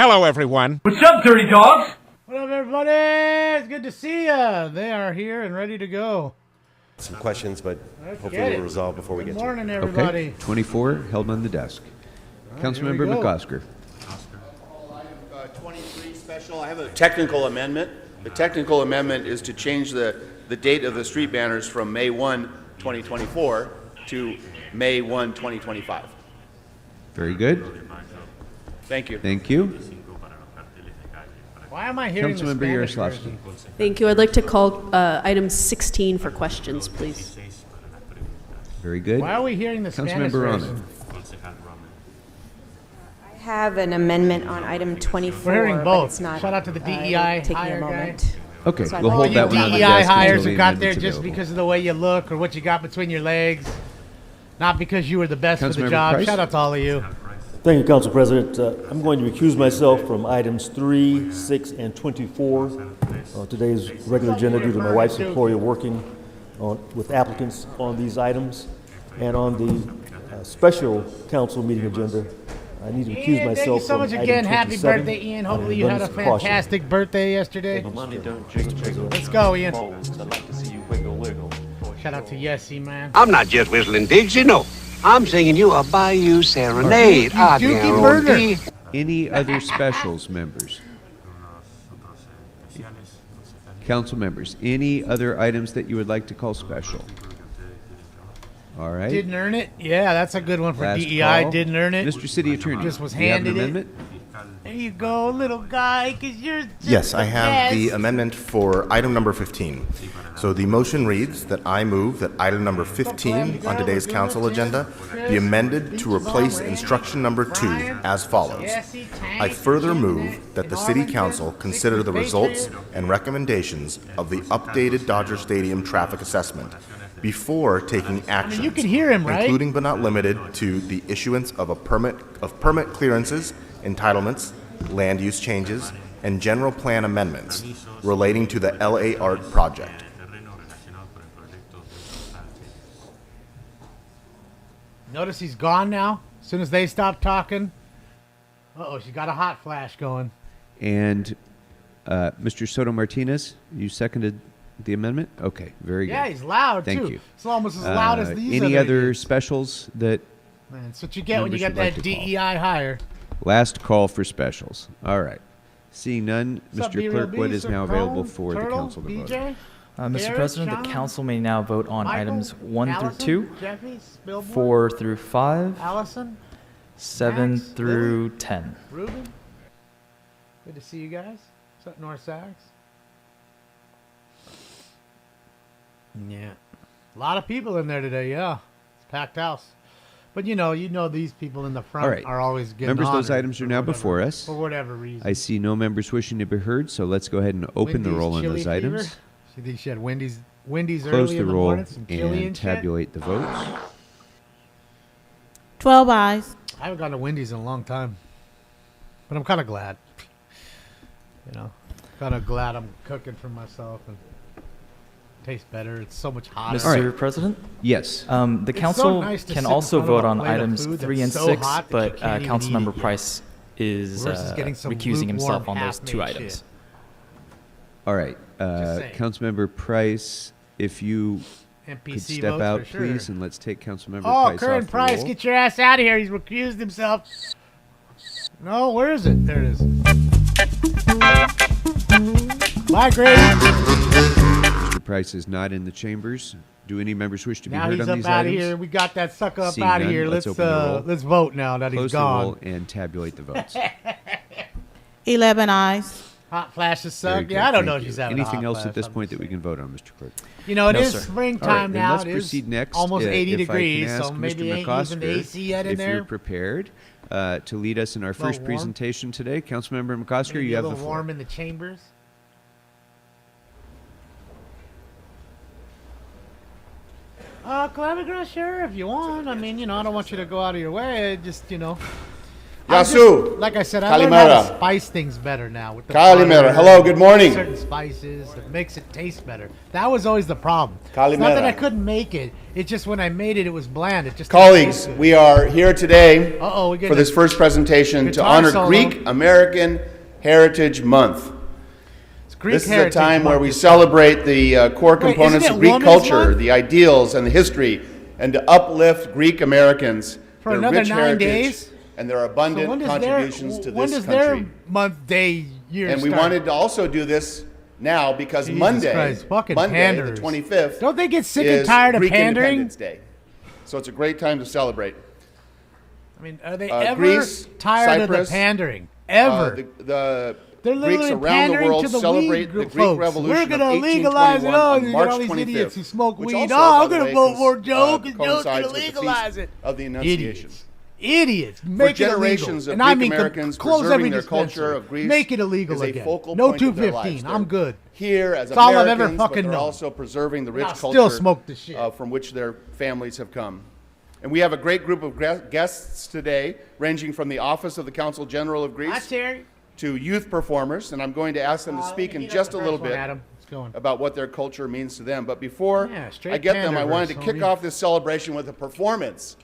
Hello, everyone. What's up, dirty dogs? What up, everybody? It's good to see ya. They are here and ready to go. Some questions, but hopefully we'll resolve before we get to it. Good morning, everybody. Okay, 24 held on the desk. Councilmember McOsker. Item 23 special, I have a technical amendment. The technical amendment is to change the date of the street banners from May 1, 2024 to May 1, 2025. Very good. Thank you. Thank you. Why am I hearing the Councilmember Spanish Yaroslavsky. version? Thank you. I'd like to call item 16 for questions, please. Very good. Why are we hearing the Spanish Councilmember version? Rahman. I have an amendment on item 24. We're hearing but both. it's not, Shout out to the it'll DEI take me hire a guy. moment. Okay, So I we'll thought hold you that one on the DEI desk until hires the who got there amendment's just available. because of the way you look or what you got between your legs, not because you were the best for the Councilmember job. Price? Shout out to all of you. Thank you, Council President. I'm going to recuse myself from items 3, 6, and 24. Today's regular agenda due to my wife's employer working with applicants on these items. And on the special council meeting agenda, I need to recuse Ian, myself thank you so from much item again. Happy 27 birthday, Ian. out of Hopefully you had a abundance of caution. fantastic birthday yesterday. Let's go, Ian. Shout out to Yesy, man. I'm not just whistling Dixie, no. I'm singing you a Bayou Serenade. Dookie Burger. Any other specials, members? Council members, any other items that you would like to call special? All right. Didn't earn it? Yeah, that's a good one for Last DEI. call. Didn't earn it. Mr. City Attorney, Just was do you have an handed it. amendment? There you go, little guy, because you're just Yes, I have the best. amendment for item number 15. So the motion reads that I move that item number 15 on today's council agenda be amended to replace instruction number 2 as follows. I further move that the City Council consider the results and recommendations of the updated Dodger Stadium traffic assessment before taking action, you can hear him, right? including but not limited to the issuance of permit clearances, entitlements, land use changes, and general plan amendments relating to the LA Art project. Notice he's gone now. As soon as they stop talking. Uh-oh, she got a hot flash going. And Mr. Soto Martinez, you seconded the amendment? Okay, very good. Yeah, he's loud, Thank too. you. It's almost as loud as these Any other idiots. specials that Man, that's what you get when you members get would that like to call? DEI hire. last call for specials? All right. Seeing none, What's up, Mr. B-Real Clerk, what B, is Sir now Chrome, available for the Turtle, council to vote BJ? on? Mr. Eric, President, John, the council may now vote on Michael, items 1 Allison, through 2, Jeffy, Spilborn, 4 through 5, Allison, 7 Max, through Lily, 10. Ruben. Good to see you guys. What's up, North Sax? Yeah. A lot of people in there today, yeah. It's a packed house. But you know these people in the front All right. are always getting Members, those honored items are for now whatever- before us. For whatever reason. I see no members wishing to be heard, so let's go ahead and open the Wendy's roll on chili those fever. items. You think she had Wendy's Close early the in the roll morning, some chili and and shit? tabulate the votes. 12 eyes. I haven't gone to Wendy's in a long time. But I'm kind of glad. Kind of glad I'm cooking for myself and it tastes better. It's so much hotter. Mr. President, Yes. the It's council so nice to can sit in also front of vote a on plate of items food 3 that's and so 6, hot that you but can't even eat Councilmember it. Price is Versus getting some recusing himself lukewarm on those 2 half-made items. shit. All right. saying. Councilmember Price, if you could NPC step votes out, for sure. please, and let's take Councilmember Oh, Price Curran off the Price, roll. get your ass out of here. He's recused himself. No, where is it? There it is. Bye, Grady. Mr. Price is not in the chambers. Do any members wish to be Now heard he's on up these out of items? here. We got that sucker up Seeing out of none, here. let's Let's open the roll. let's vote now that Close he's the gone. roll and tabulate the votes. 11 eyes. Hot flashes Very suck. good, Yeah, I don't know thank if she's you. having a Anything hot else at flash, this I'm point just that we can vote on, Mr. Clerk? You know, it No, is sir. springtime All right, then now. let's It is proceed next. almost 80 if degrees, I can ask so maybe Mr. ain't using the McOsker AC yet in if there. you're prepared to lead us in our first warm. presentation today. Councilmember McOsker, Maybe you a have the little floor. warm in the chambers. Calamity Girl, sure, if you want. I mean, I don't want you to go out of your way. Just, Yasu. Like I said, I learned how Kalimera. to spice things better now. With the Kalimera. butter Hello, good morning. Certain spices that makes it taste better. That was always the problem. It's Kalimera. not that I couldn't make it. It's just when I made it, it was bland. It just Colleagues, we are here today we get for this first presentation to guitar honor solo. Greek American Heritage Month. Greek This is a Heritage time where Month we is- celebrate the core Wait, components isn't of it Greek Women's culture, Month? the ideals and the history, and to uplift Greek Americans, For their another rich 9 heritage, days? and their So abundant when does contributions to when this does their country. month, day, year And we start? wanted to also do this now because Jesus Monday, Christ, fucking Monday panderers. the 25th, Don't they get sick is and tired of Greek pandering? Independence Day. So it's a great time to celebrate. I mean, are they Uh, ever Greece, tired of Cyprus, the pandering? Ever? The They're Greeks literally around the pandering world to the celebrate weed the group Greek folks. Revolution We're gonna of legalize it. 1821 Oh, on you March got all these 25th, idiots who smoke which weed. also, Oh, by I'm the gonna way, vote for Joe because Joe's coincides gonna with the feast legalize it. of the Annunciation. Idiots. For Make it generations illegal. of And Greek I mean, Americans, close every preserving their culture dispensary. of Greece Make it illegal is a again. focal No point of their 215. lives. I'm They're good. Here as That's all I've Americans, ever but fucking they're known. also preserving the rich I'll culture still smoke the shit. from which their families have come. And we have a great group of guests today, ranging from the Office of the Consul General of Greece Terry. to youth performers, and I'm going to ask them to speak in just a little bit about what their culture means to them. But before straight I get them, I Panderverse, wanted to kick homie. off this celebration with a performance.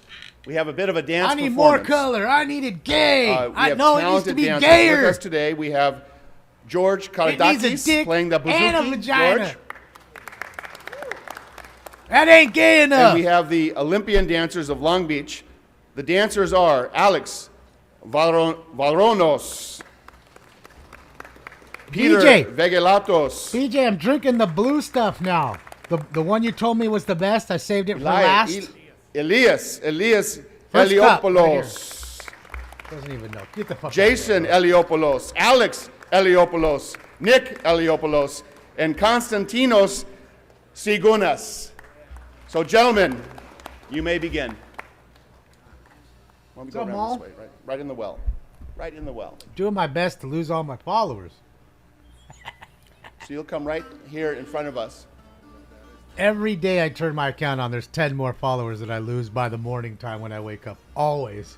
We have a bit of a dance I need more performance. color. I need it gay. We I have know it needs to talented be dancers gayer. with us today. We have George It needs a Karadakis dick playing the bouzouki. and a vagina. George. That ain't gay enough. And we have the Olympian dancers of Long Beach. The dancers are Alex Valronos, Peter BJ. Vegelatos, BJ, I'm drinking the blue stuff now. The one you told me was the best. I saved it for last. Elias First cup, right Eliopoulos, Doesn't even know. Get the fuck Jason Eliopoulos, Alex Eliopoulos, Nick Eliopoulos, and Konstantinos Sigunas. So, gentlemen, you may begin. Why don't we go What's up, around Mal? this way, right in the well. Right in the well. Doing my best to lose all my followers. So you'll come right here in front of us. Every day I turn my account on, there's 10 more followers that I lose by the morning time when I wake up. Always.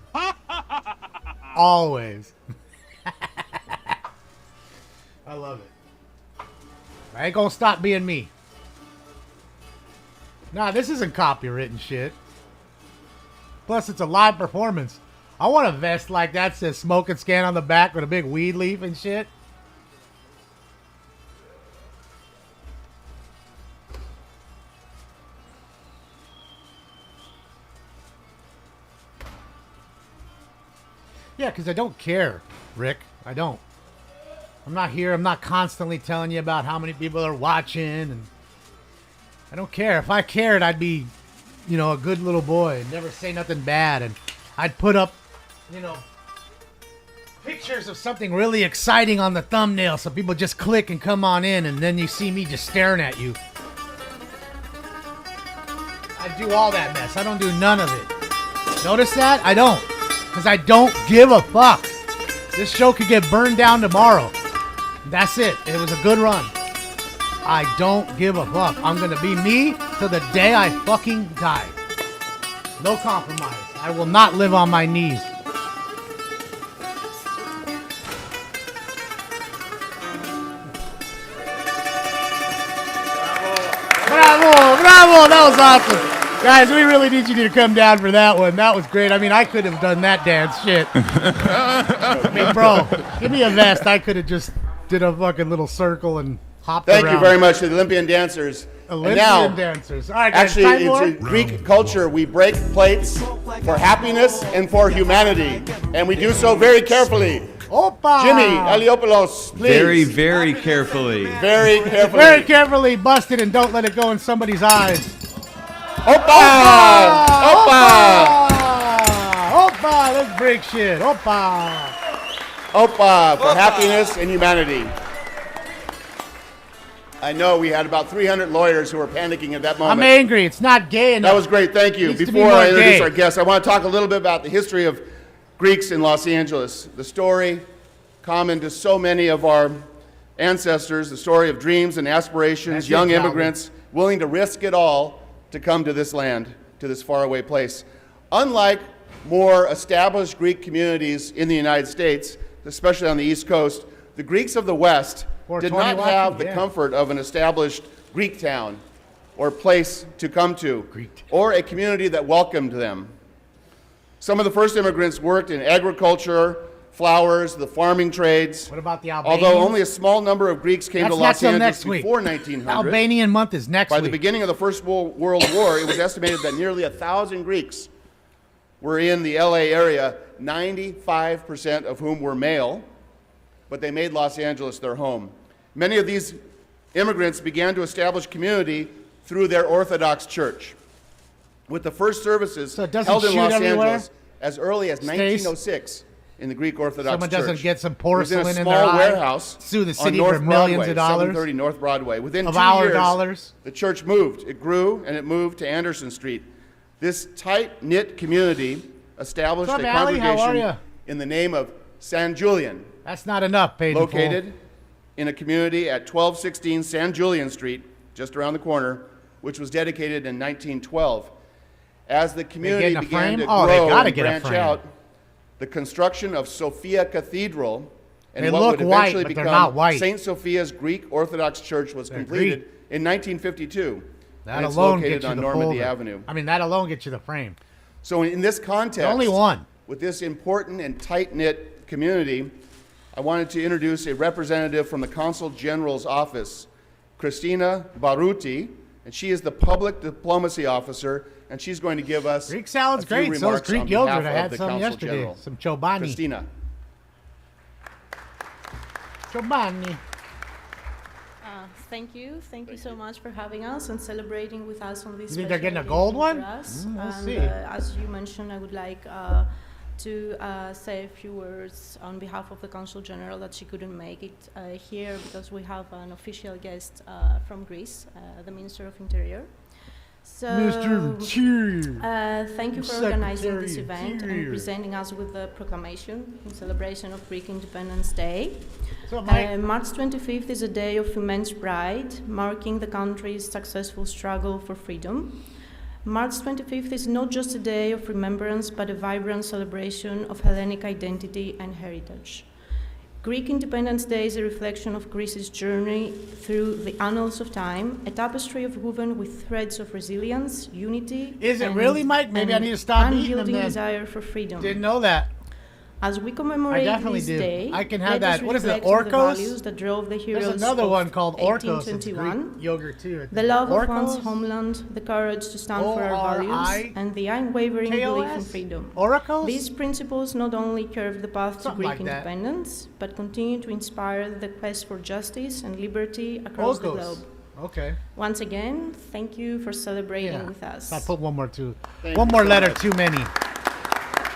Always. I love it. I ain't gonna stop being me. Nah, this isn't copywritten shit. Plus, it's a live performance. I want a vest like that says smoke and scan on the back with a big weed leaf and shit. Yeah, because I don't care, Rick. I don't. I'm not here. I'm not constantly telling you about how many people are watching. And I don't care. If I cared, I'd be, you know, a good little boy and never say nothing bad. And I'd put up, you know, pictures of something really exciting on the thumbnail so people just click and come on in. And then you see me just staring at you. I do all that mess. I don't do none of it. Notice that? I don't. Because I don't give a fuck. This show could get burned down tomorrow. That's it. It was a good run. I don't give a fuck. I'm going to be me till the day I fucking die. No compromise. I will not live on my knees. Bravo! Bravo! That was awesome. Guys, we really need you to come down for that one. That was great. I mean, I could have done that dance shit. I mean, bro, give me a vest. I could have just did a fucking little circle and hopped around. Thank you very much to the Olympian dancers. Olympian and now, dancers. All right, guys, actually, time more? it's a Greek culture. We break plates for happiness and for humanity. And we do so very carefully. Opa! Jimmy Eliopoulos, please. Very, very carefully. Very carefully. Very carefully bust it and don't let it go in somebody's eyes. Opa! Opa! Opa! Let's break shit. Opa! Opa for happiness and humanity. I know we had about 300 lawyers who were panicking at that moment. I'm angry. It's not gay enough. That was great. Thank you. Needs to be Before more I introduce gay. our guests, I want to talk a little bit about the history of Greeks in Los Angeles. The story common to so many of our ancestors, the story of dreams and aspirations, That's young it, Calvin. immigrants willing to risk it all to come to this land, to this faraway place. Unlike more established Greek communities in the United States, especially on the East Coast, the Greeks of the West did not have the comfort of an established Greek town or place to come to, or a community that welcomed them. Some of the first immigrants worked in agriculture, flowers, the farming trades. What about the Albanians? Although only a small number of Greeks came to Los Angeles before 1900. Albanian month is next week. By the beginning of the First World War, it was estimated that nearly 1,000 Greeks were in the LA area, 95% of whom were male, but they made Los Angeles their home. Many of these immigrants began to establish community through their Orthodox Church, with the first services held in Los Angeles as early as 1906 in the Greek Orthodox Someone Church. doesn't get some porcelain in in a their small eye, warehouse sue the on city North for millions Broadway, of dollars, 730 North Broadway. Within of 2 our years, dollars. the church moved. It grew, and it moved to Anderson Street. This tight-knit community established What's a up, Allie? How are congregation ya? in the name of San Julian, That's not enough, paid in full. located in a community at 1216 San Julian Street, just around the corner, which was dedicated in 1912. As the community getting a began frame? to Oh, they grow gotta and get a branch frame. out, the construction of Sophia Cathedral and They what look would white, eventually but they're not become white. St. Sophia's Greek Orthodox Church was completed in 1952. That and it's alone located gets you on the Normandy folder. Avenue. I mean, that alone gets you the frame. So in this context, Only one. with this important and tight-knit community, I wanted to introduce a representative from the Consul General's office, Christina Baruti, and she is the public diplomacy officer, and she's going to give us Greek salad's a few great. So is remarks Greek on yogurt. behalf I of had the some Consul yesterday. General. Some chobani. Christina. Chobani. Thank you. Thank you so much for having us and celebrating with us on this. You think they're special getting a gold occasion one? for us. We'll And, see. as you mentioned, I would like to say a few words on behalf of the Consul General that she couldn't make it here because we have an official guest from Greece, the Minister of Interior. So, thank you for organizing this event and presenting us with the proclamation in celebration of Greek Independence Day. March 25th is a day of immense pride, marking the country's successful struggle for freedom. March 25th is not just a day of remembrance, but a vibrant celebration of Hellenic identity and heritage. Greek Independence Day is a reflection of Greece's journey through the annals of time, a tapestry of woven with threads of resilience, unity, Is it really, Mike? Maybe I need to stop eating them unyielding then. desire for freedom. Didn't know that. As we commemorate I definitely this do. day, I can have let us that. What is it, reflect on the Orcos? values that drove the heroes There's another of one called Orcos. It's 1821, Greek yogurt too. the love of one's Orcos? homeland, the courage to stand for our values, and the unwavering belief in freedom. Oracles? These principles not only curve the path to Greek like that. independence, but continue to inspire the quest for justice and liberty across the Orcos. globe. Okay. Once again, thank you for celebrating Yeah. with us. I put one more too. Thank One you more so letter much. too many.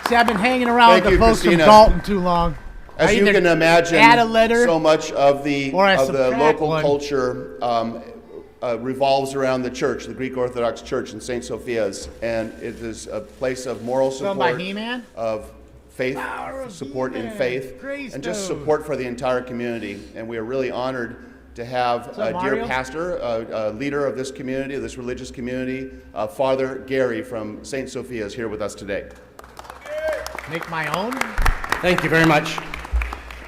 See, I've been hanging around Thank with the you, folks Christina. from Dalton too long. As I you either can imagine, add a letter so much of the or I local subtract one. culture revolves around the church, the Greek Orthodox Church in St. Sophia's, and it is a place of moral Done by support, He-Man? of faith, support in faith, and just support for the entire community. And we are really honored to have What's up, a dear Mario? pastor, a leader of this community, of this religious community, Father Gary from St. Sophia's here with us today. Make my own. Thank you very much.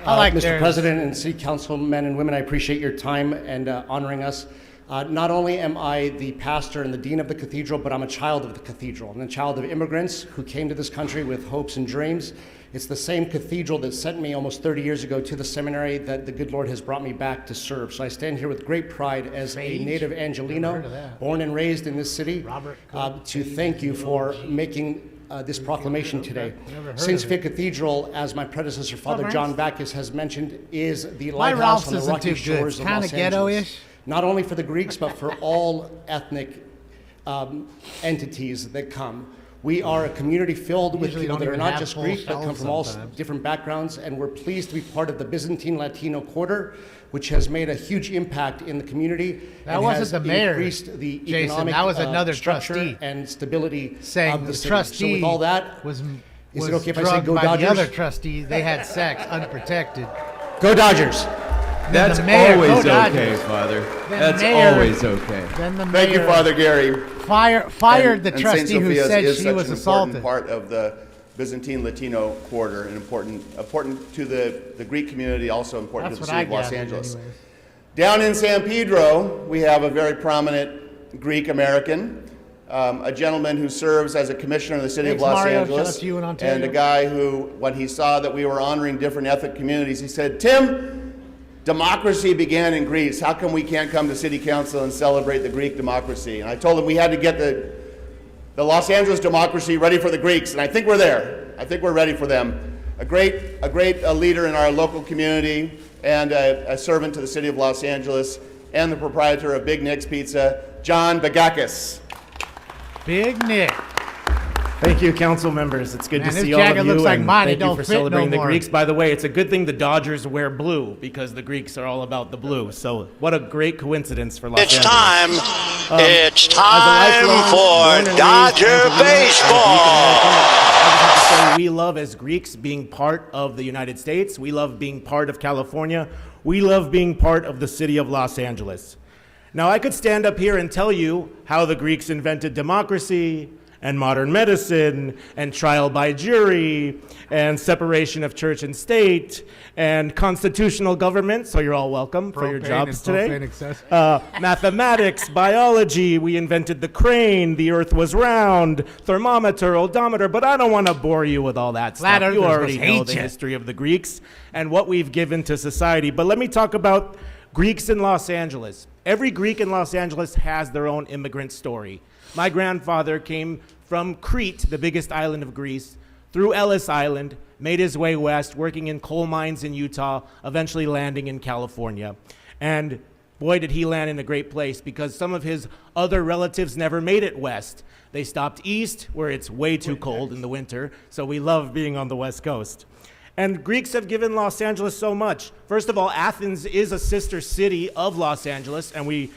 I like Mr. theirs. President and City Council men and women, I appreciate your time and honoring us. Not only am I the pastor and the dean of the cathedral, but I'm a child of the cathedral. I'm a child of immigrants who came to this country with hopes and dreams. It's the same cathedral that sent me almost 30 years ago to the seminary that the good Lord has brought me back to serve. So I stand here with great pride as a native Angelino, born and raised in this city, to thank you for making this proclamation today. St. Sophia Cathedral, as my predecessor, Father John Backus, has mentioned, is the My lighthouse Ralph's on the isn't rocky too good. shores It's of kinda Los Angeles. ghetto-ish. Not only for the Greeks, but for all ethnic entities that come. We are a community filled with Usually people don't that are even not have just full Greek, but come shells from all sometimes. different backgrounds, and we're pleased to be part of the Byzantine Latino Quarter, which has made a huge impact in the community. That and wasn't has the mayor, increased the Jason. economic That was another structure trustee and stability saying of the the city. trustee So with all that, was is it okay if I say drugged go by Dodgers? the other trustee. They had sex unprotected. Go Dodgers! Then That's the mayor, always go okay, Dodgers. Father. Then That's mayor- always okay. Then the Thank you, mayor Father Gary. fired the And trustee St. who Sophia's said is she such was an assaulted. important part of Byzantine Latino quarter, and important to the Greek community, also important to the city of Los Angeles. Anyways. Down in San Pedro, we have a very prominent Greek American, a gentleman who serves as a commissioner in the city of Los Mario. Angeles, Shout out to you in Ontario. and a guy who, when he saw that we were honoring different ethnic communities, he said, "Tim, democracy began in Greece. How come we can't come to city council and celebrate the Greek democracy?" And I told him we had to get the Los Angeles democracy ready for the Greeks, and I think we're there. I think we're ready for them. A great leader in our local community, and a servant to the city of Los Angeles, and the proprietor of Big Nick's Pizza, John Bagakis. Big Nick. Thank you, council members. It's good Man, to this see all of jacket you, looks like and mine. It thank you don't for fit no celebrating the more. Greeks. By the way, it's a good thing the Dodgers wear blue, because the Greeks are all about the blue. So what a great coincidence for Los Angeles. It's time for Dodger baseball. We love, as Greeks, being part of the United States. We love being part of California. We love being part of the city of Los Angeles. Now, I could stand up here and tell you how the Greeks invented democracy and modern medicine and trial by jury and separation of church and state and constitutional government, so you're all welcome for your jobs today. Mathematics, biology, we invented the crane, the earth was round, thermometer, odometer, but I don't want to bore you with all that stuff. You already know the history of the Greeks and what we've given to society. But let me talk about Greeks in Los Angeles. Every Greek in Los Angeles has their own immigrant story. My grandfather came from Crete, the biggest island of Greece, through Ellis Island, made his way west, working in coal mines in Utah, eventually landing in California. And boy, did he land in a great place, because some of his other relatives never made it west. They stopped east, where it's way too cold in the winter, so we love being on the West Coast. And Greeks have given Los Angeles so much. First of all, Athens is a sister city of Los Angeles, and we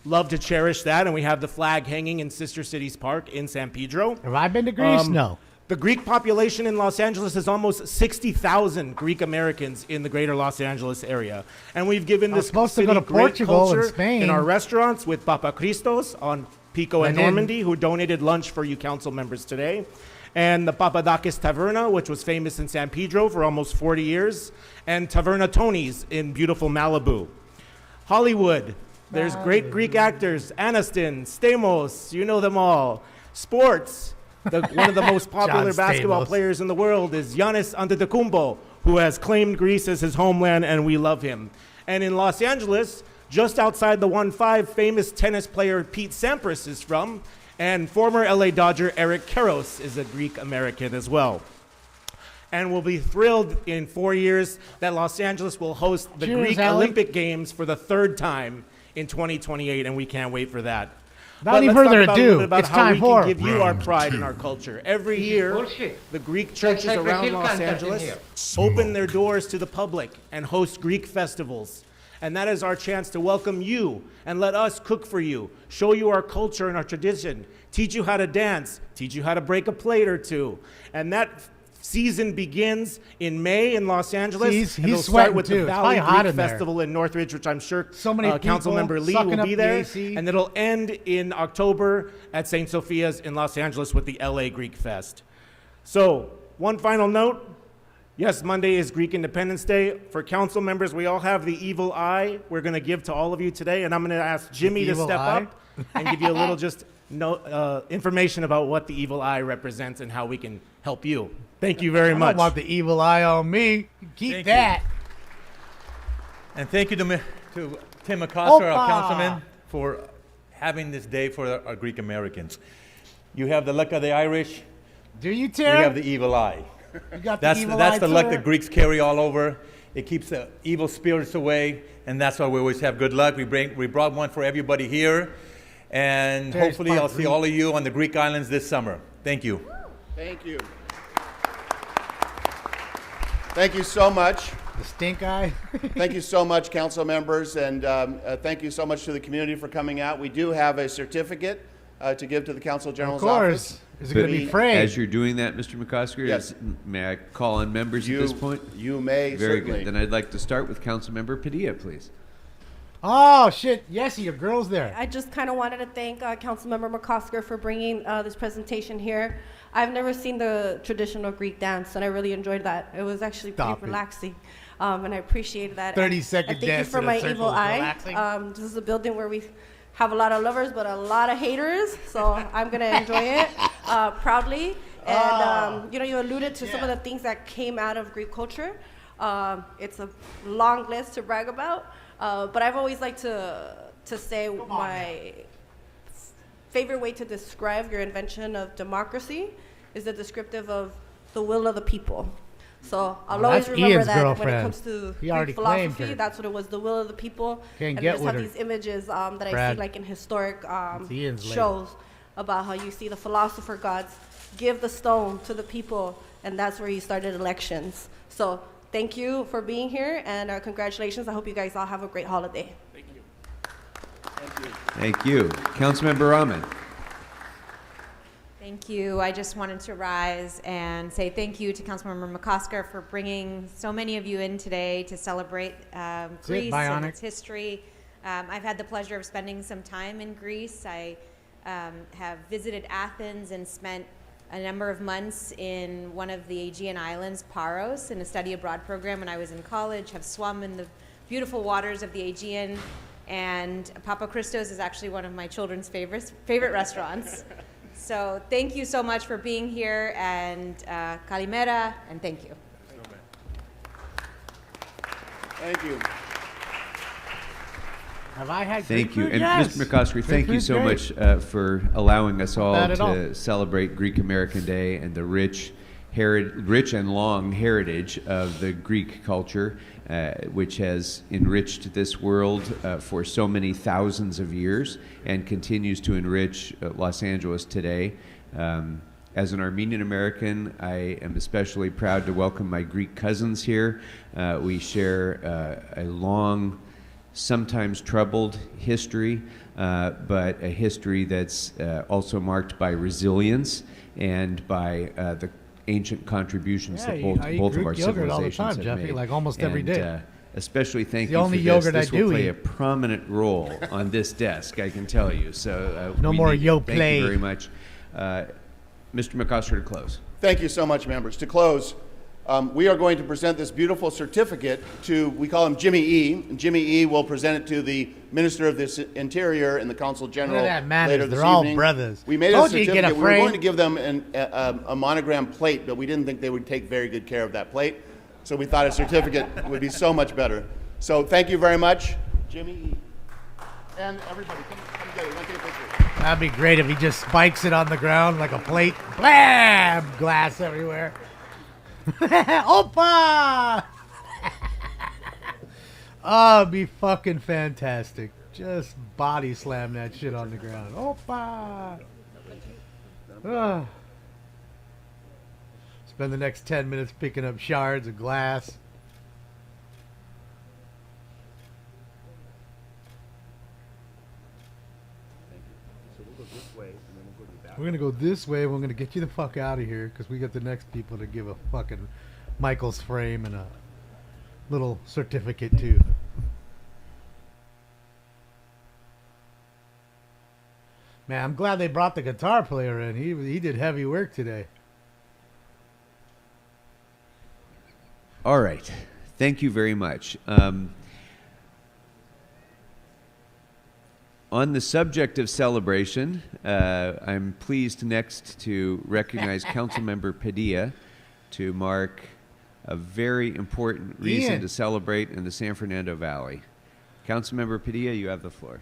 love to cherish that, and we have the flag hanging in Sister Cities Park in San Pedro. Have I been to Greece? No. The Greek population in Los Angeles is almost 60,000 Greek Americans in the greater Los Angeles area. And we've given this supposed to city go to great Portugal and culture Spain. in our restaurants with Papa Christos on Pico and Normandy, who donated lunch for you council members today. And the Papadakis Taverna, which was famous in San Pedro for almost 40 years. And Taverna Tony's in beautiful Malibu. Hollywood. There's great Greek actors, Aniston, Stamos, you know them all. Sports, one of the most popular basketball players in the world is Giannis Antetokounmpo, who has claimed Greece as his homeland, and we love him. And in Los Angeles, just outside the 1-5, famous tennis player Pete Sampras is from, and former LA Dodger Eric Karros is a Greek American as well. And we'll be thrilled in 4 years that Los Angeles will host the Greek Olympic Games for the third time in 2028, and we can't wait for that. Without any further ado, it's time how we for can give you our pride in our culture. Every year, the Greek churches around Los Angeles open their doors to the public and host Greek festivals. And that is our chance to welcome you and let us cook for you, show you our culture and our tradition, teach you how to dance, teach you how to break a plate or two. And that season begins in May in Los Angeles. And it'll start with the Valley Greek Festival in Northridge, which I'm sure Council Member Lee will be there. And it'll end in October at St. Sophia's in Los Angeles with the LA Greek Fest. So, one final note. Yes, Monday is Greek Independence Day. For council members, we all have the evil eye we're going to give to all of you today. And I'm going to ask Jimmy to step up and give you a little information about what the evil eye represents and how we can help you. Thank you very much. I don't want the evil eye on me. Keep that. And thank you to Tim Acosta, our councilman, for having this day for our Greek Americans. You have the luck of the Irish. Do you, Tim? We have the evil eye. You got That's the the luck that Greeks carry all over. It keeps the evil spirits away, and that's why we always have good luck. We brought one for everybody here, and hopefully I'll see all of you on the Greek islands this summer. Thank you. Thank you. Thank you so much. The stink eye. Thank you so much, council members, and thank you so much to the community for coming out. We do have a certificate to give to the Council General's office. Is it going to be free? As you're doing that, Mr. McCosker, yes. May I call on members at this point? You may, Very certainly. good. Then I'd like to start with Councilmember Padilla, please. Oh, shit. Yes, your girl's there. I just kind of wanted to thank Councilmember McCosker for bringing this presentation here. I've never seen the traditional Greek dance, and I really enjoyed that. It was actually pretty relaxing, and I appreciated that. 30-second and dance. thank you for my in a evil circle is eye. relaxing. This is a building where we have a lot of lovers, but a lot of haters, so I'm going to enjoy it proudly. And, you alluded to some of the things that came out of Greek culture. It's a long list to brag about. But I've always liked to say my favorite way to describe your invention of democracy is the descriptive of the will of the people. So I'll always remember Ian's that girlfriend. when it comes to He already Greek claimed philosophy, her. that's what it was, the will of the people. Can't and get I just with have her. these images that I Brad. see like in historic It's Ian's lady. shows about how you see the philosopher gods give the stone to the people, and that's where you started elections. So thank you for being here, and congratulations. I hope you guys all have a great holiday. Thank you. Thank you. Thank you. Councilmember Rahman. Thank you. I just wanted to rise and say thank you to Councilmember McCosker for bringing so many of you in today to celebrate Greece and its history. I've had the pleasure of spending some time in Greece. I have visited Athens and spent a number of months in one of the Aegean islands, Paros, in a study abroad program when I was in college, have swum in the beautiful waters of the Aegean, and Papa Christos is actually one of my children's favorite restaurants. So thank you so much for being here, and kalimera, and thank you. Thank you. Have I had Thank Greek you. food? And Yes. Mr. McCoskey, thank you food's so great. much for allowing us all bad at all. to celebrate Greek American Day and the rich and long heritage of the Greek culture, which has enriched this world for so many thousands of years and continues to enrich Los Angeles today. As an Armenian American, I am especially proud to welcome my Greek cousins here. We share a long, sometimes troubled history, but a history that's also marked by resilience and by the ancient contributions that both of our civilizations have Jeffy, made. like almost every day. Especially thank The you only for yogurt this. This I do will play eat. a prominent role on this desk, I can tell you. So No we more need- yo Thank play. you very much. Mr. McCosker to close. Thank you so much, members. To close, we are going to present this beautiful certificate to, we call him Jimmy E. And Jimmy E. will present it to the Minister of the Interior and the Consul General that manners. later this They're all evening. brothers. We made a Told you you'd get certificate. a We were going frame. to give them a monogram plate, but we didn't think they would take very good care of that plate. So we thought a certificate would be so much better. So thank you very much, Jimmy E. And everybody, come together. We're going to take a picture. That'd be great if he just spikes it on the ground like a plate. Blam! Glass everywhere. Opa! Oh, it'd be fucking fantastic. Just body slam that shit on the ground. Opa! Ah. Spend the next 10 minutes picking up shards of glass. We're gonna go this way. We're gonna get you the fuck out of here because we got the next people to give a fucking Michael's frame and a little certificate too. Man, I'm glad they brought the guitar player in. He did heavy work today. All right. Thank you very much. On the subject of celebration, I'm pleased next to recognize Councilmember Padilla to mark a very important reason Ian. to celebrate in the San Fernando Valley. Councilmember Padilla, you have the floor.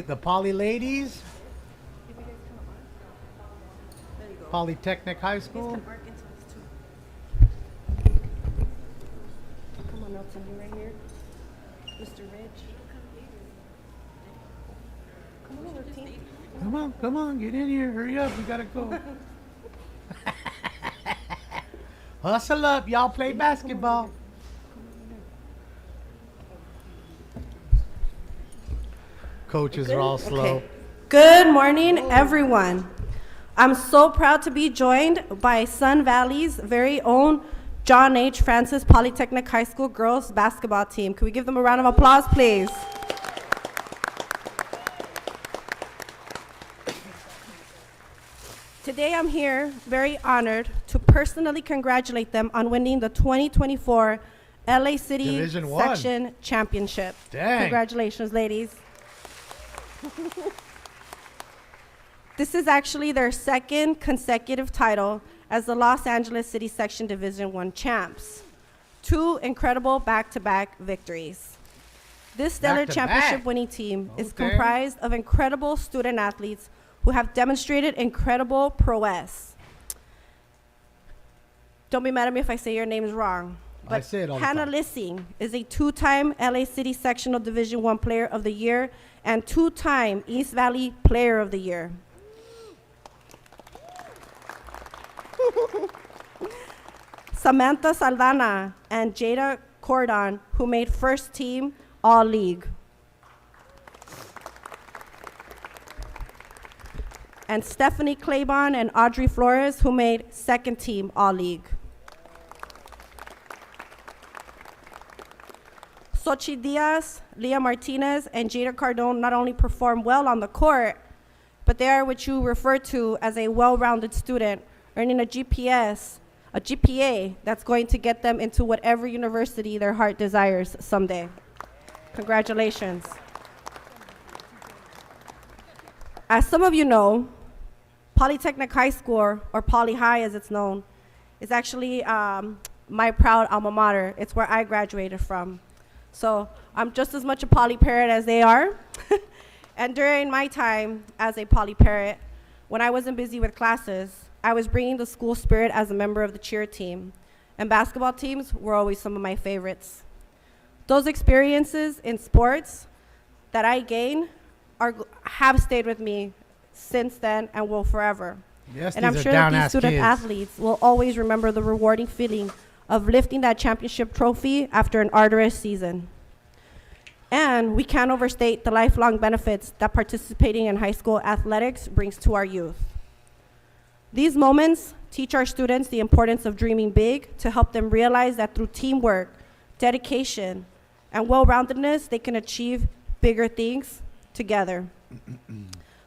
The Poly ladies, Polytechnic High School. Come on up to me right here. Mr. Rich. Come on over, team. Come on, get in here. Hurry up, we gotta go. Hustle up, y'all play basketball. Coaches are all slow. Good morning, everyone. I'm so proud to be joined by Sun Valley's very own John H. Francis Polytechnic High School girls basketball team. Can we give them a round of applause, please? Today I'm here very honored to personally congratulate them on winning the 2024 LA City Division I. Section Championship. Dang. Congratulations, ladies. This is actually their second consecutive title as the Los Angeles City Section Division I champs. 2 incredible back-to-back victories. This stellar Back-to-back. championship winning team is Okay. comprised of incredible student athletes who have demonstrated incredible prowess. Don't be mad at me if I say your names wrong. I But say it all the Hannah time. Lissing is a 2-time LA City Sectional Division I Player of the Year and 2-time East Valley Player of the Year. Samantha Saldana and Jada Cordon, who made first team All-League. And Stephanie Claiborne and Audrey Flores, who made second team All-League. Xochitl Diaz, Leah Martinez, and Jada Cardone not only perform well on the court, but they are what you refer to as a well-rounded student, earning a GPA that's going to get them into whatever university their heart desires someday. Congratulations. As some of you know, Polytechnic High School, or Poly High as it's known, is actually my proud alma mater. It's where I graduated from. So I'm just as much a Poly parrot as they are. And during my time as a Poly parrot, when I wasn't busy with classes, I was bringing the school spirit as a member of the cheer team. And basketball teams were always some of my favorites. Those experiences in sports that I gained have stayed with me since then and will forever. Yes, and I'm these are sure that these down-ass student kids. athletes will always remember the rewarding feeling of lifting that championship trophy after an arduous season. And we can't overstate the lifelong benefits that participating in high school athletics brings to our youth. These moments teach our students the importance of dreaming big to help them realize that through teamwork, dedication, and well-roundedness, they can achieve bigger things together.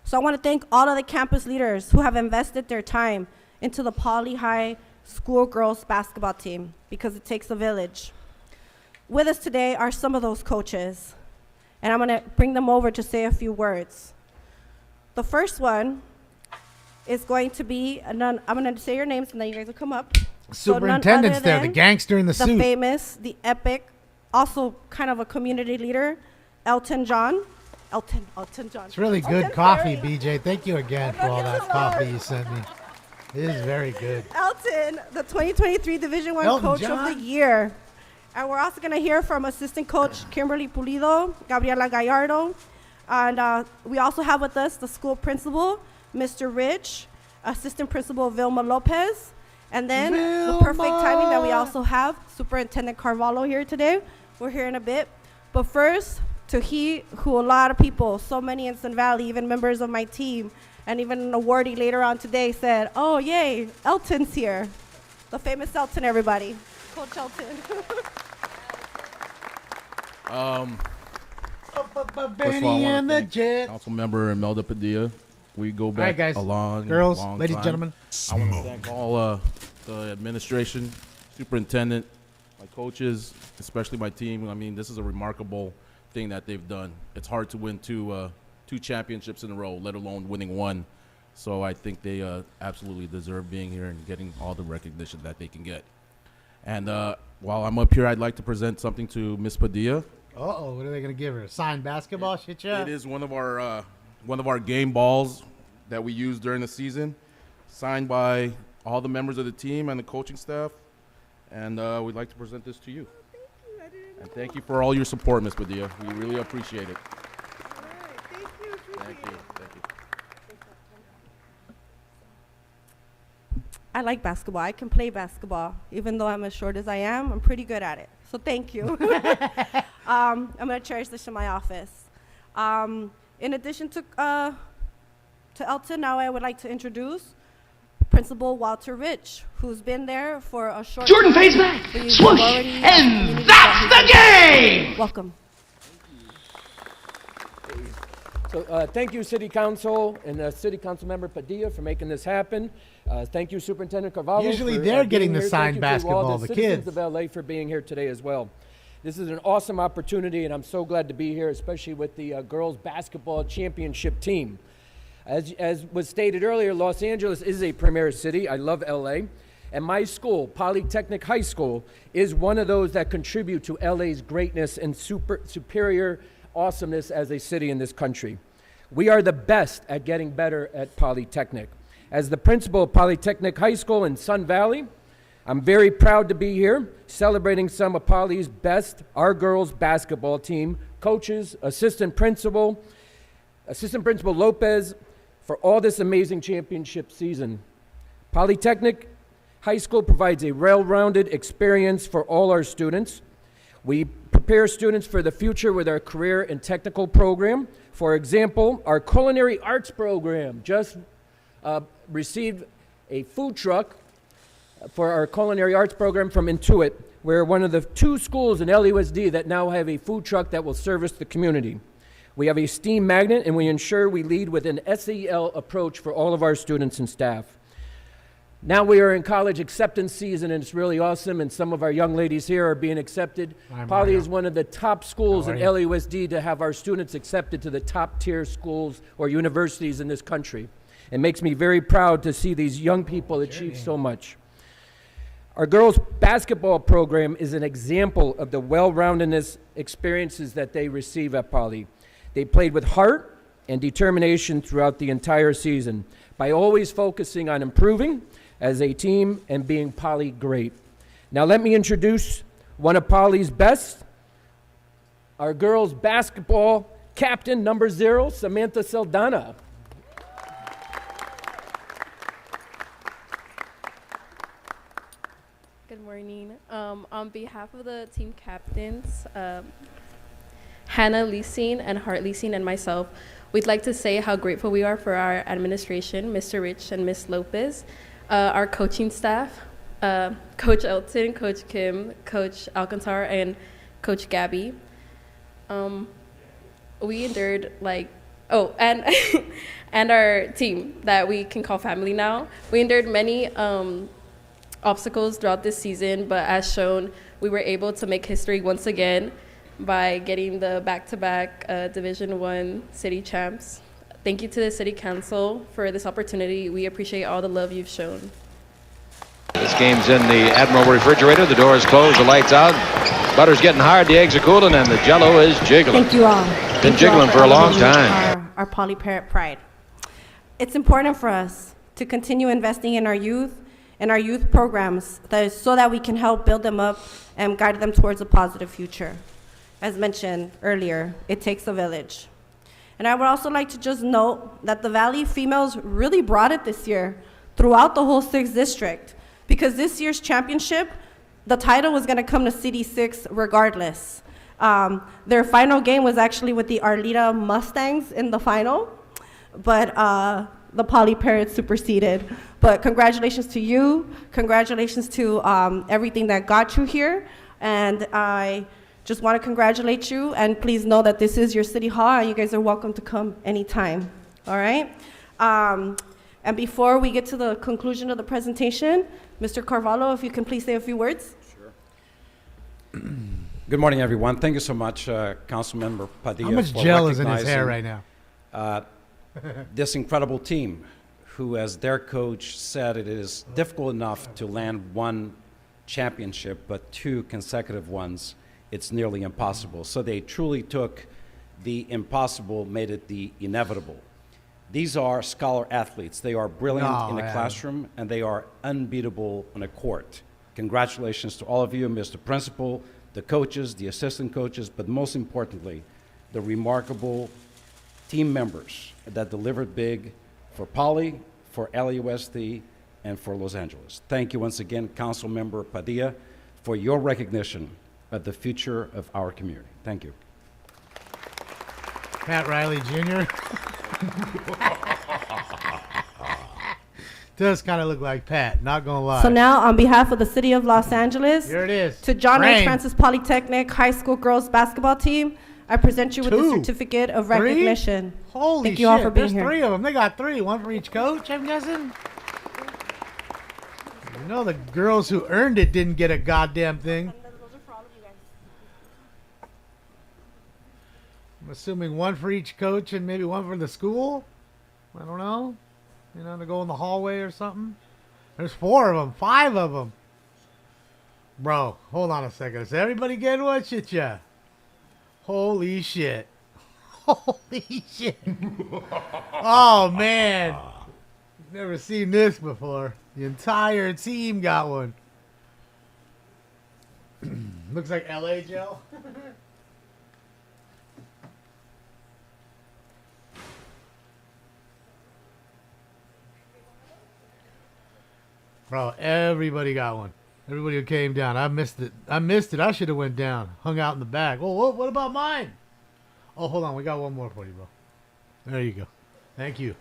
So I want to thank all of the campus leaders who have invested their time into the Poly High School girls basketball team, because it takes a village. With us today are some of those coaches, and I'm going to bring them over to say a few words. The first one is going to be, I'm going to say your names, and then you guys will come up. Superintendent's there, the gangster in the suit. The famous, the epic, also kind of a community leader, Elton John. Elton John. It's really good coffee, BJ. Thank you again for all that coffee you sent me. It is very good. Elton, the 2023 Division I Elton Coach John. of the Year. And we're also going to hear from assistant coach Kimberly Pulido, Gabriela Gallardo. And we also have with us the school principal, Mr. Rich, assistant principal Vilma Lopez. And then the perfect timing that we also have Superintendent Carvalho here today. We're here in a bit. But first, to he who a lot of people, so many in Sun Valley, even members of my team, and even an awardee later on today said, oh, yay, Elton's here. The famous Elton, everybody. Coach Elton. First of all, I Benny want and to the thank Jets. Councilmember Imelda Padilla. We go back right, guys. a long, Girls, long ladies, time. gentlemen. I want to thank all the administration, superintendent, my coaches, especially my team. I mean, this is a remarkable thing that they've done. It's hard to win two championships in a row, let alone winning one. So I think they absolutely deserve being here and getting all the recognition that they can get. And while I'm up here, I'd like to present something to Miss Padilla. Uh-oh, what are they going to give her? A signed basketball? Shit, yeah. It is one of our game balls that we use during the season, signed by all the members of the team and the coaching staff. And we'd like to present this to you. And thank you for all your support, Ms. Padilla. We really appreciate it. Thank you. I like basketball. I can play basketball. Even though I'm as short as I am, I'm pretty good at it. So thank you. I'm going to cherish this in my office. In addition to to Elton, now I would like to introduce Principal Walter Rich, who's been there for a short Jordan time. fades back. but he's Swoosh. already And communicated that's that the he's- game. Welcome. So thank you, City Council and City Council Member Padilla for making this happen. Thank you, Superintendent Carvalho. Usually for, they're being getting the here. signed Thank you to all basketball, the the citizens kids. of LA for being here today as well. This is an awesome opportunity, and I'm so glad to be here, especially with the girls basketball championship team. As was stated earlier, Los Angeles is a premier city. I love LA. And my school, Polytechnic High School, is one of those that contribute to LA's greatness and superior awesomeness as a city in this country. We are the best at getting better at Polytechnic. As the principal of Polytechnic High School in Sun Valley, I'm very proud to be here celebrating some of Poly's best, our girls basketball team, coaches, Assistant Principal Lopez, for all this amazing championship season. Polytechnic High School provides a well-rounded experience for all our students. We prepare students for the future with our career and technical program. For example, our culinary arts program just received a food truck for our culinary arts program from Intuit. We're one of the 2 schools in LUSD that now have a food truck that will service the community. We have a STEAM magnet, and we ensure we lead with an SEL approach for all of our students and staff. Now we are in college acceptance season, and it's really awesome, and some of our young ladies here are being accepted. Poly is one of the top schools in LUSD to have our students accepted to the top tier schools or universities in this country. It makes me very proud to see these young people achieve so much. Our girls' basketball program is an example of the well-roundedness experiences that they receive at Poly. They played with heart and determination throughout the entire season by always focusing on improving as a team and being Poly great. Now let me introduce one of Poly's best, our girls' basketball captain, number 0, Samantha Saldana. Good morning. On behalf of the team captains, Hannah Leasing and Hart Leasing and myself, we'd like to say how grateful we are for our administration, Mr. Rich and Ms. Lopez, our coaching staff, Coach Elton, Coach Kim, Coach Alcantar, and Coach Gabby. We endured and and our team that we can call family now. We endured many obstacles throughout this season, but as shown, we were able to make history once again by getting the back-to-back Division I city champs. Thank you to the City Council for this opportunity. We appreciate all the love you've shown. This game's in the Admiral refrigerator. The door is closed, the lights out. Butter's getting hard, the eggs are cooling, and the Jell-O is jiggling. Thank you all. Been jiggling for a long time. Our Poly Parent Pride. It's important for us to continue investing in our youth and our youth programs so that we can help build them up and guide them towards a positive future. As mentioned earlier, it takes a village. And I would also like to just note that the Valley females really brought it this year throughout the whole 6th district, because this year's championship, the title was going to come to City 6 regardless. Their final game was actually with the Arleta Mustangs in the final, but the Poly Parrots superseded. But congratulations to you. Congratulations to everything that got you here. And I just want to congratulate you, and please know that this is your city hall, and you guys are welcome to come anytime, all right? And before we get to the conclusion of the presentation, Mr. Carvalho, if you can please say a few words. Sure. Good morning, everyone. Thank you so much, Councilmember Padilla. How much gel is in his hair right now? This incredible team, who, as their coach said, it is difficult enough to land one championship, but 2 consecutive ones, it's nearly impossible. So they truly took the impossible, made it the inevitable. These are scholar athletes. They are brilliant in the classroom, and they are unbeatable on a court. Congratulations to all of you, Mr. Principal, the coaches, the assistant coaches, but most importantly, the remarkable team members that delivered big for Poly, for LUSD, and for Los Angeles. Thank you once again, Councilmember Padilla, for your recognition of the future of our community. Thank you. Pat Riley Jr. Does kind of look like Pat, not gonna lie. So now, on behalf of the City of Los Angeles, here it is. To John H. Rain. Francis Polytechnic High School girls basketball team, I present you with the Two. certificate of Three? recognition. Holy Thank you all shit, for being there's here. 3 of them. They got 3, one for each coach, I'm guessing. You know the girls who earned it didn't get a goddamn thing. I'm assuming one for each coach and maybe one for the school. I don't know. You know, to go in the hallway or something. There's 4 of them, 5 of them. Bro, hold on a second. Is everybody getting one? Shit, yeah. Holy shit. Holy shit. Oh, man. Never seen this before. The entire team got one. Looks like LA gel. Bro, everybody got one. Everybody who came down. I missed it. I should have went down. Hung out in the back. Oh, what about mine? Oh, hold on. We got one more for you, bro. There you go. Thank you.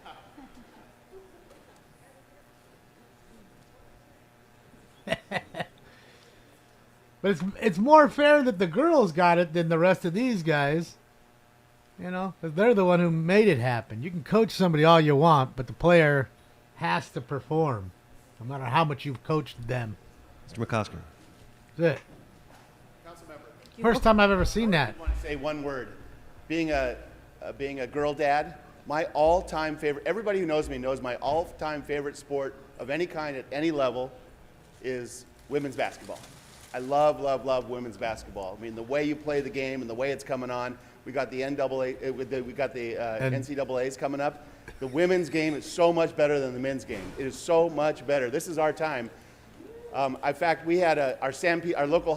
But it's more fair that the girls got it than the rest of these guys. You know, 'cause they're the one who made it happen. You can coach somebody all you want, but the player has to perform, no matter how much you've coached them. Mr. McCosker. That's it. First time I've ever seen that. I want to say one word. Being a girl dad, my all-time favorite, everybody who knows me knows my all-time favorite sport of any kind at any level is women's basketball. I love, love, love women's basketball. I mean, the way you play the game and the way it's coming on. We got the NCAAs coming up. The women's game is so much better than the men's game. It is so much better. This is our time. In fact, we had our local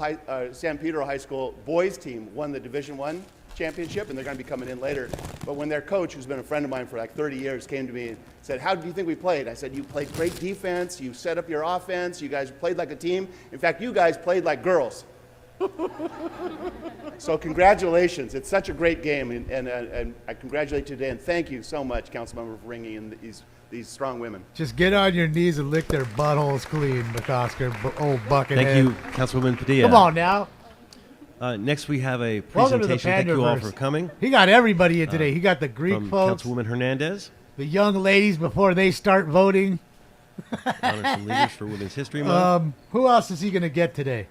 San Pedro High School boys team won the Division I championship, and they're going to be coming in later. But when their coach, who's been a friend of mine for like 30 years, came to me and said, "How do you think we played?" I said, "You played great defense. You set up your offense. You guys played like a team. In fact, you guys played like girls." So congratulations. It's such a great game, and I congratulate you today, and thank you so much, Councilmember, for bringing in these strong women. Just get on your knees and lick their buttholes clean, McCosker, old buckethead. Thank you, Councilwoman Padilla. Come on now. Next, we have a Welcome to the presentation. Thank you all Panderverse. for coming. He got everybody in today. He got the Greek from folks, Councilwoman Hernandez. the young ladies before they start voting. Honor some leaders for Women's History Month. Who else is he going to get today?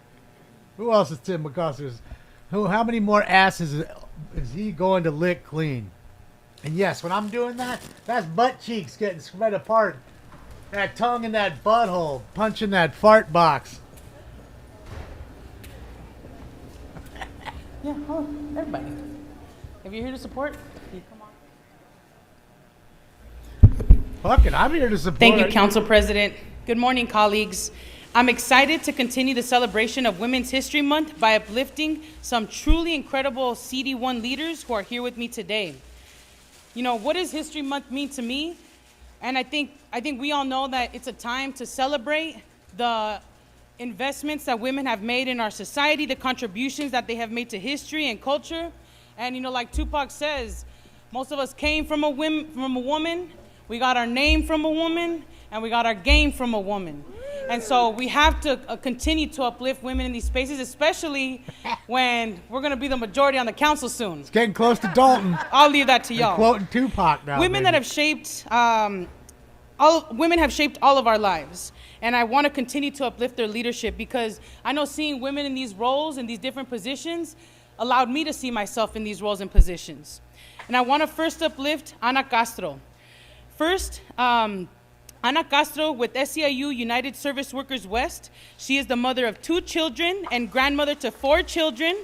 Who else is Tim McCosker's? How many more asses is he going to lick clean? And yes, when I'm doing that, that's butt cheeks getting spread apart. That tongue in that butthole, punching that fart box. Yeah, oh, everybody. If you're here to support, you come on. Fuck it, I'm here to support. Thank you, Council President. Good morning, colleagues. I'm excited to continue the celebration of Women's History Month by uplifting some truly incredible CD1 leaders who are here with me today. You know, what does History Month mean to me? And I think we all know that it's a time to celebrate the investments that women have made in our society, the contributions that they have made to history and culture. And, you know, like Tupac says, most of us came from a woman, we got our name from a woman, and we got our game from a woman. And so we have to continue to uplift women in these spaces, especially when we're going to be the majority on the council soon. It's getting close to Dalton. I'll leave that to y'all. Quoting Tupac now. Women that have shaped, women have shaped all of our lives. And I want to continue to uplift their leadership because I know seeing women in these roles, in these different positions, allowed me to see myself in these roles and positions. And I want to first uplift Ana Castro. First, Ana Castro with SEIU United Service Workers West. She is the mother of 2 children and grandmother to 4 children.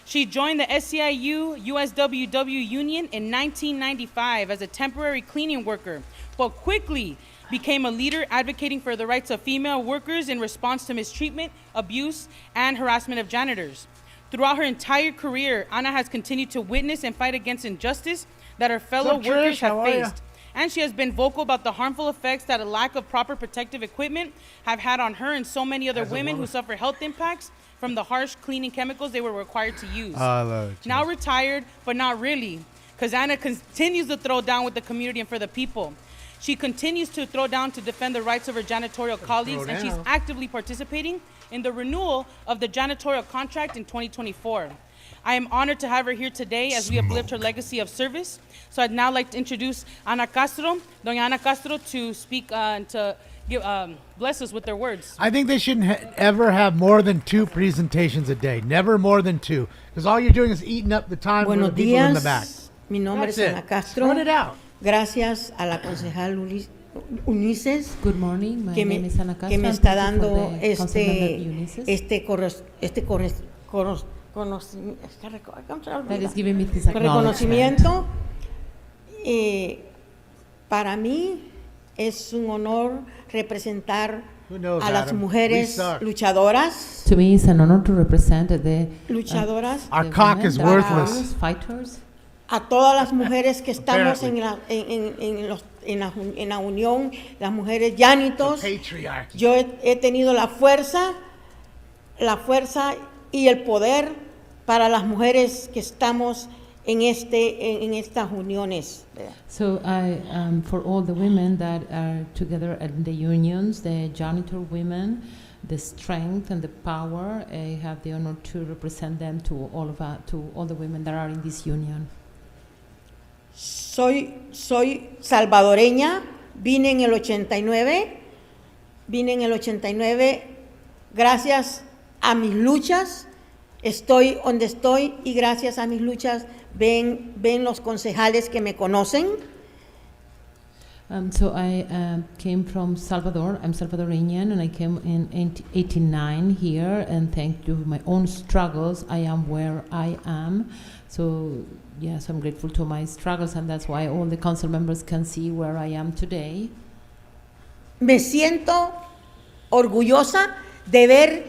She joined the SEIU USWW Union in 1995 as a temporary cleaning worker, but quickly became a leader advocating for the rights of female workers in response to mistreatment, abuse, and harassment of janitors. Throughout her entire career, Ana has continued to witness and fight against injustice that her fellow workers have faced. And she has been vocal about the harmful effects that a lack of proper protective equipment have had on her and so many other women who suffer health impacts from the harsh cleaning chemicals they were required to use. I love it. Now retired, but not really, because Ana continues to throw down with the community and for the people. She continues to throw down to defend the rights of her janitorial colleagues, and she's actively participating in the renewal of the janitorial contract in 2024. I am honored to have her here today as we uplift her legacy of service. So I'd now like to introduce Ana Castro, Doña Ana Castro, to speak and to give, bless us with their words. I think they shouldn't ever have more than 2 presentations a day. Never more than 2. Because all you're doing is eating up the time for the people in the back. Mi nombre That's es Ana it. Castro. Run it out. Gracias a la concejal Ulises. Good morning, my name is Ana Castro. Que me and está thank you for dando the Councilmember Ulises that is giving me this reconocimiento. Para mí es un honor representar a las mujeres luchadoras. To me, it's an honor to represent the luchadoras. Our cock is worthless. Fighters. A todas las mujeres que estamos en la unión, las mujeres llanitos. Yo he tenido la fuerza y el poder para las mujeres que estamos en estas uniones. So for all the women that are together in the unions, the janitor women, the strength and the power, I have the honor to represent them to all the women that are in this union. Soy salvadoreña, vine en el 89 gracias a mis luchas, estoy donde estoy y gracias a mis luchas ven los concejales que me conocen. So I came from Salvador. I'm Salvadorian, and I came in 1989 here, and thanks to my own struggles, I am where I am. So yes, I'm grateful to my struggles, and that's why all the council members can see where I am today. Me siento orgullosa de ver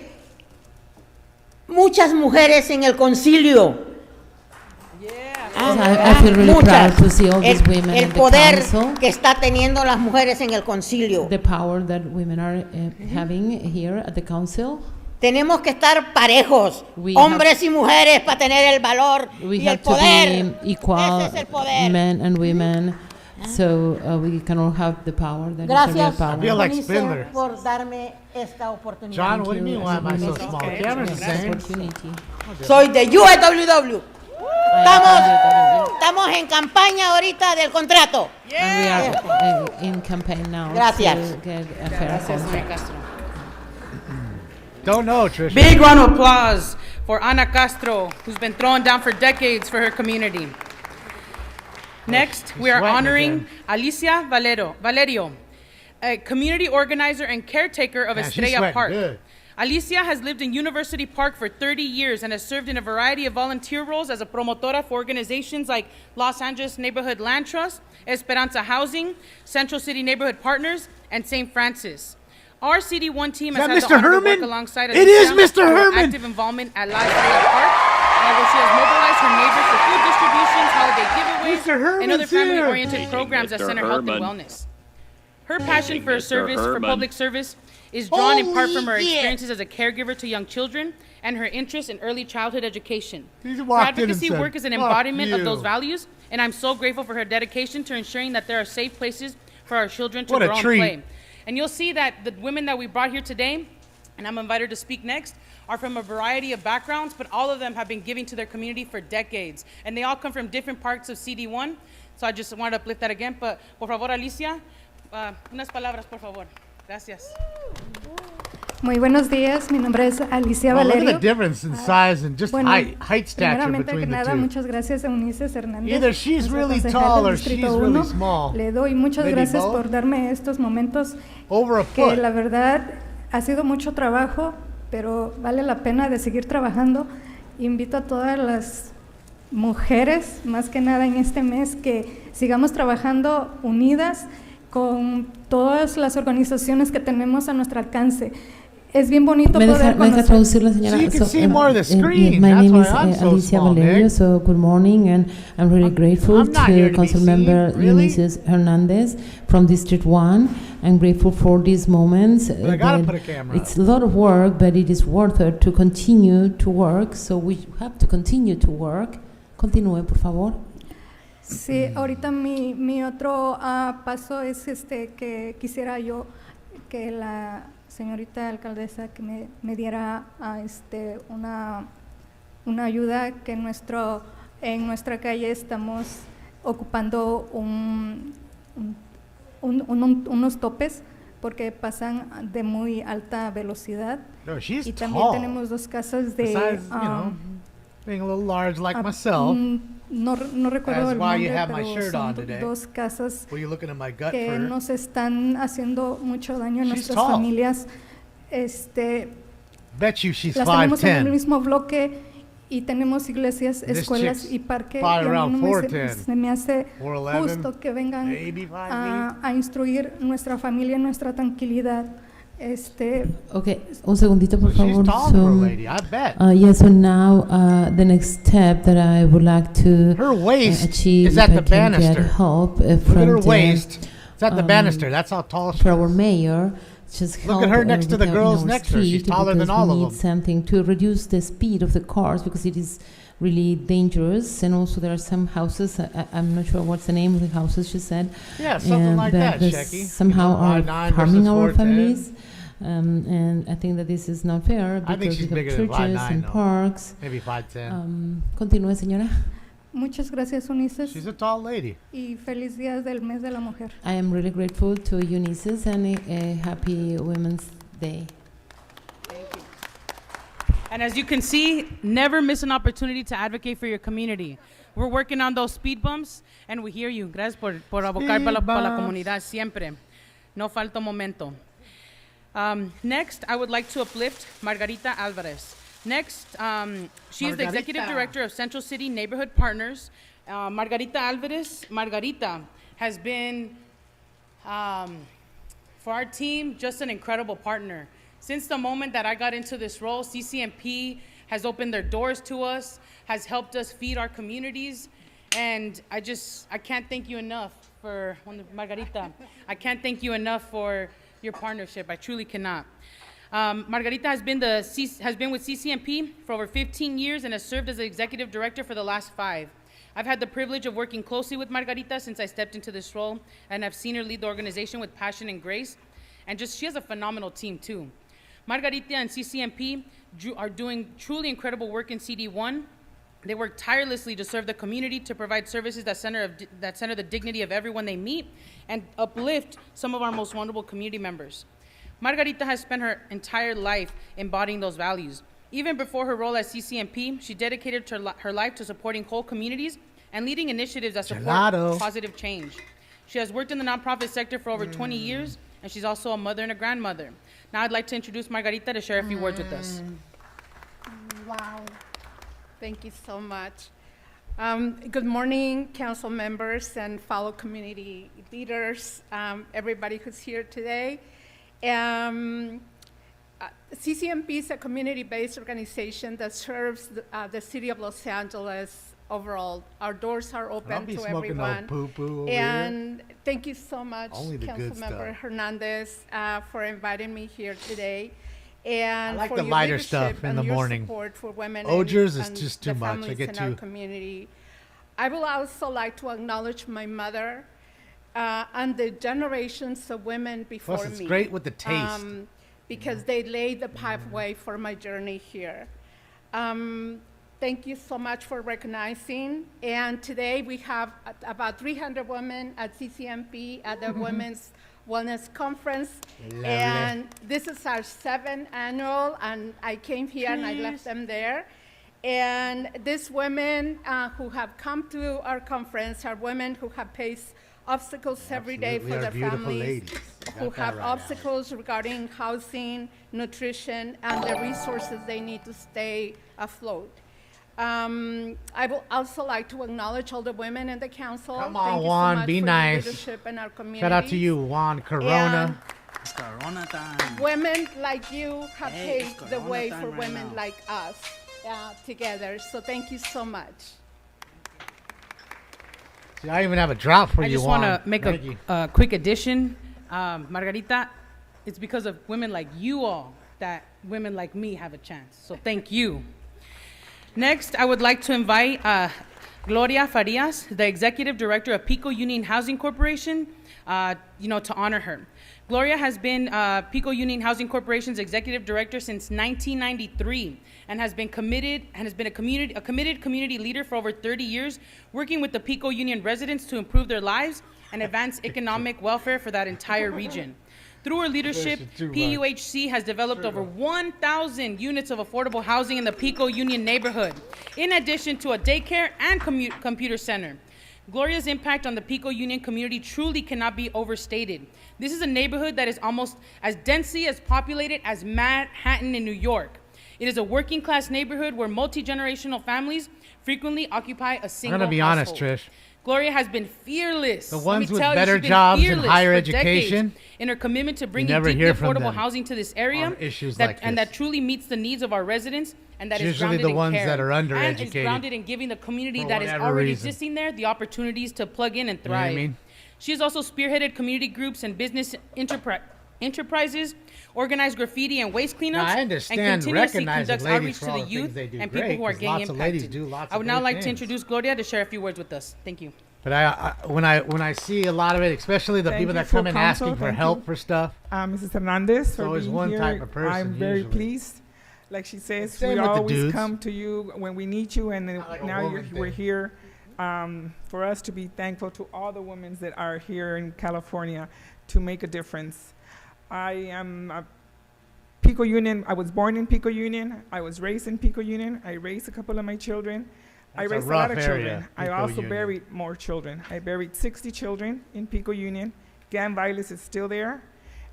muchas mujeres en el concilio. I feel really proud to see all these women in the council. Que está teniendo las mujeres en el concilio. The power that women are having here at the council. Tenemos que estar parejos, hombres y mujeres, para tener el valor y el poder. Equal, ese es el poder. Men and women, so we can all have the power. That Gracias, is the power. I feel like Spindler. por darme esta oportunidad. John, what do you mean? Why am I so small? The camera's the same. Soy de USWW. Estamos en campaña ahorita del contrato. And we are in campaign now. Gracias. To get a fair contract. Don't know, Tricia. Big round of applause for Ana Castro, who's been throwing down for decades for her community. Next, we are honoring Alicia Valerio, a community organizer and caretaker of Estrella Park. Good. Alicia has lived in University Park for 30 years and has served in a variety of volunteer roles as a promotora for organizations like Los Angeles Neighborhood Land Trust, Esperanza Housing, Central City Neighborhood Partners, and St. Francis. Our CD1 team has had the honor to work alongside Alicia. It is Mr. Herman! Active involvement at La Estrella Park, where she has mobilized her neighbors for food distributions, holiday giveaways, and other family-oriented programs that center health and wellness. Her passion for service, for public service, is drawn in part from her experiences as a caregiver to young children and her interest in early childhood education. Her advocacy work is an embodiment of those values, and I'm so grateful for her dedication to ensuring that there are safe places for our children to grow and play. And you'll see that the women that we brought here today, and I'm invited to speak next, are from a variety of backgrounds, but all of them have been giving to their community for decades. And they all come from different parts of CD1. So I just wanted to uplift that again. But, por favor, Alicia, unas palabras, por favor. Gracias. Muy buenos días, mi nombre es Alicia Valerio. Look at the difference in size and just height stature between the two. Muchas gracias a Ulises Hernández. Either she's really tall or she's really small. Le doy muchas gracias por darme estos momentos que la verdad ha sido mucho trabajo, pero vale la pena de seguir trabajando. Invito a todas las mujeres, más que nada en este mes, que sigamos trabajando unidas con todas las organizaciones que tenemos a nuestro alcance. Es bien bonito poder conocer. Traducir la señora. So you can see more of the screen. My name is so Alicia small, Valerio. Nick. So good morning, and I'm really grateful to Council Member Ulises Hernandez from District 1. I'm grateful for these moments. I gotta put a camera it's a lot of work, but it is worth it to continue to work. So we have to continue to work. Continúe, por favor. Sí, ahorita mi otro paso es que quisiera yo que la señorita alcaldesa que me diera una ayuda que en nuestra calle estamos ocupando unos topes porque pasan de muy alta velocidad. No, she's y también tall. tenemos dos casas de Besides, being a little large like myself. No recuerdo That's el why you nombre, have my pero shirt son on today. dos casas Were you looking at my gut que for? nos están haciendo mucho daño a She's nuestras tall. familias. Bet you she's Las tenemos en el 5'10". mismo bloque y tenemos iglesias, This escuelas chick's y parque. Y probably a mí around no 4'10". se me hace 4'11", justo que vengan maybe 5'8". a instruir nuestra familia, nuestra tranquilidad. Okay, un segundito, por She's favor. tall for a lady, I bet. Yeah, so now the next step that I would like to Her waist achieve is at if the I can get banister. help Look at from her the, waist. It's at the banister. That's how tall she for is. our mayor. Just Look help at her next to the with girls our next to her. She's street taller than because all we of need them. something to reduce the speed of the cars because it is really dangerous, and also there are some houses. I'm not sure what's the name of the houses she said. Yeah, something and like that, this Shecky. somehow are 5'9" harming versus our 4'10". families. And I think that this is not fair I think because she's we bigger have than churches 5'9", and though. parks. Maybe 5'10". Continúe, señora. Muchas gracias, Unices. She's a tall lady. Y feliz día del mes de la mujer. I am really grateful to Eunices and a happy Women's Day. And as you can see, never miss an opportunity to advocate for your community. We're working on those speed bumps, and we hear you. Gracias por abocar para la comunidad siempre. No falta un momento. Next, I would like to uplift Margarita Alvarez. Next, she is the Executive Director of Central City Neighborhood Partners. Margarita Alvarez, has been, for our team, just an incredible partner. Since the moment that I got into this role, CCMP has opened their doors to us, has helped us feed our communities, and I can't thank you enough for, Margarita, I can't thank you enough for your partnership. I truly cannot. Margarita has been with CCMP for over 15 years and has served as the executive director for the last 5. I've had the privilege of working closely with Margarita since I stepped into this role, and I've seen her lead the organization with passion and grace, and she has a phenomenal team too. Margarita and CCMP are doing truly incredible work in CD1. They work tirelessly to serve the community, to provide services that center the dignity of everyone they meet, and uplift some of our most vulnerable community members. Margarita has spent her entire life embodying those values. Even before her role as CCMP, she dedicated her life to supporting whole communities and leading initiatives that support positive change. She has worked in the nonprofit sector for over 20 years, and she's also a mother and a grandmother. Now I'd like to introduce Margarita to share a few words with us. Wow. Thank you so much. Good morning, council members and fellow community leaders, everybody who's here today. CCMP is a community-based organization that serves the city of Los Angeles overall. Our doors are open to everyone. And thank you so much, Councilmember Hernandez, for inviting me here today. And I like for the your lighter leadership stuff in and the your morning. support for women Ogers is and just the too much. I families get in our too. community. I will also like to acknowledge my mother and the generations of women before Plus, it's me. great with the taste. Because they laid the pathway for my journey here. Thank you so much for recognizing. And today we have about 300 women at CCMP at the Women's Wellness Conference. Lovely. And this is our 7th annual, and I came here and I left them there. And these women who have come to our conference are women who have faced obstacles every day for their families, who have obstacles regarding housing, nutrition, and the resources they need to stay afloat. I would also like to acknowledge all the women in the council. Come Thank on, you so Juan, much be for nice. your leadership in our community. Shout out to you, Juan Corona. Corona time. Women like you have paved the way for women like us together. So thank you so much. See, I even have a drop for you, I just Juan. want to make a quick addition. Margarita, it's because of women like you all that women like me have a chance. So thank you. Next, I would like to invite Gloria Farias, the Executive Director of Pico Union Housing Corporation, to honor her. Gloria has been Pico Union Housing Corporation's Executive Director since 1993 and has been a committed community leader for over 30 years, working with the Pico Union residents to improve their lives and advance economic welfare for that entire region. Through her leadership, PUHC has developed over 1,000 units of affordable housing in the Pico Union neighborhood, in addition to a daycare and computer center. Gloria's impact on the Pico Union community truly cannot be overstated. This is a neighborhood that is almost as densely as populated as Manhattan in New York. It is a working class neighborhood where multi-generational families frequently occupy a single household. I'm gonna be honest, Trish. Gloria has been fearless. The ones with better jobs and higher education, in her commitment to bringing deeply affordable housing to this area, that truly meets the needs of our residents, and that is grounded in care. That are undereducated. And is grounded in giving the community that is already existing there the opportunities to plug in and thrive. You know what I mean? She has also spearheaded community groups and business enterprises, organized graffiti and waste cleanups, and continuously conducts outreach to the youth and people who are getting impacted. I would now like to introduce Gloria to share a few words with us. Thank you. But when I see a lot of it, especially the people that come in asking for help for stuff, Mrs. Hernandez, for always being one here. type of person. I'm very pleased. Like she says, we always come to you when we need you, and now we're here for us to be thankful to all the women that are here in California to make a difference. I am a Pico Union. I was born in Pico Union. I was raised in Pico Union. I raised a couple of my children. I raised a lot of children. I also buried more children. I buried 60 children in Pico Union. Gang violence is still there.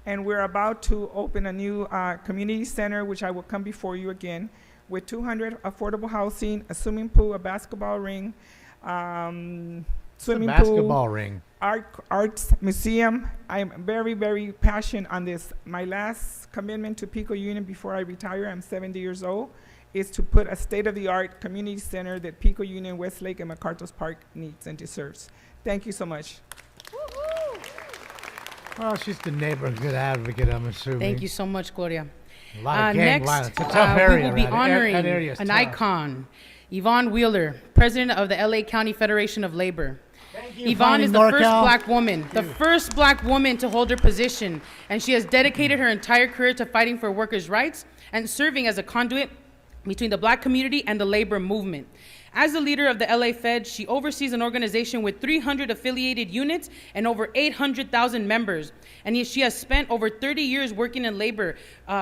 And we're about to open a new community center, which I will come before you again, with 200 affordable housing, a swimming pool, a basketball ring, swimming pool, ring, arts museum. I'm very, very passionate on this. My last commitment to Pico Union before I retire, I'm 70 years old, is to put a state-of-the-art community center that Pico Union, Westlake, and MacArthur's Park needs and deserves. Thank you so much. Well, she's the neighborhood advocate, I'm assuming. Thank you so much, Gloria. A lot of gang violence. It's a tough area. We will be right? honoring that area's an tough. icon, Yvonne Wheeler, president of the LA County Federation of Labor. Yvonne is the first black woman to hold her position, and she has dedicated her entire career to fighting for workers' rights and serving as a conduit between the black community and the labor movement. As the leader of the LA Fed, she oversees an organization with 300 affiliated units and over 800,000 members. And she has spent over 30 years working in labor,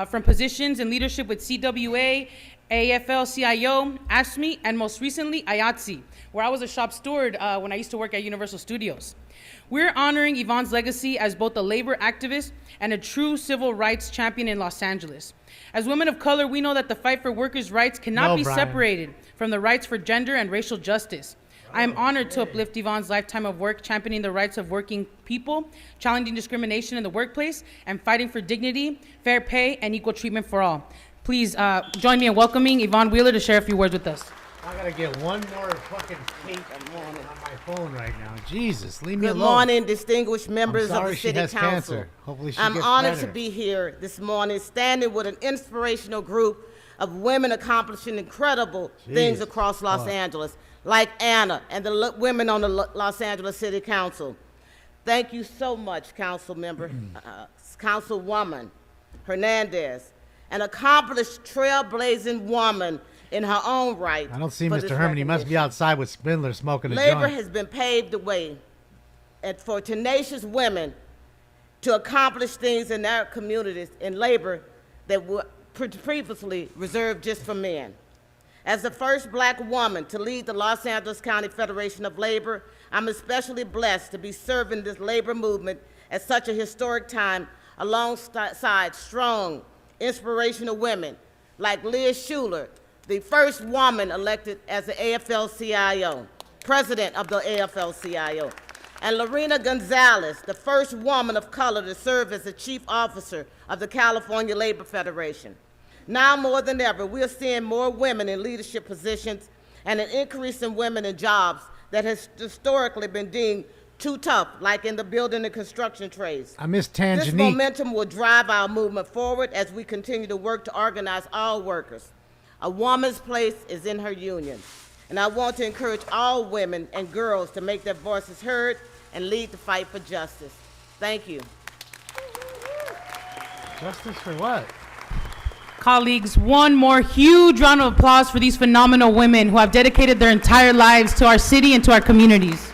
from positions in leadership with CWA, AFL-CIO, ASME, and most recently, IATSE, where I was a shop steward when I used to work at Universal Studios. We're honoring Yvonne's legacy as both a labor activist and a true civil rights champion in Los Angeles. As women of color, we know that the fight for workers' rights cannot be separated from the rights for gender and racial justice. I am honored to uplift Yvonne's lifetime of work championing the rights of working people, challenging discrimination in the workplace, and fighting for dignity, fair pay, and equal treatment for all. Please join me in welcoming Yvonne Wheeler to share a few words with us. I gotta get one more fucking tape on my phone right now. Jesus, leave me alone. Good morning, distinguished members of the she City has Council. Cancer. Hopefully she I'm gets honored better. to be here this morning, standing with an inspirational group of women accomplishing incredible things across Los Angeles, like Anna and the women on the Los Angeles City Council. Thank you so much, Council Member, Councilwoman Hernandez, an accomplished, trailblazing woman in her own right. I don't see for Mr. this Herman. He must be recognition. outside with Spindler smoking a Labor joint. has been paved the way and for tenacious women to accomplish things in their communities in labor that were previously reserved just for men. As the first black woman to lead the Los Angeles County Federation of Labor, I'm especially blessed to be serving this labor movement at such a historic time alongside strong, inspirational women like Liz Schuler, the first woman elected as the AFL-CIO, president of the AFL-CIO, and Lorena Gonzalez, the first woman of color to serve as the chief officer of the California Labor Federation. Now more than ever, we're seeing more women in leadership positions and an increase in women in jobs that has historically been deemed too tough, like in the building and construction trades. I miss This Tangenique. momentum will drive our movement forward as we continue to work to organize all workers. A woman's place is in her union. And I want to encourage all women and girls to make their voices heard and lead the fight for justice. Thank you. Justice for what? Colleagues, one more huge round of applause for these phenomenal women who have dedicated their entire lives to our city and to our communities.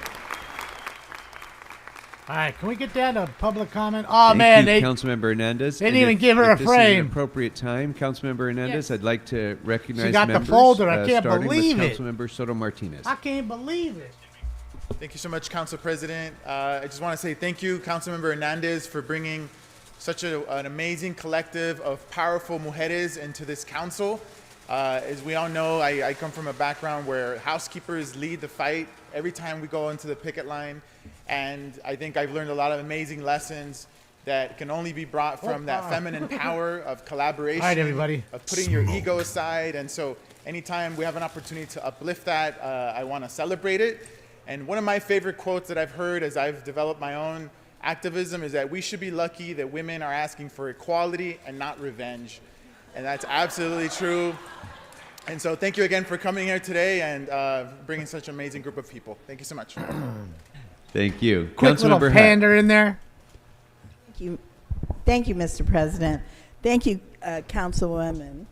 All right, can we get down to public comment? Oh, Thank man. you, Councilmember Hernandez. They didn't even give her a If this is frame. an appropriate time, Councilmember Hernandez, I'd like to recognize She got members. the folder. I can't starting believe with it. Councilmember Soto Martinez. I can't believe it. Thank you so much, Council President. I just want to say thank you, Councilmember Hernandez, for bringing such an amazing collective of powerful mujeres into this council. As we all know, I come from a background where housekeepers lead the fight every time we go into the picket line. And I think I've learned a lot of amazing lessons that can only be brought from that feminine power of collaboration, All right, everybody. of putting your ego aside. And so anytime we have an opportunity to uplift that, I want to celebrate it. And one of my favorite quotes that I've heard as I've developed my own activism is that we should be lucky that women are asking for equality and not revenge. And that's absolutely true. And so thank you again for coming here today and bringing such an amazing group of people. Thank you so much. Thank you. Quick little Councilmember pander in there. Thank you, Mr. President. Thank you, Councilwoman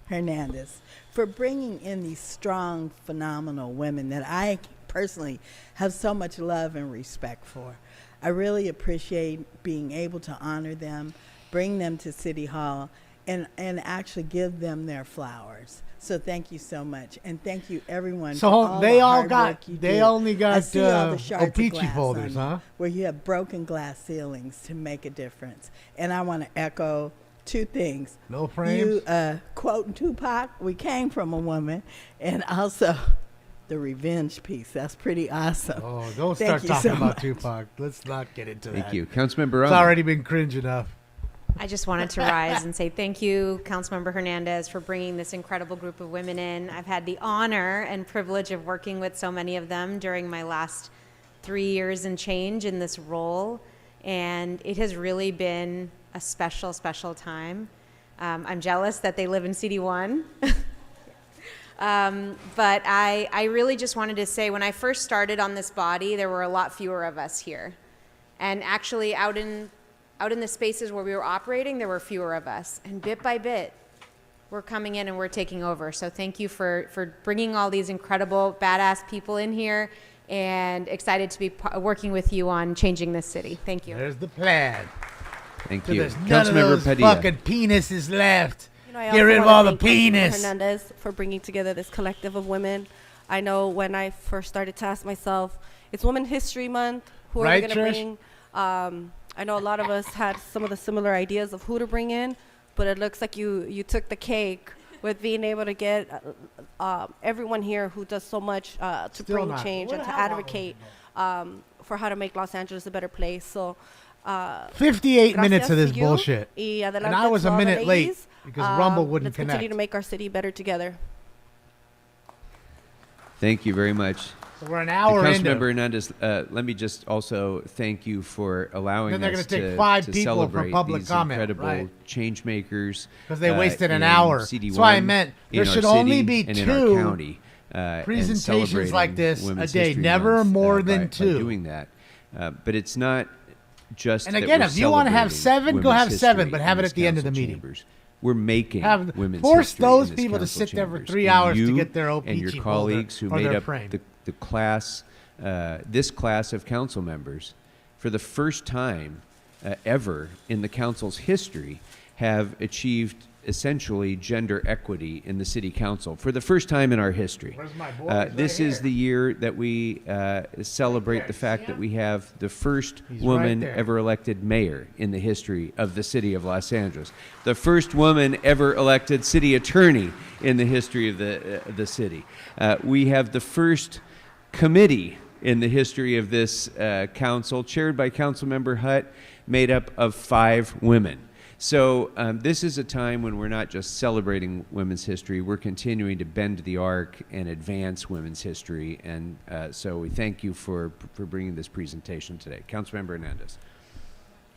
Hernandez, for bringing in these strong, phenomenal women that I personally have so much love and respect for. I really appreciate being able to honor them, bring them to City Hall, and actually give them their flowers. So thank you so much, and thank you everyone. So for all they the all hard got- work you they do. only got, I see all the shards of Opeachy glass folders, on you, huh? where you have broken glass ceilings to make a difference. And I want to echo two things. No frames? You quoting Tupac, we came from a woman, and also the revenge piece. That's pretty awesome. Oh, don't Thank start you talking so about much. Tupac. Let's not get into that. Thank you. Councilmember It's Rahman. already been cringe enough. I just wanted to rise and say thank you, Councilmember Hernandez, for bringing this incredible group of women in. I've had the honor and privilege of working with so many of them during my last 3 years and change in this role, and it has really been a special, special time. I'm jealous that they live in CD1. But I really just wanted to say, when I first started on this body, there were a lot fewer of us here. And actually out in the spaces where we were operating, there were fewer of us. And bit by bit, we're coming in and we're taking over. So thank you for bringing all these incredible, badass people in here, and excited to be working with you on changing this city. Thank you. There's the plan. Thank So you. there's none of Councilmember those Padilla. fucking penises left. I Get also rid of wanna all the thank Councilwoman penis. Hernandez for bringing together this collective of women. I know when I first started to ask myself, it's Women's History Month. Who are Right, we going to Trish? bring? I know a lot of us had some of the similar ideas of who to bring in, but it looks like you took the cake with being able to get everyone here who does so much to Still bring not. change and to advocate for how to make Los Angeles a better place. So 58 minutes gracias of this to you, bullshit. y And adelante I was to a all the minute late ladies. because Rumble wouldn't Let's continue connect. to make our city better together. Thank you very much. So we're an hour To into Councilmember Hernandez, let me just also thank you for allowing Then they're us gonna take to, 5 to people for celebrate public these comment, incredible right. change makers. 'Cause they wasted an in hour. CD1, That's why I meant there in our should only city, be and 2 in our county, and presentations like celebrating this a Women's day, History never Month, more than by 2. doing that. But it's not just. And that again, we're if you want to have celebrating 7, go women's have 7, history but have in it at the end of the council meeting. chambers. We're making Have women's force history those in this people to council sit there for chambers. 3 And hours to you get their and your Opeachy colleagues folder who or made their up frame. the class, this class of council members, for the first time ever in the council's history, have achieved essentially gender equity in the city council for the first time in our history. Where's my boys? This Right is here. the year that we celebrate the fact that we have the first He's woman right there. ever elected mayor in the history of the city of Los Angeles, the first woman ever elected city attorney in the history of the city. We have the first committee in the history of this council, chaired by Councilmember Hutt, made up of 5 women. So this is a time when we're not just celebrating women's history, we're continuing to bend the arc and advance women's history. And so we thank you for bringing this presentation today. Councilmember Hernandez.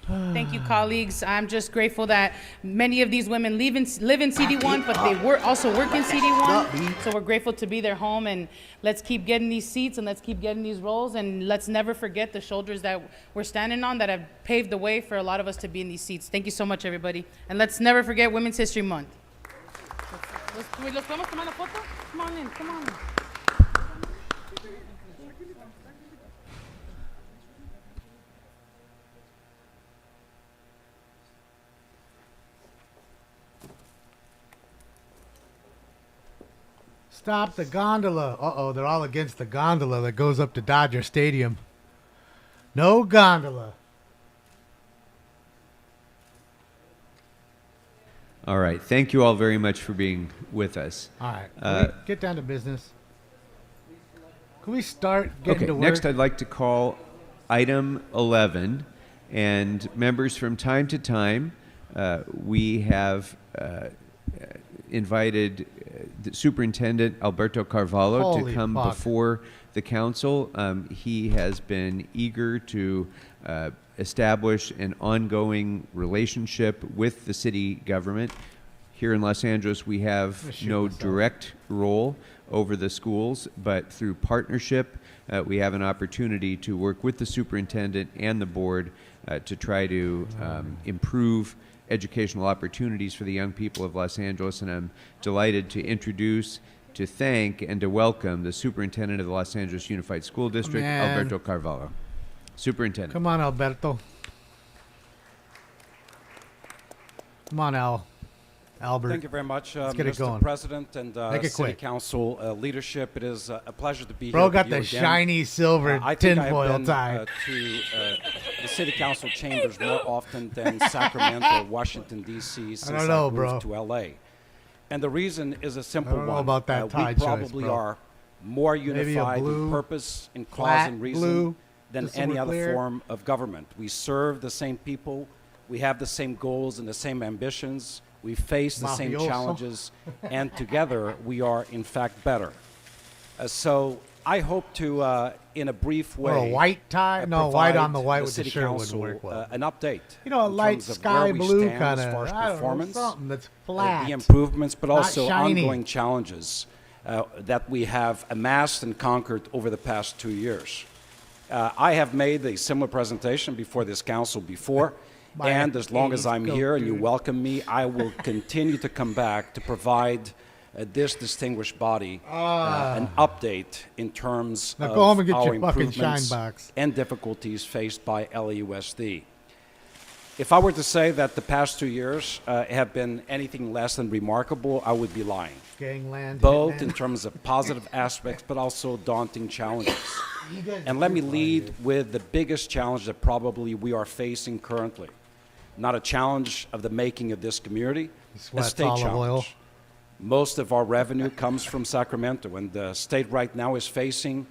Thank you, colleagues. I'm just grateful that many of these women live in CD1, but they also work in CD1. So we're grateful to be their home, and let's keep getting these seats and let's keep getting these roles, and let's never forget the shoulders that we're standing on that have paved the way for a lot of us to be in these seats. Thank you so much, everybody. And let's never forget Women's History Month. ¿Los podemos tomar la foto? Come on in, come on. Stop the gondola. Uh-oh, they're all against the gondola that goes up to Dodger Stadium. No gondola. All right. Thank you all very much for being with us. All right. Can we get down to business? Can we start getting to work? Next I'd like to call item 11. And members, from time to time, we have invited the Superintendent Alberto Carvalho to come before the council. He has been eager to establish an ongoing relationship with the city government. Here in Los Angeles, we have no direct role over the schools, but through partnership, we have an opportunity to work with the superintendent and the board to try to improve educational opportunities for the young people of Los Angeles. And I'm delighted to introduce, to thank, and to welcome the superintendent of the Los Angeles Unified School District, Alberto Carvalho. Superintendent. Come on, Alberto. Come on, Albert. Thank you very much, Mr. President and City quick. Council leadership. It is a pleasure to be Bro here. got the shiny silver tinfoil tie. To the City Council chambers more often than Sacramento, Washington, D.C. since I moved to L.A. And the reason is a simple one. I don't know about that tie we probably are more unified in purpose, in cause and reason than any other form of government. We serve the same people. We have the same goals and the same ambitions. We face the same challenges, and together we are, in fact, better. So I hope to, in a brief way, a white tie? No, white on the white with the shirt wouldn't work well. An update. You know, a light sky blue kind of performance, something that's flat, the improvements, but also shiny. ongoing challenges that we have amassed and conquered over the past 2 years. I have made a similar presentation before this council before. And as long as I'm here and you welcome me, I will continue to come back to provide this distinguished body an update in terms of our improvements and difficulties faced by LAUSD. If I were to say that the past 2 years have been anything less than remarkable, I would be lying. Gangland, both in terms of positive aspects, but also daunting challenges. And let me lead with the biggest challenge that probably we are facing currently. Not a challenge of the making of this community, a state challenge. Most of our revenue comes from Sacramento, and the state right now is facing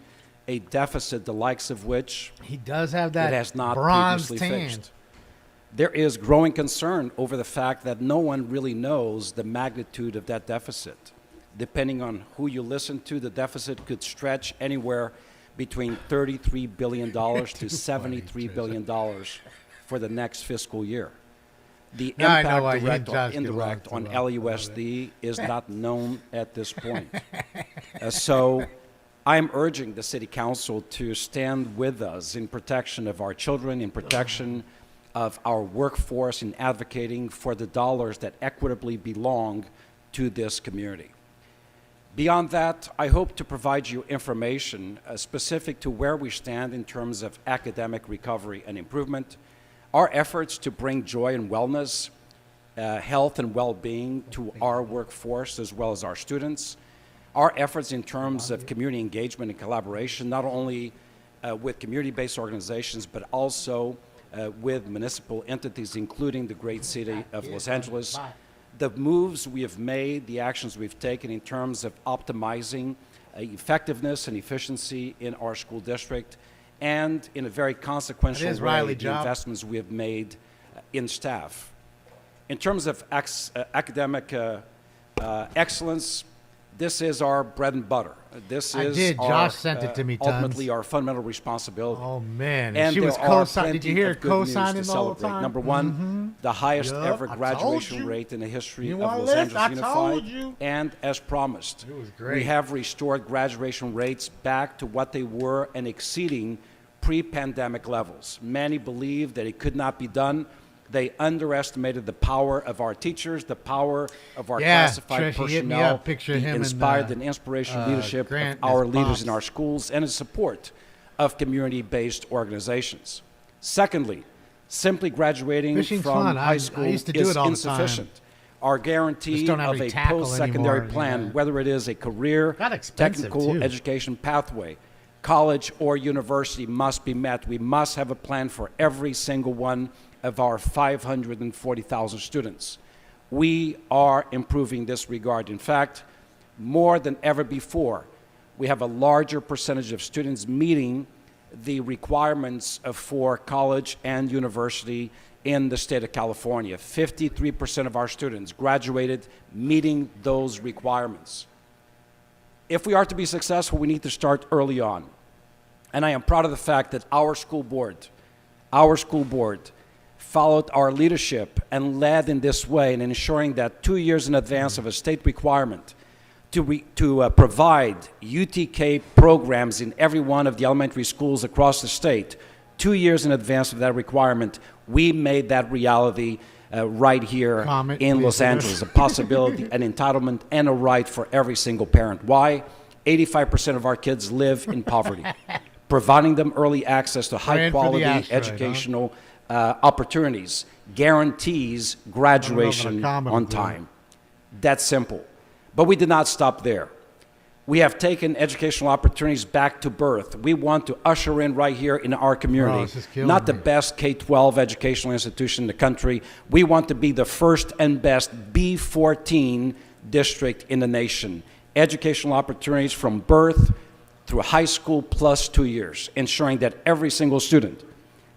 a deficit the likes of which he does have that it has not bronze previously tan. faced. There is growing concern over the fact that no one really knows the magnitude of that deficit. Depending on who you listen to, the deficit could stretch anywhere between $33 billion to $73 billion for the next fiscal year. The impact, direct or indirect, on LAUSD is not known at this point. So I'm urging the City Council to stand with us in protection of our children, in protection of our workforce, in advocating for the dollars that equitably belong to this community. Beyond that, I hope to provide you information specific to where we stand in terms of academic recovery and improvement, our efforts to bring joy and wellness, health and well-being to our workforce as well as our students, our efforts in terms of community engagement and collaboration, not only with community-based organizations, but also with municipal entities, including the great city of Los Angeles, the moves we have made, the actions we've taken in terms of optimizing effectiveness and efficiency in our school district, and in a very consequential way, the investments we have made in staff. In terms of academic excellence, This is our bread and butter. This I is did. our, Josh sent it to me, ultimately tons. our fundamental responsibility. Oh, man. And She there was are co-signing. Did you plenty hear of her good news co-signing to the whole celebrate. time? Number one, the highest Yup, ever I told graduation you. rate in the history You of want Los this? Angeles I Unified. told you. And as promised, It was great. we have restored graduation rates back to what they were and exceeding pre-pandemic levels. Many believed that it could not be done. They underestimated the power of our teachers, the power of our classified Trish, he hit me personnel, up. Picture the him and, inspired and inspirational leadership Grant of our and his leaders pops. in our schools and in support of community-based organizations. Secondly, simply graduating Fishing's from fun. high I school used to do is it all the time. insufficient. Our guarantee Just don't have of any a tackle post-secondary anymore, plan, yeah. whether it is a career, Got expensive, technical too. education pathway, college or university, must be met. We must have a plan for every single one of our 540,000 students. We are improving this regard. In fact, more than ever before, we have a larger percentage of students meeting the requirements for college and university in the state of California. 53% of our students graduated meeting those requirements. If we are to be successful, we need to start early on. And I am proud of the fact that our school board followed our leadership and led in this way in ensuring that 2 years in advance of a state requirement to provide UTK programs in every one of the elementary schools across the state, 2 years in advance of that requirement, we made that reality right here in Los Angeles, a possibility, an entitlement, and a right for every single parent. Why? 85% of our kids live in poverty. Providing them early access to high-quality educational opportunities guarantees graduation on time. That's simple. But we did not stop there. We have taken educational opportunities back to birth. We want to usher in right here in our community, not the best K-12 educational institution in the country. We want to be the first and best B14 district in the nation. Educational opportunities from birth through high school plus 2 years, ensuring that every single student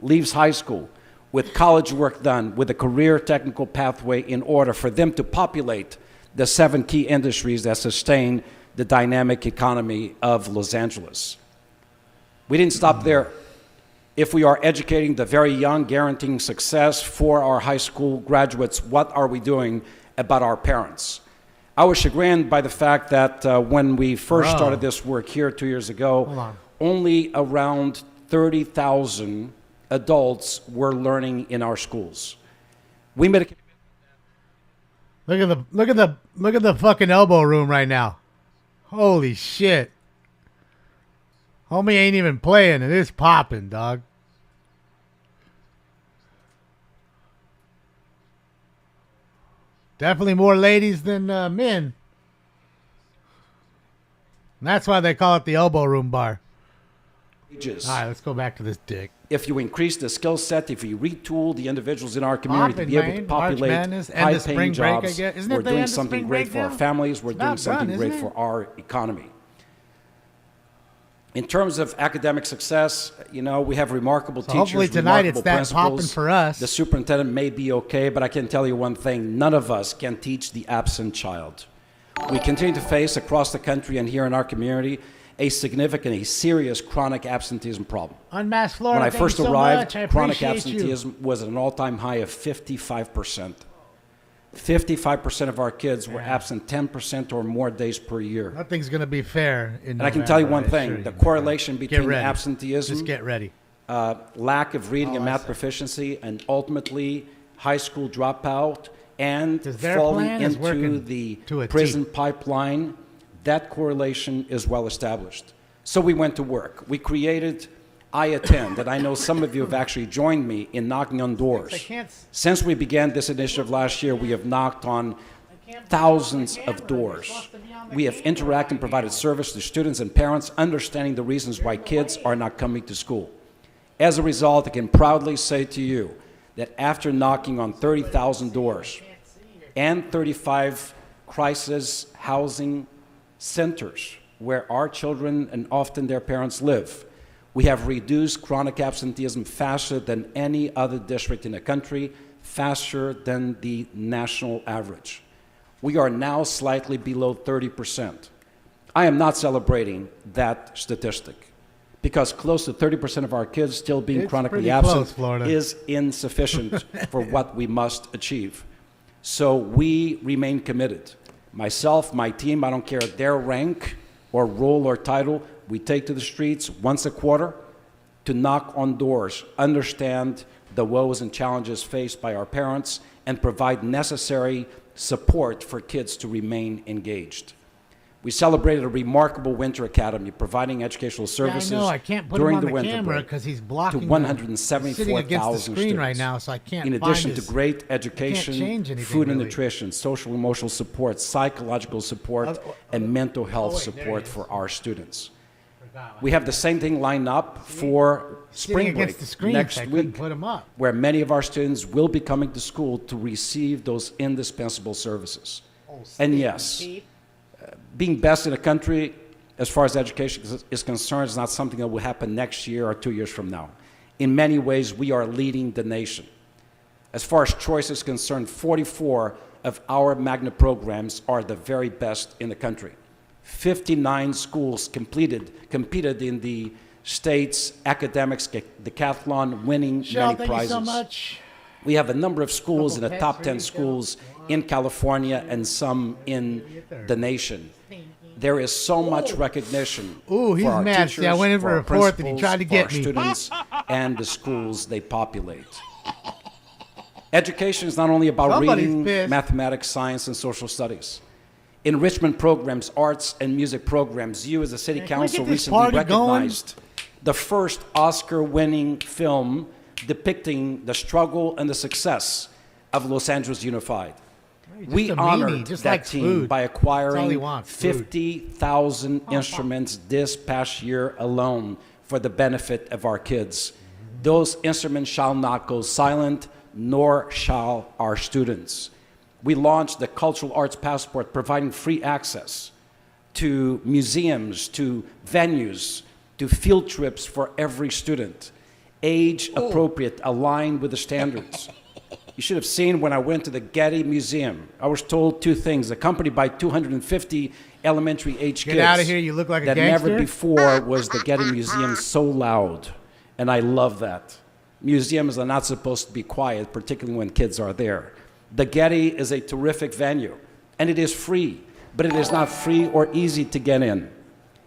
leaves high school with college work done, with a career technical pathway in order for them to populate the 7 key industries that sustain the dynamic economy of Los Angeles. We didn't stop there. If we are educating the very young, guaranteeing success for our high school graduates, what are we doing about our parents? I was chagrined by the fact that when we first started this work here 2 years ago, only around 30,000 adults were learning in our schools. We made a Look at the fucking elbow room right now. Holy shit. Homie ain't even playing and it's popping, dog. Definitely more ladies than men. And that's why they call it the elbow room bar. All right, let's go back to this dick. If you increase the skill set, if you retool the individuals in our community to be able to populate high-paying jobs, we're doing something great for our families, we're doing something great for our economy. In terms of academic success, you know, we have remarkable teachers, hopefully tonight it's that principals. popping for us. The superintendent may be okay, but I can tell you one thing, none of us can teach the absent child. We continue to face across the country and here in our community a significant, a serious chronic absenteeism problem. Unmasked Florida, when I first arrived, so chronic absenteeism was at an all-time high of 55%. 55% of our kids were absent 10% or more days per year. Nothing's going to be fair in And I can tell you one thing, the correlation between absenteeism, just get ready. Lack of reading and math proficiency, and ultimately high school dropout, and falling into the prison pipeline, that correlation is well established. So we went to work. We created I Attend, and I know some of you have actually joined me in knocking on doors. Since we began this initiative last year, we have knocked on thousands of doors. We have interacted and provided service to students and parents, understanding the reasons why kids are not coming to school. As a result, I can proudly say to you that after knocking on 30,000 doors and 35 crisis housing centers where our children and often their parents live, we have reduced chronic absenteeism faster than any other district in the country, faster than the national average. We are now slightly below 30%. I am not celebrating that statistic because close to 30% of our kids still being chronically absent is insufficient for what we must achieve. So we remain committed. Myself, my team, I don't care their rank or role or title, we take to the streets once a quarter to knock on doors, understand the woes and challenges faced by our parents, and provide necessary support for kids to remain engaged. We celebrated a remarkable winter academy, providing educational services I can't put during him on the the winter camera break because he's blocking to sitting against the 174,000 screen students. right now, so I can't. In addition to great education, change anything, food and really. nutrition, social and emotional support, psychological support, and mental health support for our students. We have the same thing lined up for spring break against the screen, next so I couldn't week, put him up. where many of our students will be coming to school to receive those indispensable services. And yes, being best in a country as far as education is concerned is not something that will happen next year or 2 years from now. In many ways, we are leading the nation. As far as choice is concerned, 44 of our magnet programs are the very best in the country. 59 schools competed in the state's academics decathlon, winning many prizes. Thank you so much. We have a number of schools in the top 10 schools in California and some in the nation. There is so much recognition Ooh, he's for our mad. teachers, See, I went in for a our report and he tried to principals, get for me. our students, and the schools they populate. Education is not only about Somebody's reading, pissed. mathematics, science, and social studies. Enrichment programs, arts and music programs. You as a city Man, can we council get this recently party going? recognized the first Oscar-winning film depicting the struggle and the success of Los Angeles Unified. Just We a honored meanie, just that likes team food. by That's all he acquiring wants, food. 50,000 instruments this past year alone for the benefit of our kids. Those instruments shall not go silent, nor shall our students. We launched the Cultural Arts Passport, providing free access to museums, to venues, to field trips for every student, age appropriate, aligned with the standards. You should have seen when I went to the Getty Museum. I was told two things, accompanied by 250 elementary age kids. Get out of here, you look like a that gangster. never before was the Getty Museum so loud. And I love that. Museums are not supposed to be quiet, particularly when kids are there. The Getty is a terrific venue, and it is free, but it is not free or easy to get in.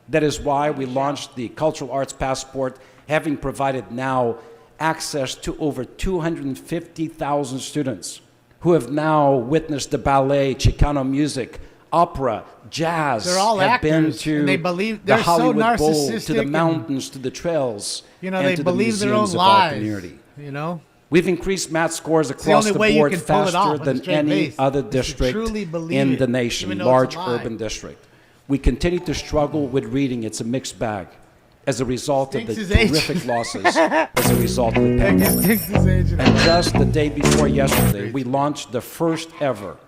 That is why we launched the Cultural Arts Passport, having provided now access to over 250,000 students who have now witnessed the ballet, Chicano music, opera, jazz, They're all have been actors, to and they believe the they're so Hollywood Bowl, to narcissistic the and, mountains, to the trails, You know, and they to the believe their own museums of our lies. community. You know, We've increased math scores the across only the way you board can pull it off faster with a than straight any face, other is to district truly believe in it, the nation, even though large it's a lie. urban district. We continue to struggle with reading. It's a mixed bag as a result of the Stinks his age. terrific losses as a result of the pandemic. And just the day before yesterday, we launched the first ever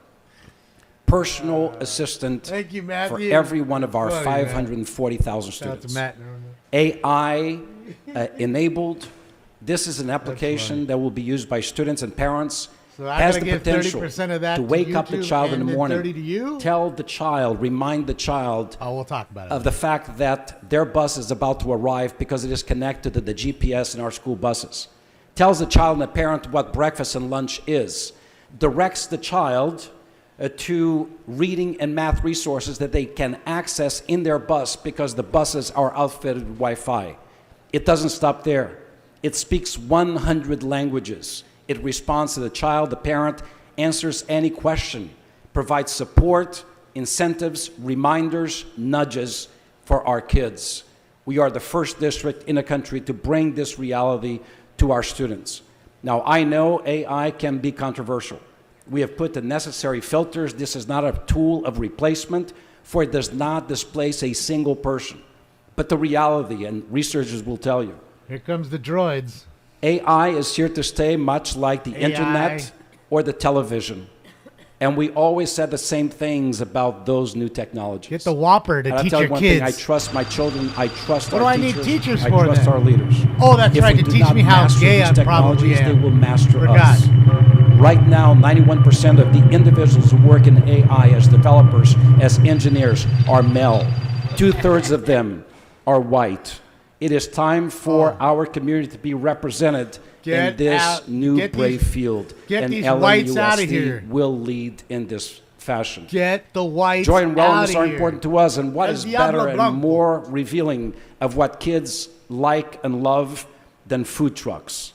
personal assistant Thank you, for Matthew. every one of our Love you, man. 540,000 Shout out to students. Matt. AI enabled. This is an application that will be used by students and parents. So I Has gotta the give potential 30% of that to to wake up the YouTube child in and the then morning. 30 to you? Tell the child, remind the child we'll talk about it. of the fact that their bus is about to arrive because it is connected to the GPS in our school buses. Tells the child and the parent what breakfast and lunch is. Directs the child to reading and math resources that they can access in their bus because the buses are outfitted with Wi-Fi. It doesn't stop there. It speaks 100 languages. It responds to the child, the parent, answers any question, provides support, incentives, reminders, nudges for our kids. We are the first district in the country to bring this reality to our students. Now, I know AI can be controversial. We have put the necessary filters. This is not a tool of replacement, for it does not displace a single person. But the reality, and researchers will tell you, Here comes the droids. AI is here to stay, much like the AI. internet or the television. And we always said the same things about those new technologies. Get the Whopper to And I'll teach tell you your one kids. thing, I trust my children, I trust What our do I teachers, need teachers I for trust then? our leaders. Oh, that's If right, we to do teach not me how master gay these I probably technologies, am. they will master Forgot. us. Right now, 91% of the individuals who work in AI as developers, as engineers, are male. 2/3 of them are white. It is time for our community to be represented in this new brave field. Get these LAUSD whites out of here. will lead in this fashion. Get the whites Joy and out wellness of are here. important to us, and what El is Diablo better and Blanco. more revealing of what kids like and love than food trucks?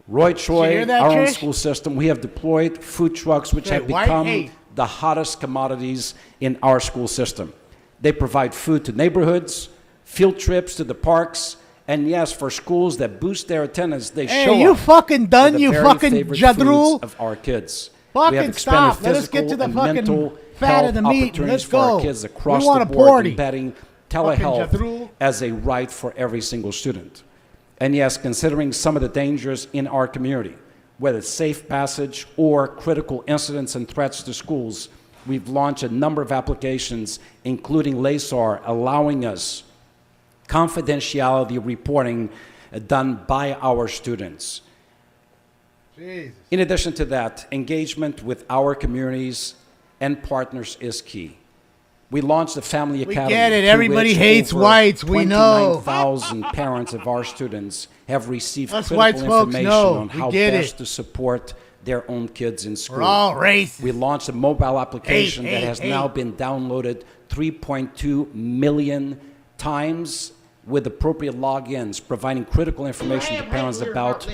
Roy Choi, hear that, our own Trish? school system, we have deployed food trucks which Say, have white become hate. the hottest commodities in our school system. They provide food to neighborhoods, field trips to the parks, and yes, for schools that boost their attendance, they Hey, show you up fucking done, with the you very fucking favorite jadrul? foods of our kids. We Fucking have expanded stop. Let us get to physical the and fucking mental fat health of the meat. opportunities Let's for our go. kids We across want the a board, party. embedding Fucking telehealth jadrul. as a right for every single student. And yes, considering some of the dangers in our community, whether it's safe passage or critical incidents and threats to schools, we've launched a number of applications, including LASAR, allowing us confidentiality reporting done by our students. Jesus. In addition to that, engagement with our communities and partners is key. We launched the Family Academy. get it. through Everybody which hates over whites. We know. 29,000 parents of our students have received Us critical white folks information know. on We how get best it. to support their own kids in school. We're all racist. We launched a mobile application that has now hate. been downloaded 3.2 million times with appropriate logins, providing critical information to parents about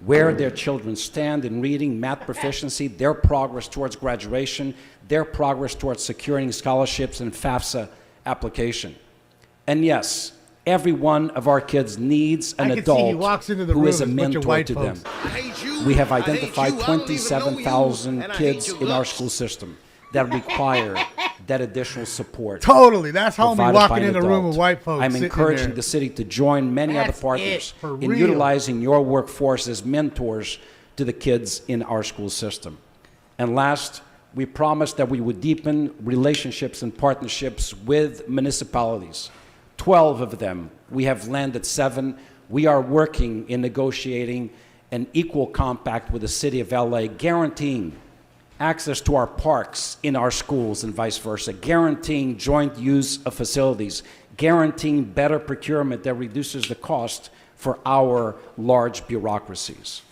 where their children stand in reading, math proficiency, their progress towards graduation, their progress towards securing scholarships and FAFSA application. And yes, every one of our kids needs an I can see he adult walks into the who room is a as a bunch of mentor white to them. folks. We have identified 27,000 kids in our school system that require that additional support. Totally. That's homie provided walking by an in a room adult. with white folks I'm sitting in encouraging there. the city to join many That's other partners it, for in real. utilizing your workforce as mentors to the kids in our school system. And last, we promised that we would deepen relationships and partnerships with municipalities. 12 of them. We have landed 7. We are working in negotiating an equal compact with the city of LA, guaranteeing access to our parks in our schools and vice versa, guaranteeing joint use of facilities, guaranteeing better procurement that reduces the cost for our large bureaucracies.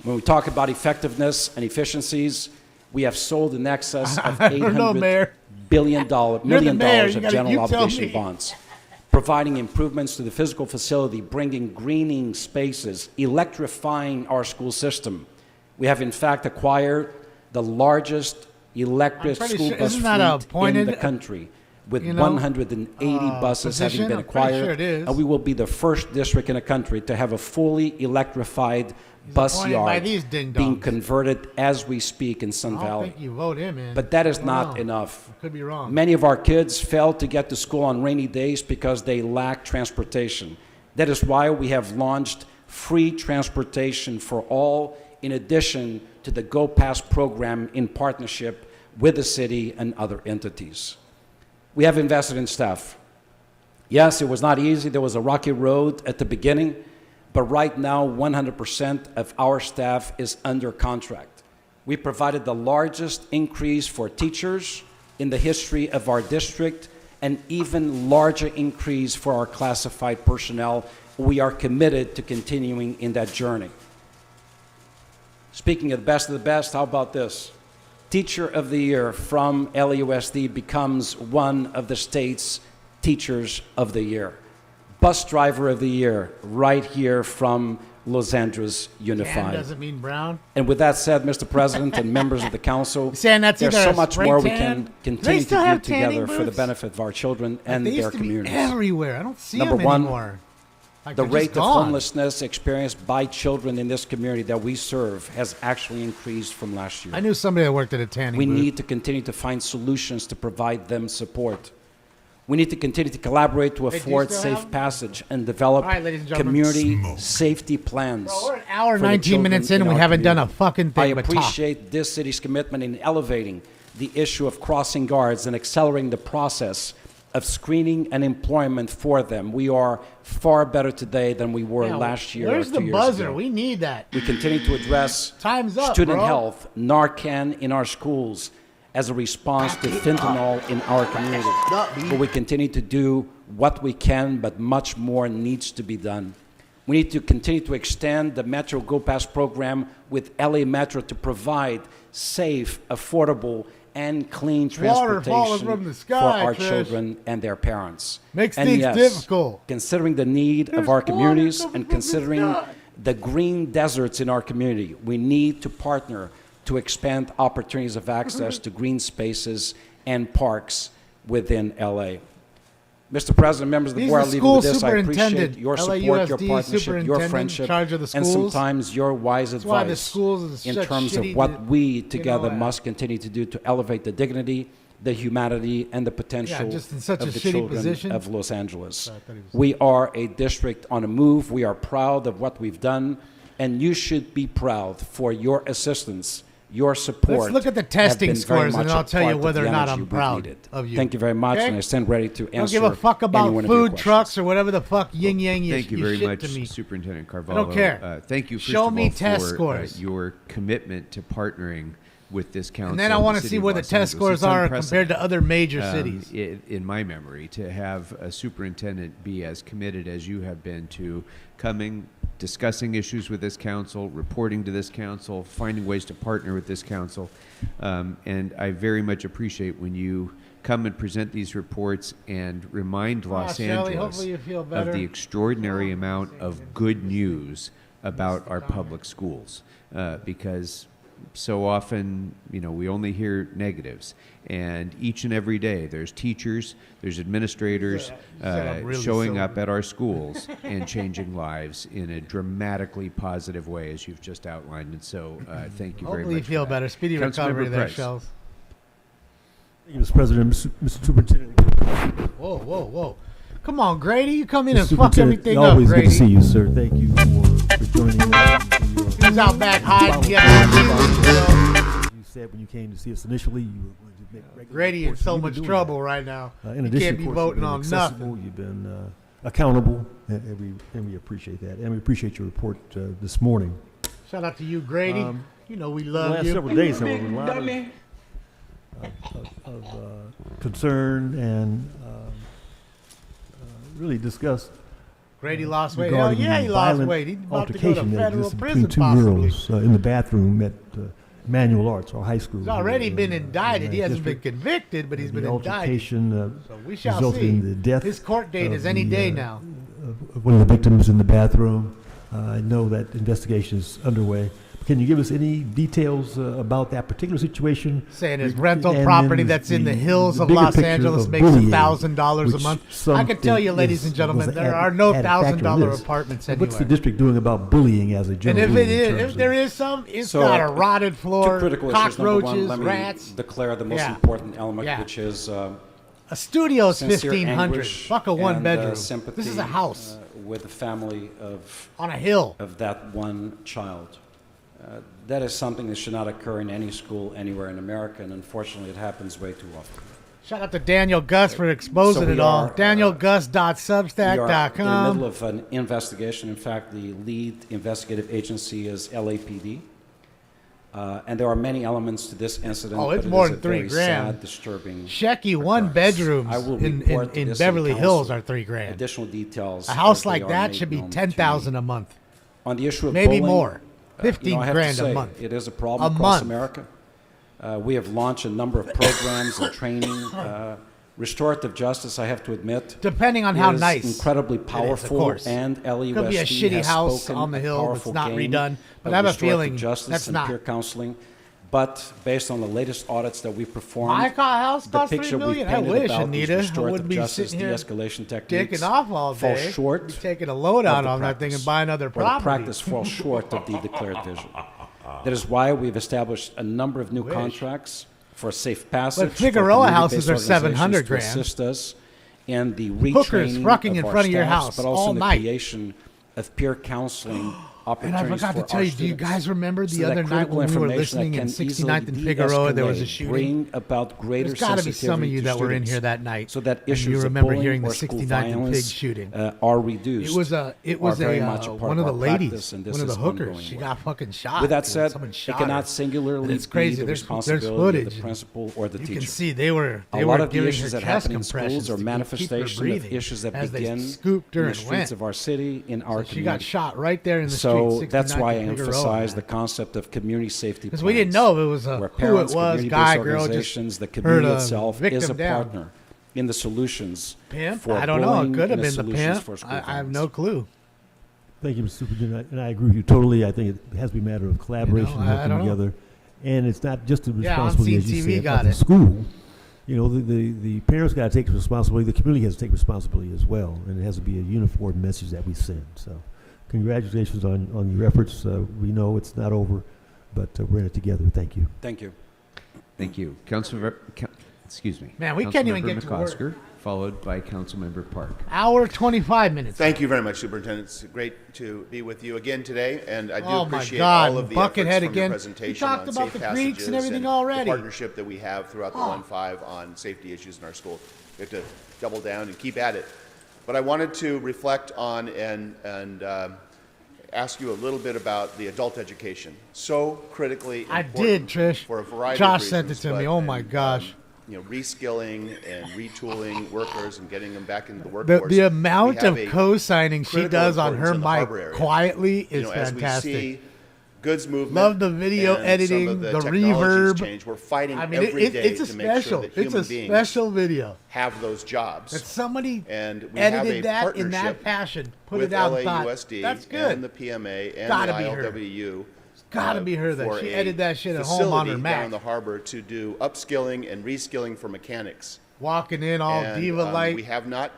When we talk about effectiveness and efficiencies, we have sold in excess of I don't know, Mayor. million mayor. of You gotta- general you tell obligation me. bonds, providing improvements to the physical facility, bringing greening spaces, electrifying our school system. We have in fact acquired the largest electric pretty school sure- bus isn't that a fleet in pointed, the country, with you know, 180 buses having position? been I'm pretty acquired. sure it is. And we will be the first district in the country to have a fully electrified bus appointed by yard these ding-dongs. being converted as we speak in Sun I don't Valley. think you vote him in. But that is I don't not know. enough. I could be wrong. Many of our kids fail to get to school on rainy days because they lack transportation. That is why we have launched free transportation for all, in addition to the Go Pass program in partnership with the city and other entities. We have invested in staff. Yes, it was not easy. There was a rocky road at the beginning, but right now 100% of our staff is under contract. We provided the largest increase for teachers in the history of our district, and even larger increase for our classified personnel. We are committed to continuing in that journey. Speaking of the best, how about this? Teacher of the Year from LAUSD becomes one of the state's Teachers of the Year. Bus Driver of the Year, right here from Los Angeles Tan Unified. doesn't mean brown. And with that said, Mr. President and members of the council, Saying that's there's either so a much spray more we tan? can Do they continue still to have do tanning together for the booths? benefit of our children and They their used to be communities. everywhere. I don't see Number them one, anymore. Like the they're just rate of gone. homelessness experienced by children in this community that we serve has actually increased from last year. I knew somebody that worked at a tanning We booth. need to continue to find solutions to provide them support. We need to continue to collaborate to Hey, do you afford still safe have 'em? passage and develop All right, ladies and gentlemen. community safety plans. Bro, we're an hour and for the 19 children minutes in and we our haven't done a community. fucking thing I but talk. appreciate this city's commitment in elevating the issue of crossing guards and accelerating the process of screening and employment for them. We are far better today than we were last year or 2 years ago. Where's the buzzer? We need that. We continue to address Time's up, student bro. health, Narcan in our schools as a response to fentanyl in our community. But we continue to do what we can, but much more needs to be done. We need to continue to extend the Metro Go Pass program with LA Metro to provide safe, affordable, and clean transportation from the for sky, our Trish. children and their parents. Makes And things yes, difficult. considering the need of our communities and considering the green deserts in our community, we need to partner to expand opportunities of access to green spaces and parks within LA. Mr. President, members of the He's board, the I'll leave you school with this. I superintendent, appreciate your support, your LAUSD partnership, your superintendent in friendship, charge of the and schools. sometimes your wise That's why the advice schools are in such terms of shitty what we that, together must continue to do to elevate the dignity, the humanity, and the potential just in such of a the shitty children position. of Los Angeles. I thought he was- We are a district on a move. We are proud of what we've done, and you should be proud for your assistance, your support. Let's look at the have testing been very scores, and much I'll a tell you part of whether the or not energy I'm we've proud needed. of you. Thank you very much, Okay? and I stand ready to Don't answer give a fuck about any one of your food questions. trucks or whatever the fuck yin yang you Thank you you very shit much, to me. Superintendent I Carvalho. don't care. Thank you, first Show of me all, test for scores. your commitment to partnering with this council. And then I want to the see city of where the Los test Angeles. scores It's are compared to other major unprecedented, cities. in my memory, to have a superintendent be as committed as you have been to coming, discussing issues with this council, reporting to this council, finding ways to partner with this council. And I very much appreciate when you come and present these reports and remind Los Shelley, Angeles hopefully you feel of better. the extraordinary amount of good news about our public schools. Because so often, we only hear negatives. And each and every day, there's teachers, there's administrators really showing silly. up at our schools and changing lives in a dramatically positive way, as you've just outlined. And so, thank you very Hopefully much. you feel for that. better. Speedy Councilmember recovery there, Price. Shells. Thank you, Mr. President. Mr. Superintendent. Whoa, whoa, whoa. Come on, Grady. You come in Mr. and fuck Superintendent, everything up, always Grady. good to see you, sir. Thank you for joining us. He was out back hiding. He had You said when you came to see us initially, you were going to make regular Grady in reports, so and you've been much doing trouble that. right now. In You addition, can't of be course, voting you've been on accessible, nothing. You've been accountable, and we appreciate that. And we appreciate your report this morning. Shout out to you, Grady. We the love last you. several days, however, a lot of concern and really discussed. Grady lost weight. Hell regarding yeah, the he lost violent weight. He's about to go to altercation that federal existed prison, between two possibly. girls in the bathroom at Manual Arts, or high school. He's already here been in, indicted. He that hasn't been district. convicted, but he's The been indicted. altercation So we shall resulted see. in the death His court date of is any the, day now. Of one of the victims in the bathroom. I know that investigation is underway. Can you give us any details about that particular situation? Saying his rental And property then that's in the hills the of bigger Los picture Angeles of makes bullying, $1,000 a which month. some I can tell you, think ladies is- and gentlemen, was there an are no added factor in $1,000 this. apartments What's the anywhere. district doing about bullying as a And general if rule it in is, terms if of- there is some, it's So, got a rotted Two floor, critical issues. Number one, cockroaches, let me rats. declare the most Yeah. important element, Yeah. which is A studio's sincere 1,500. anguish Fuck a one and, bedroom. sympathy, This is a house with the family of on a hill of that one child. That is something that should not occur in any school anywhere in America, and unfortunately, it happens way too often. Shout out to Daniel Gus for exposing So we it all. are, DanielGus.substack.com. We are in the middle of an investigation. In fact, the lead investigative agency is LAPD. And there are many elements to this incident. Oh, it's but it more is than a very $3,000. sad, disturbing. Shecky, one bedrooms I will in report to in this Beverly city Hills council are $3,000. Additional details. A house as they like are that made should be known to $10,000 me. a month. On the issue of Maybe bullying, more. I 15 have to grand a say, month. It is a problem A across month. America. We have launched a number of programs and training. Restorative justice, I have to admit, Depending on how is nice incredibly it is, of powerful, course. and LAUSD Could be a shitty has house spoken on the a hill that's powerful not game redone, but of I have a restorative feeling justice that's and not. peer counseling. But based on the latest audits that we performed, My house the costs picture $3 we've million. I painted wish, about these Anita. I restorative wouldn't be justice sitting here de-escalation techniques dicking off all fall day. short. Be taking a load out of the on that thing and practice, buying other or the property. practice falls short of the declared vision. That is why we've established a number of new contracts for safe passage. But Figueroa for houses community-based are organizations $700 to grand. assist us in the Hookers retraining fucking of in our front of your staffs, house but also all in the night. creation of peer counseling opportunities And I forgot to for tell our you, do you students guys remember the so that other night critical when we were information that listening in can 69th and easily Figueroa, there was a de-escalate, shooting? bring about greater There's got to be some of sensitivity you to that were in students here that night, so that and issues you of remember bullying hearing the or school 69th and Pig violence shooting. are reduced. It was very much a part one of the our ladies, practice, and this one of the is hookers. ongoing She work. got fucking shot. With that dude. said, Someone it shot cannot her. singularly And it's be crazy. the There's responsibility of footage. the principal or the You teacher. can see they were a lot were of the giving issues her that chest happen in compressions schools are to keep her manifestation of breathing issues that as they begin scooped her in the and streets went. of our city, in our So she got community. shot right there in the So street, that's 69th why I and Figueroa, emphasize man. the concept of community safety Because we didn't plans, know if it was where who it parents, was, community-based guy, girl, just organizations, the heard community a itself is victim a down. partner in the solutions Pimp? for I don't know. It bullying could have and been the solutions pimp. for school I have violence. no clue. Thank you, Mr. Superintendent, and I agree with you totally. I think it has to be a matter of collaboration, I working don't know. together, and it's not just the Yeah, responsibility, On as you TV said, got of the it. school. You know, the parents got to take responsibility. The community has to take responsibility as well, and it has to be a uniform message that we send. So, congratulations on your efforts. We know it's not over, but we're in it together. Thank you. Thank you. Thank you. Excuse me. Man, we can't even Councilmember get to work. McCosker, followed by Councilmember Park. Hour 25 minutes. Thank you very much, Superintendent. It's great to be with you again today, and I do Oh my appreciate God, all of the Buckethead efforts from again. your You presentation talked on about safe the Greeks passages and everything the already. partnership that we have throughout the 1-5 on safety issues in our school. We have to double down and keep at it. But I wanted to reflect on and ask you a little bit about the adult education. So critically I important did, Trish. for a variety Josh of sent it reasons, to me. but- Oh my gosh. you know, reskilling and retooling workers and getting them back into the workforce. The amount We have of a co-signing she critical does on her importance in the harbor mic area. quietly is You know, as fantastic. we see goods movement, Love the video and editing, some of the technologies reverb. change. We're fighting I mean, every day it's a to make sure special. that It's human a beings special video. have those jobs. That somebody and we have a edited that in that partnership passion, put with it out and thought, LAUSD that's good. and the PMA and Gotta the be her. ILWU. Gotta be her that for she a edited that shit at home on her facility Mac. down in the harbor to do upskilling and reskilling for mechanics. Walking in all And, diva like. we have not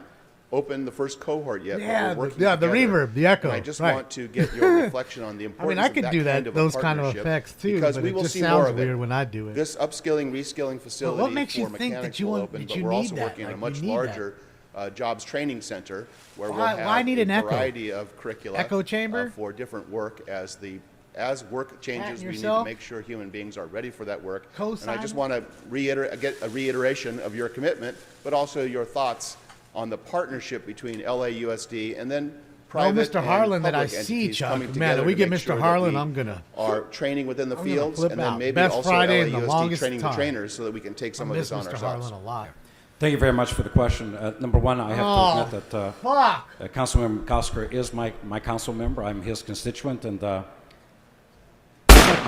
opened the first cohort yet. Yeah, but we're working the together. reverb, the echo, And I just right. want to get your reflection on the I importance. mean, I could of that do that, kind of a those kind of partnership, effects too, because but we it will just see sounds more of weird it. when I do it. This upskilling, reskilling facility makes you for think that mechanics you will want- open, that but you we're need also that, working on a like, much you need that? larger jobs training center where we'll Why- have why need a an echo? variety of curricula Echo chamber? for different work as work changes. We need to yourself? make sure human beings are ready for that work. Co-sign And I just it? want to get a reiteration of your commitment, but also your thoughts on the partnership between LAUSD and then private Mr. and Harlan that I public see, entities Chuck. coming Man, together if we to get make Mr. sure that Harlan, we I'm gonna- are training within the I'm gonna fields, flip and then out. maybe Best also Friday in the LAUSD longest training the time. trainers so that we can take some I of miss this on Mr. ourselves. Harlan a lot. Thank you very much for the question. Number one, I have to admit that fuck. Councilmember McCosker is my council member. I'm his constituent, and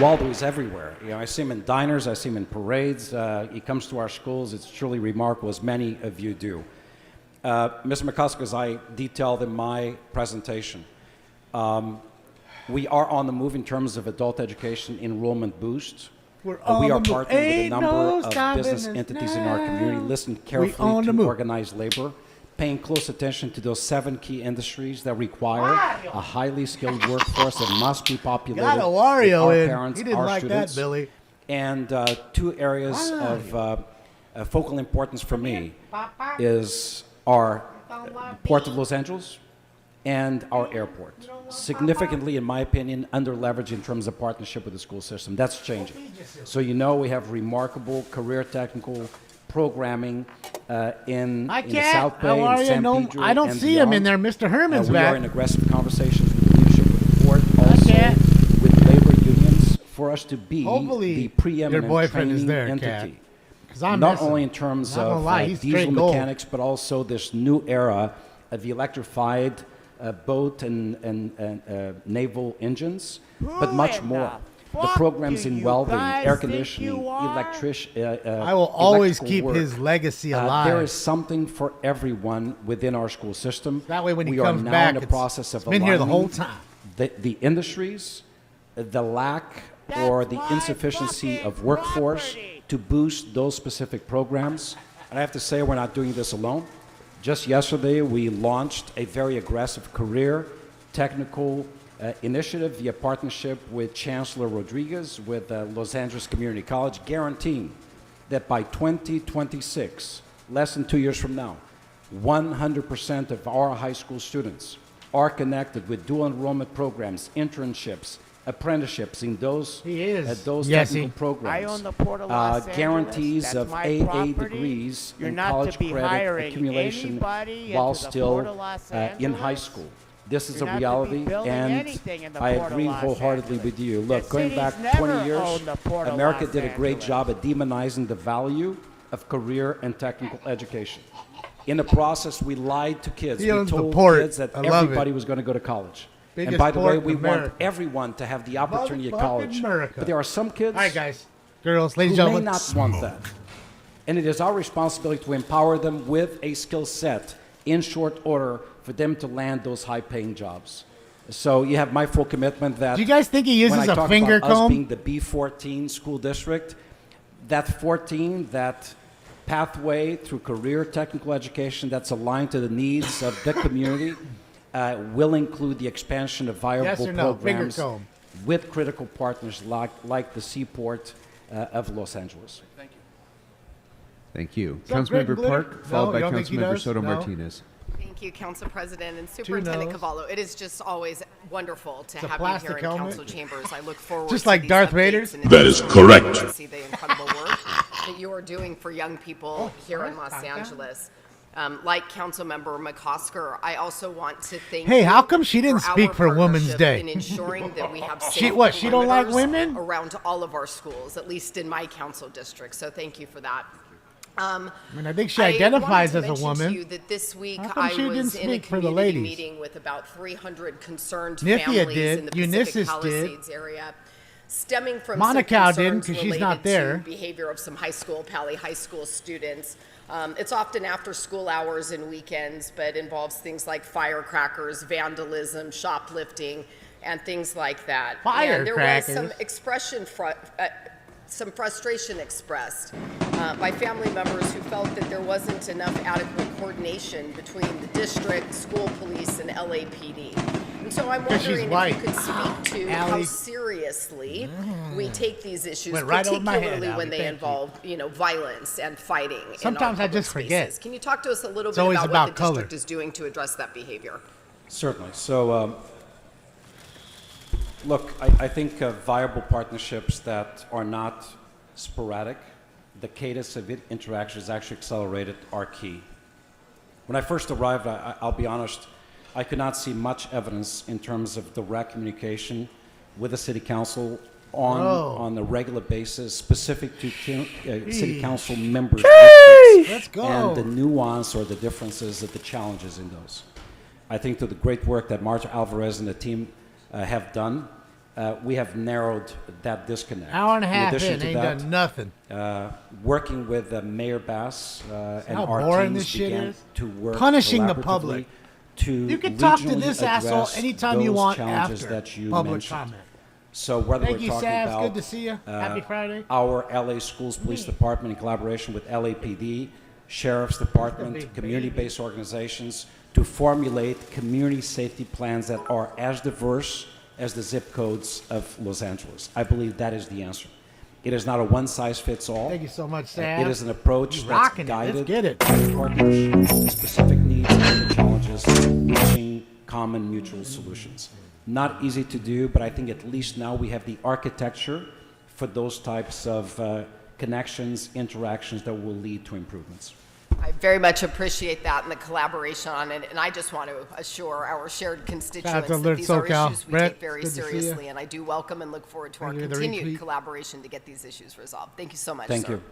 Waldo is everywhere. You know, I see him in diners, I see him in parades. He comes to our schools. It's truly remarkable, as many of you do. Mr. McCosker, as I detailed in my presentation, we are on the move in terms of adult education enrollment boost. We're We on are the move. partnering with a Ain't number no of stopping business us entities in our community. Listen on carefully the to move. organized labor, paying close attention to those 7 key industries that require a highly skilled workforce that must be populated Got a with Wario our in. parents, He didn't our like that, students. Billy. And 2 areas of focal importance for me is our Port of Los Angeles and our airport. Significantly, in my opinion, under-leveraged in terms of partnership with the school system. That's changing. So you know we have remarkable career technical programming in the South Bay How are and you? San No, Pedro I don't and see him in beyond. there. Mr. Herman's We back. are in aggressive conversations with the leadership of the port, also with labor unions, for us to be Hopefully the preeminent your boyfriend is training there, entity. Kat. 'Cause I'm Not missing only him. in terms Not gonna of lie, he's diesel straight gold. mechanics, but also this new era of the electrified boat and naval engines, but much more. The programs in welding, air conditioning, I will always electrical keep work. his legacy alive. There is something for everyone within our school system. That way when he we comes are now back, in the it's process of been here the whole aligning time. the industries, the lack or the insufficiency of workforce to boost those specific programs. And I have to say, we're not doing this alone. Just yesterday, we launched a very aggressive career technical initiative via partnership with Chancellor Rodriguez with Los Angeles Community College, guaranteeing that by 2026, less than 2 years from now, 100% of our high school students are connected with dual enrollment programs, internships, apprenticeships in those technical programs. I own the Port of Los Angeles. Guarantees That's of my AA property. degrees You're and not college to be credit hiring accumulation anybody while into the still Port of Los in Angeles. high school. This is You're a not to be reality, building and anything in the I Port of agree Los wholeheartedly Angeles. with you. The Look, going city's back never 20 years, owned the Port of America Los did a great Angeles. job at demonizing the value of career and technical education. In the process, we lied to kids. He We owns the told port. kids that I love everybody it. was going to go to college. Biggest And by the way, port in we want America. everyone to have the opportunity at college. America. But there are some kids All right, guys, girls, ladies, who and may gentlemen. not want that. And it is our responsibility to empower them with a skill set in short order for them to land those high-paying jobs. So you have my full commitment that. Do you guys think he uses when I a talk finger about us comb? being the B14 school district, that 14, that pathway through career technical education that's aligned to the needs of the community will include the expansion of viable Yes or no? Finger programs comb. with critical partners like the Seaport of Los Angeles. Thank you. Thank you. Is that Greg Councilmember Glitter? Park, No, followed by you don't think he Councilmember does? Soto No. Martinez. Thank you, Council President and Superintendent no's. Cavallo. It is just always wonderful to It's a have you plastic here in helmet. council chambers. I look forward Just to like these Darth updates, Vader's? and it That is is really correct. to see the incredible work that you are doing for young people here in Los Angeles. Like Councilmember McCosker, I also want to thank Hey, you how come she didn't for speak our for Women's partnership Day? in ensuring that we have She- safe what, she don't like perimeters women? around all of our schools, at least in my council district. So thank you for that. I mean, I think she identifies wanted to as a mention woman. To you that this week How come I she didn't was in a speak for the community ladies? meeting with about 300 concerned Nithya families did. in the Ulysses Pacific did. Palisades area, stemming from Monica some didn't, concerns 'cause she's not related there. to behavior of some Pali High School students. It's often after school hours and weekends, but involves things like firecrackers, vandalism, shoplifting, and things like that. And there was some some frustration expressed by family members who felt that there wasn't enough adequate coordination between the district, school police, and LAPD. And so I'm Because she's wondering if white. you could speak to how Allie. seriously we take these issues, Went right over my head, particularly Allie. when they Thank you. involve, violence and fighting. Sometimes in our I just public forget. spaces. Can you talk to us a little It's bit always about about what the color. district is doing to address that behavior? Certainly. So, look, I think viable partnerships that are not sporadic, the cadence of interactions actually accelerated, are key. When I first arrived, I'll be honest, I could not see much evidence in terms of direct communication with the city council on a regular basis, specific to city council members' districts, Let's go. and the nuance or the differences of the challenges in those. I think through the great work that Marta Alvarez and the team have done, we have narrowed that disconnect. Hour and a half addition in, to ain't that, done nothing. Working with Mayor Bass and how our boring teams this shit began is? to work Punishing the collaboratively public. to You can talk to regionally this asshole address anytime you those want challenges after that you public mentioned. comment. So whether Thank we're you, talking Savs. about Good to see you. Happy Friday. our LA Schools Police Department in collaboration with LAPD, Sheriff's Department, community-based organizations, to formulate community safety plans that are as diverse as the zip codes of Los Angeles. I believe that is the answer. It is not a one-size-fits-all. Thank you so much, It Sam. is an approach You that's rocking it. Let's guided get it. by partners, specific needs and challenges, reaching common mutual solutions. Not easy to do, but I think at least now we have the architecture for those types of connections, interactions that will lead to improvements. I very much appreciate that and the collaboration on it, and I just want to assure our shared constituents to that these are SoCal. issues we Brett, take very good to see seriously, you. and I do welcome and look forward to our Thank you for the continued retweet. collaboration to get these issues resolved. Thank you so much, Thank sir. you.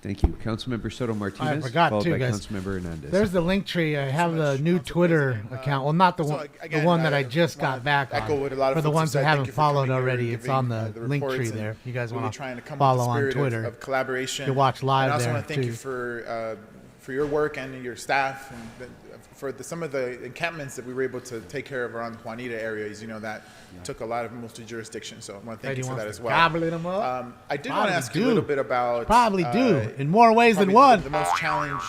Thank you. Councilmember Soto I Martinez, forgot followed too, by guys. Councilmember Hernandez. There's the link tree. I have the new Twitter account. Well, not the so one, again, the one that I I just wanna got back echo on. what a lot of For the folks ones have who said. Thank haven't you for followed coming here already, and it's on giving, the the link reports tree and there. You guys really want trying to to come follow with the on spirit Twitter. of collaboration. You can watch live and I also there, want to thank too. you for your work and your staff and some of the encampments that we were able to take care of around the Juanita areas. You know that took a lot of multi-jurisdiction, so I want to thank you for that as well. Gobbling them up. I did want Probably to ask you do. a little bit about Probably do in more ways than one. The most challenged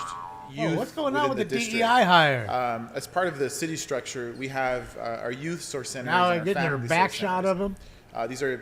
youth. What's going on with the district. DEI hire? As part of the city structure, we have our youth source centers. Now and I'm our getting their family back source shot centers. of them. These are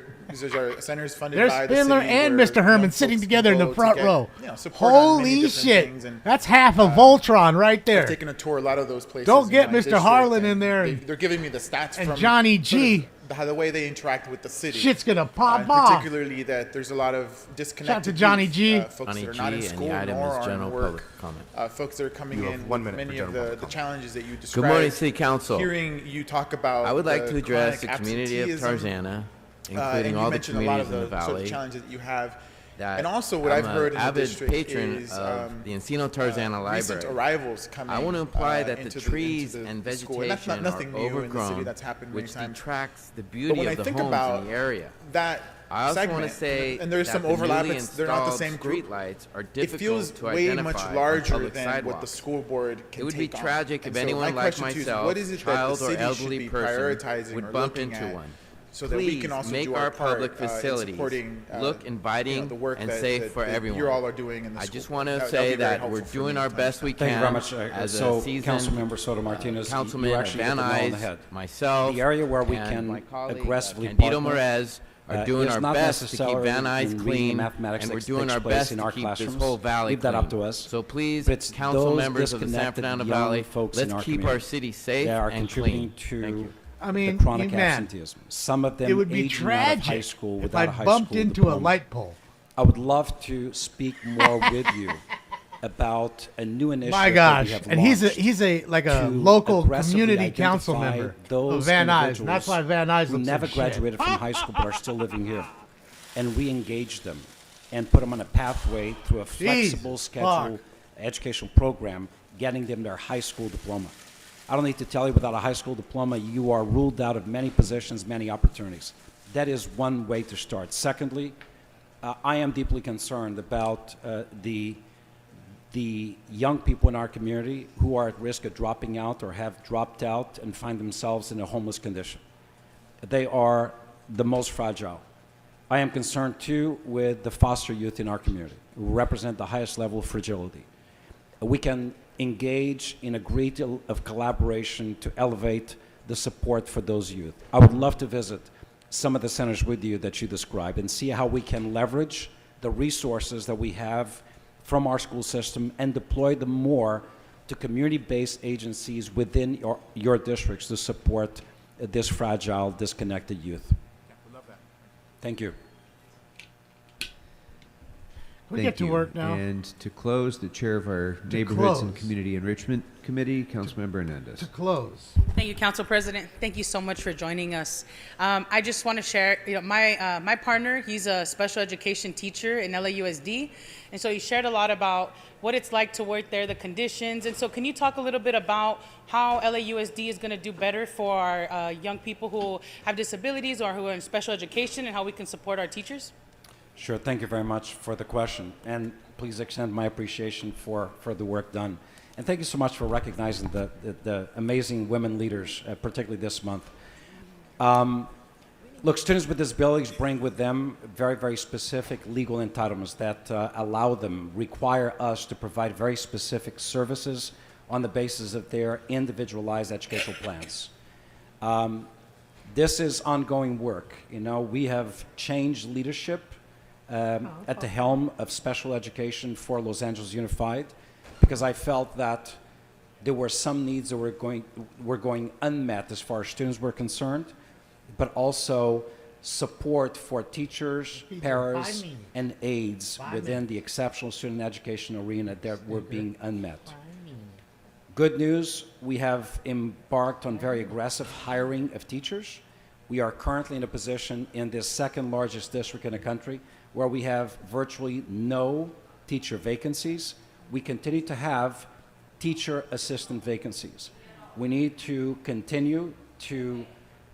our centers funded There's by the Spindler city. and where, Mr. Herman folks sitting can together in go the to front get, row. support on many Holy different shit. things. And, that's half of Voltron right there. I've taken a tour a lot of those places. Don't get in my Mr. district, Harlan and in there. They're giving me the stats and from Johnny G. Sort of the way they interact with the city. Shit's gonna pop off. Particularly that there's a lot of disconnected Shout out to Johnny youth, G. Folks Johnny that are not G, in and school the item nor is are general in work. public comment. Folks that are coming You have in 1 with minute for many general of the public comment. challenges that you Good described. morning, City Council. Hearing you talk about I would like the to address the chronic community of absenteeism, Tarzana, and including you all the mentioned a lot of communities in the sort of valley. challenges that you have. That And also what I'm I've heard in the avid district patron is of the Encino Tarzana recent Library. arrivals coming. I want to imply that the into trees into and the school. And that's vegetation not nothing are new in the city. overgrown, That's happened many which times. detracts the But beauty when I of the think homes about in the area. that I also segment, want to say and there's that some the overlap. newly They're not the installed same group. streetlights are It difficult feels to way identify much on larger public than what the sidewalks. school board can It would be take on. tragic And if so anyone my like question to you is, myself, what is it that the child or city should elderly be person, prioritizing would or bump looking into at one? so that we Please can also make do our our part, public in facilities supporting, look inviting the work and that, safe that, for that everyone. you all are doing in the I school just board. want to That would say be very that helpful we're for doing me our to best we understand. can. Thank you very much. As So, a seasoned Councilmember Soto Martinez, councilman you actually hit the nail on the Van head. Nuys, myself, The area where we and can my colleague, aggressively Candido partner, Merez are doing is our not best to keep necessarily Van Nuys in reading clean, and mathematics and we're that doing takes our place best in to our keep classrooms. this whole valley Leave clean. that up to us. So please, But it's council those members of the San disconnected Fernando young Valley, folks in let's our keep our community city safe that are and contributing clean. Thank to you. I mean, the chronic man, absenteeism. Some of them it would be aging out of high tragic school if without I a high bumped school into diploma. a light pole. I would love to speak more with you about a new initiative. My that we gosh, have and he's launched like a to local aggressively community council identify member those of Van Nuys. And individuals that's why Van Nuys who looks never like graduated shit. from high school but are still living here, and re-engage them and put them on a pathway through a flexible schedule educational program, getting them their high school diploma. I don't need to tell you, without a high school diploma, you are ruled out of many positions, many opportunities. That is one way to start. Secondly, I am deeply concerned about the young people in our community who are at risk of dropping out or have dropped out and find themselves in a homeless condition. They are the most fragile. I am concerned too with the foster youth in our community, who represent the highest level of fragility. We can engage in a great deal of collaboration to elevate the support for those youth. I would love to visit some of the centers with you that you described and see how we can leverage the resources that we have from our school system and deploy them more to community-based agencies within your districts to support this fragile, disconnected youth. We love that. Thank you. We Thank get to you. work now. And to close, the chair of our Neighborhoods and Community Enrichment Committee, Councilmember Hernandez. To close. Thank you, Council President. Thank you so much for joining us. I just want to share, my partner, he's a special education teacher in LAUSD, and so he shared a lot about what it's like to work there, the conditions, and so can you talk a little bit about how LAUSD is going to do better for our young people who have disabilities or who are in special education, and how we can support our teachers? Sure. Thank you very much for the question. And please extend my appreciation for the work done. And thank you so much for recognizing the amazing women leaders, particularly this month. Look, students with disabilities bring with them very, very specific legal entitlements that allow them, require us to provide very specific services on the basis of their individualized educational plans. This is ongoing work. You know, we have changed leadership at the helm of special education for Los Angeles Unified, because I felt that there were some needs that were going unmet as far as students were concerned, but also support for teachers, paras, and aides within the exceptional student education arena that were being unmet. Good news, we have embarked on very aggressive hiring of teachers. We are currently in a position in the second largest district in the country where we have virtually no teacher vacancies. We continue to have teacher assistant vacancies. We need to continue to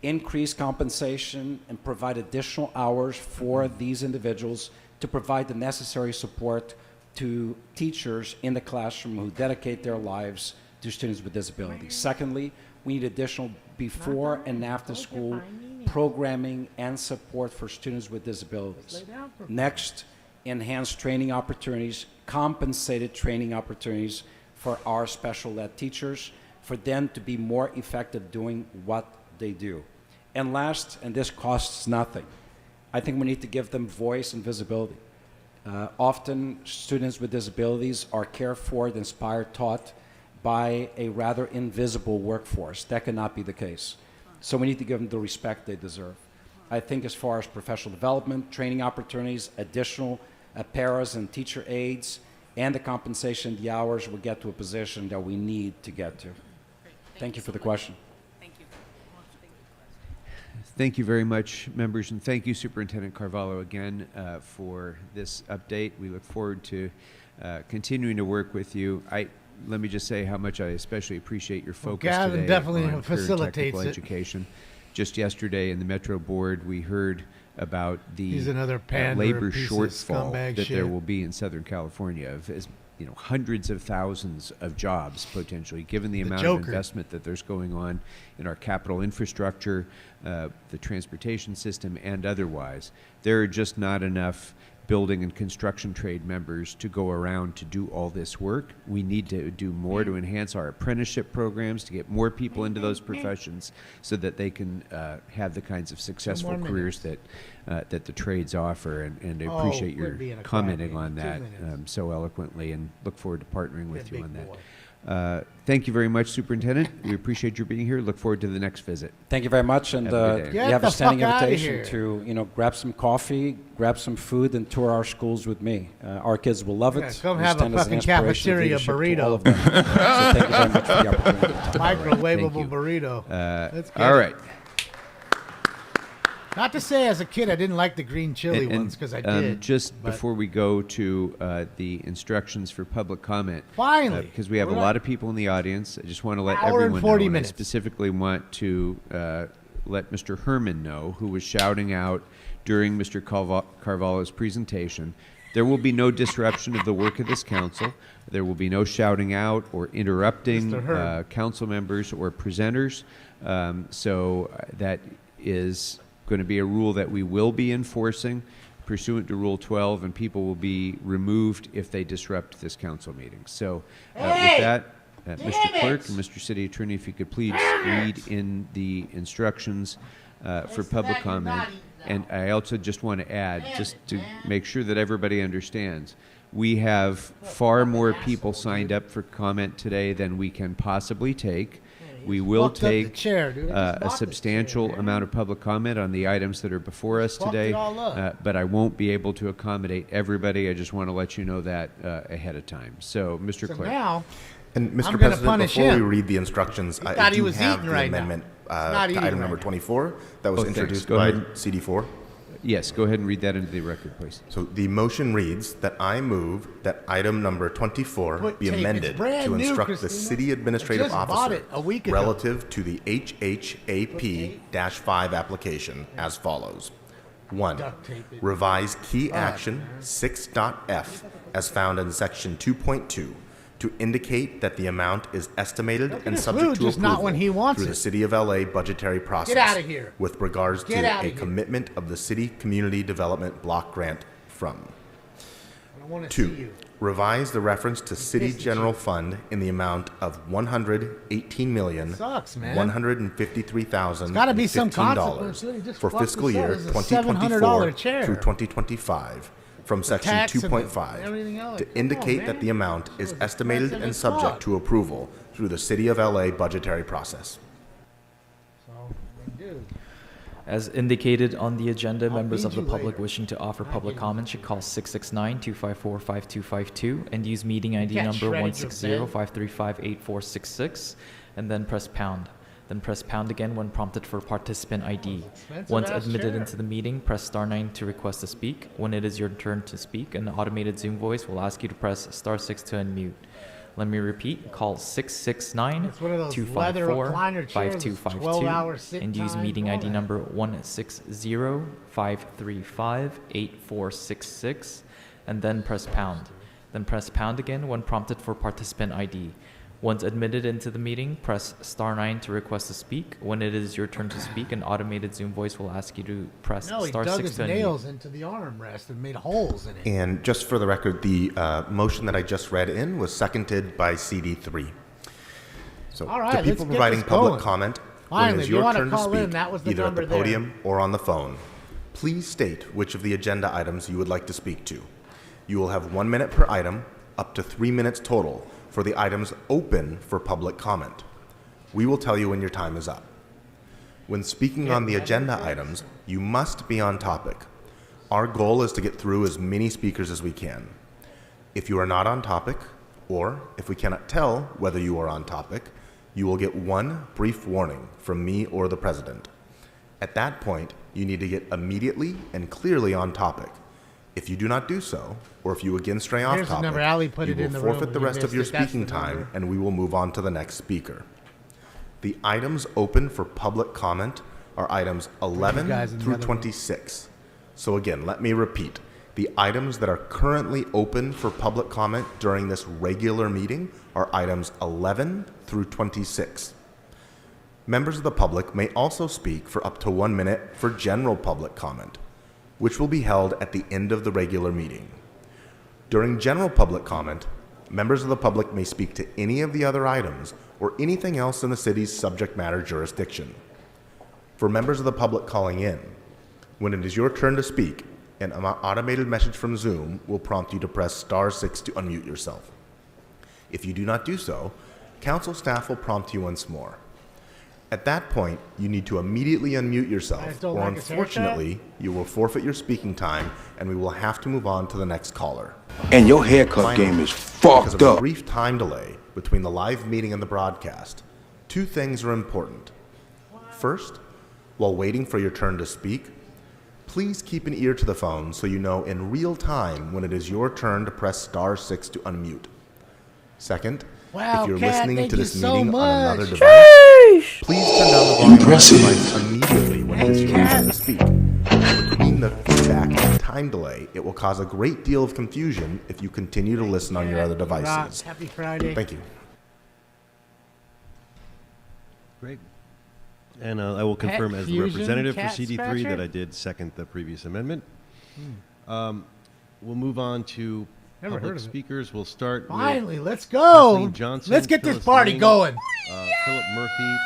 increase compensation and provide additional hours for these individuals to provide the necessary support to teachers in the classroom who dedicate their lives to students with disabilities. Secondly, we need additional before and after school programming and support for students with disabilities. Next, enhanced training opportunities, compensated training opportunities for our special ed teachers, for them to be more effective doing what they do. And last, and this costs nothing, I think we need to give them voice and visibility. Often, students with disabilities are cared for, inspired, taught by a rather invisible workforce. That cannot be the case. So we need to give them the respect they deserve. I think as far as professional development, training opportunities, additional paras and teacher aides, and the compensation, the hours, will get to a position that we need to get to. Thank you for the question. Thank you very much, members, and thank you, Superintendent Carvalho, again for this update. We look forward to continuing to work with you. Let me just say how much I especially appreciate your focus today definitely on facilitates technical it. education. Just yesterday in the Metro Board, we heard about the He's another pander, labor piece of shortfall scumbag that shit. there will be in Southern California of hundreds of thousands of jobs potentially, given the amount of investment that there's going on in our capital infrastructure, the transportation system, and otherwise. There are just not enough building and construction trade members to go around to do all this work. We need to do more to enhance our apprenticeship programs, to get more people into those professions so that they can have the kinds of successful careers that that the trades offer. And I appreciate your commenting on that so eloquently, and look forward to partnering with you on that. Thank you very much, Superintendent. We appreciate your being here. Look forward to the next visit. Thank you very much, and you have a standing invitation to grab some coffee, grab some food, and tour our schools with me. Our kids will love it. Come have a fucking cafeteria burrito. All of them. So thank you very much for the opportunity. Microwavable burrito. All right. Not to say as a kid I didn't like the green chili ones, because I did. Before we go to the instructions for public comment, finally, because we have a lot of people in the audience, I just want to let everyone know. And I specifically want to let Mr. Herman know, who was shouting out during Mr. Carvalho's presentation. There will be no disruption of the work of this council. There will be no shouting out or interrupting council members or presenters. So that is going to be a rule that we will be enforcing pursuant to Rule 12, and people will be removed if they disrupt this council meeting. So with that, Mr. Clerk and Mr. City Attorney, if you could please read in the instructions for public comment. And I also just want to add, just to make sure that everybody understands, we have far more people signed up for comment today than we can possibly take. We will take a substantial amount of public comment on the items that are before us today, but I won't be able to accommodate everybody. I just want to let you know that ahead of time. So, Mr. Clerk. Now, and Mr. President, before we read the instructions, I do have the amendment to item number 24 that was introduced by CD4. Yes, go ahead and read that into the record, please. So the motion reads that I move that item number 24 be amended to instruct the city administrative officer relative to the HHAP-5 application as follows. 1. Revise key action 6.f as found in section 2.2 to indicate that the amount is estimated and subject to approval through the City of LA budgetary process with regards to a commitment of the city community development block grant from. 2. Revise the reference to city general fund in the amount of $118,153,015 for fiscal year 2024 through 2025. From section 2.5 to indicate that the amount is estimated and subject to approval through the City of LA budgetary process. As indicated on the agenda, members of the public wishing to offer public comment should call 669-254-5252 and use meeting ID number 160-535-8466 and then press pound. Then press pound again when prompted for participant ID. Once admitted into the meeting, press *9 to request to speak. When it is your turn to speak, an automated Zoom voice will ask you to press *6 to unmute. Let me repeat, call 669-254-5252 and use meeting ID number 160-535-8466 and then press pound. Then press pound again when prompted for participant ID. Once admitted into the meeting, press *9 to request to speak. When it is your turn to speak, an automated Zoom voice will ask you to press *6 to unmute. He dug his nails into the armrest and made holes in it. And just for the record, the motion that I just read in was seconded by CD3. So all right, the people providing public comment Finally, when it is if you your wanna turn to call in, speak, that was the either at the number there. podium or on the phone, please state which of the agenda items you would like to speak to. You will have 1 minute per item, up to 3 minutes total for the items open for public comment. We will tell you when your time is up. When speaking on the agenda items, you must be on topic. Our goal is to get through as many speakers as we can. If you are not on topic, or if we cannot tell whether you are on topic, you will get one brief warning from me or the president. At that point, you need to get immediately and clearly on topic. If you do not do so, or if you again stray off Here's the topic, number. Ali put you it in will the room. forfeit the You rest of missed your it. That's speaking the time, number. and we will move on to the next speaker. The items open for public comment are items 11 guys in the through other room. 26. So again, let me repeat. The items that are currently open for public comment during this regular meeting are items 11 through 26. Members of the public may also speak for up to 1 minute for general public comment, which will be held at the end of the regular meeting. During general public comment, members of the public may speak to any of the other items or anything else in the city's subject matter jurisdiction. For members of the public calling in, when it is your turn to speak, an automated message from Zoom will prompt you to press *6 to unmute yourself. If you do not do so, council staff will prompt you once more. At that point, you need to immediately unmute yourself, or unfortunately, you will forfeit your speaking time and we will have to move on to the next caller. And your haircut game is fucked Because of a up. brief time delay between the live meeting and the broadcast, two things are important. First, while waiting for your turn to speak, please keep an ear to the phone so you know in real time when it is your turn to press *6 to unmute. Second, Wow, if you're Kat, listening thank to you this so meeting on much. another device, please turn down the volume on Impressive. your device immediately when it is your turn to speak. Between the feedback and time delay, it will cause a great deal of confusion if you continue to listen on your other devices. Happy Friday. Thank you. Great. And I will confirm as the fusion representative for cat CD3 scratcher? that I did second the previous amendment. We'll move on to Never heard public of it. speakers. We'll start Finally, with let's go. Kathleen Johnson, Let's get this Phyllis party Lang, going. Philip Murphy,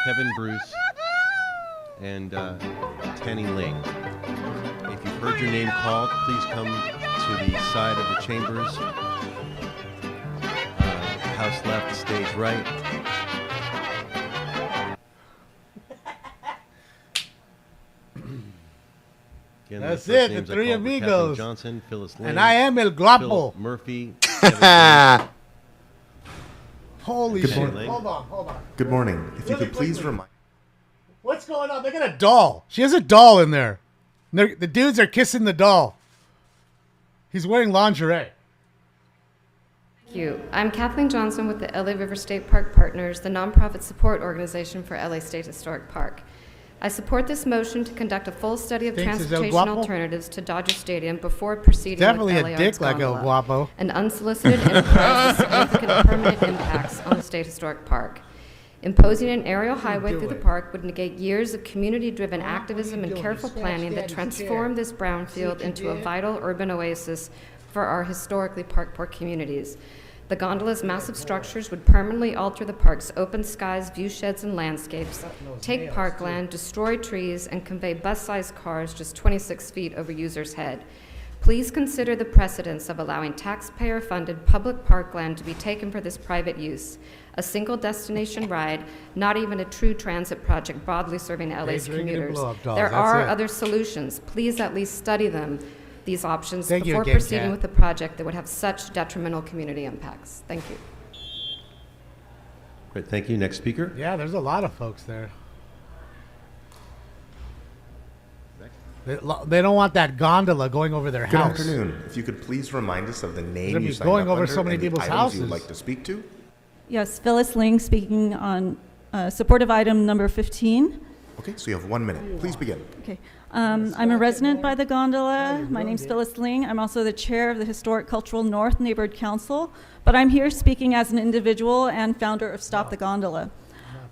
Kevin Bruce, and Tanny Ling. If you've heard your name called, please come to the side of the chambers. House left, stage right. Again, That's first it, the names I three called were Kathleen amigos. Johnson, Phyllis Lang, And I am El Guapo. Philip Murphy, Kevin Bruce, Holy Good shit. morning. Hold on. Good morning. If you Really could please quickly. remind. What's going on? They got a doll. She has a doll in there. The dudes are kissing the doll. He's wearing lingerie. Thank you. I'm Kathleen Johnson with the LA River State Park Partners, the nonprofit support organization for LA State Historic Park. I support this motion to conduct a full study of Thinks he's El transportation Guapo? alternatives to Dodger Stadium before proceeding Definitely with a LA dick Arts like El Gondola, Guapo. an unsolicited enterprise with significant permanent impacts on the State Historic Park. Imposing an aerial highway through the park would negate years of community-driven activism and careful planning that transformed this brownfield into a vital urban oasis for our historically park-poor communities. The gondola's massive structures would permanently alter the park's open skies, view sheds, and landscapes, take parkland, destroy trees, and convey bus-sized cars just 26 feet over users' head. Please consider the precedence of allowing taxpayer-funded public parkland to be taken for this private use. A single destination ride, not even a true transit project broadly serving LA's Daydreaming and commuters. blow-up dolls, There that's are it. other solutions. Please at least study them, these options, Thank you before again, proceeding Kat. with a project that would have such detrimental community impacts. Thank you. Great, thank you. Next speaker. Yeah, there's a lot of folks there. They don't want that gondola going over their Good house. afternoon. If you could please remind us of the name gonna you be signed going up over under so many and the people's items you would houses. like to speak to. Yes, Phyllis Ling speaking on supportive item number 15. Okay, so you have 1 minute. Please begin. Okay. I'm a resident by the gondola. My name's Phyllis Ling. I'm also the chair of the Historic Cultural North Neighborhood Council, but I'm here speaking as an individual and founder of Stop the Gondola.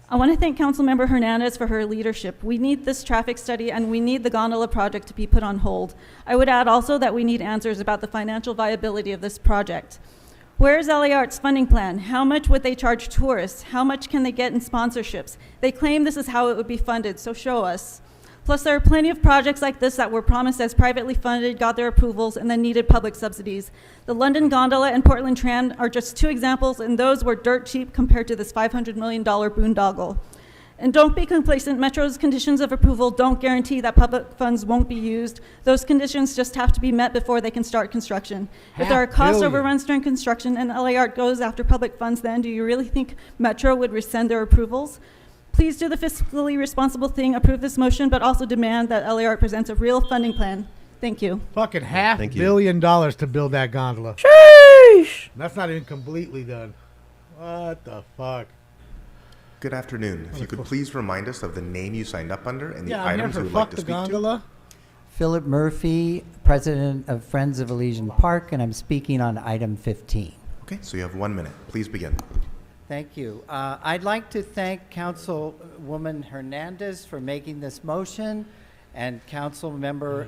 I want to thank Councilmember Hernandez for her leadership. We need this traffic study and we need the gondola project to be put on hold. I would add also that we need answers about the financial viability of this project. Where's LA Art's funding plan? How much would they charge tourists? How much can they get in sponsorships? They claim this is how it would be funded, so show us. Plus, there are plenty of projects like this that were promised as privately funded, got their approvals, and then needed public subsidies. The London Gondola and Portland Tram are just 2 examples, and those were dirt cheap compared to this $500 million boondoggle. And don't be complacent. Metro's conditions of approval don't guarantee that public funds won't be used. Those conditions just have to be met before they can start construction. If there are cost overruns during construction and LA Art goes after public funds, then do you really think Metro would rescind their approvals? Please do the fiscally responsible thing, approve this motion, but also demand that LA Art presents a real funding plan. Thank you. Fucking $500 million to build that gondola. Sheesh! That's not even completely done. What the fuck? Good afternoon. If you could please remind us of the name you signed up under and the Yeah, items you would like to speak gondola. Philip Murphy, President of Friends of Elysian Park, and I'm speaking on item 15. to. Okay, so you have 1 minute. Please begin. Thank you. I'd like to thank Councilwoman Hernandez for making this motion, and Councilmember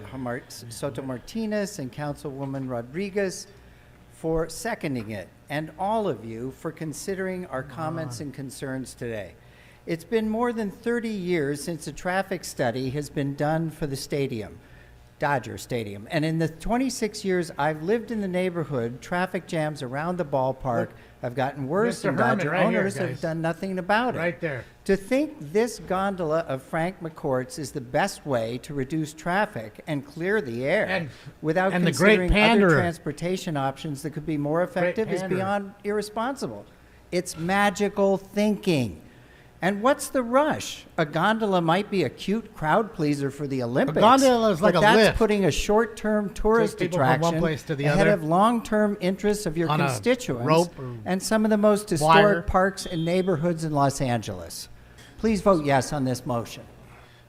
Soto Martinez and Councilwoman Rodriguez for seconding it, and all of you for considering our comments and concerns today. It's been more than 30 years since a traffic study has been done for the stadium, Dodger Stadium. And in the 26 years I've lived in the neighborhood, traffic jams around the ballpark have gotten worse, Mr. and Herman Dodger right here, owners guys. have done nothing about it. Right there. To think this gondola of Frank McCourt's is the best way to reduce traffic and clear the air without and the great considering other panderer. transportation options that could be more effective is panderer. beyond irresponsible. It's magical thinking. And what's the rush? A gondola might be a cute crowd pleaser for the Olympics. gondola is like but a that's lift. putting a short-term tourist Take people from one attraction place to the ahead other. of long-term interests of your On a constituents rope or and some of the most wire. historic parks and neighborhoods in Los Angeles. Please vote yes on this motion.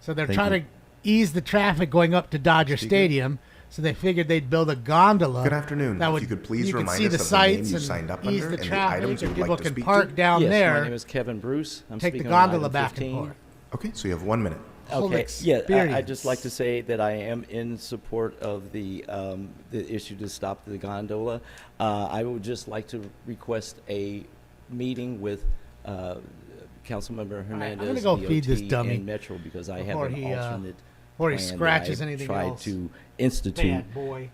So they're Thank trying you. to ease the traffic going up to Dodger Stadium. So they figured they'd build a gondola. Good afternoon. That If would, you could please could remind see us the of the name sights you and signed up ease under the and the traffic, items you and would people like to can speak park to. down Yes, there. my name is Kevin Bruce. I'm Take the speaking on gondola item back 15. and forth. Okay, so you have 1 minute. Okay, yeah, I'd just like to say that I am in support of the issue to stop the gondola. I would just like to request a meeting with Councilmember Hernandez, I'm gonna go feed this DOT, dummy and Metro, because I have before an he, alternate before he plan that scratches I've anything tried else. to institute Bad boy.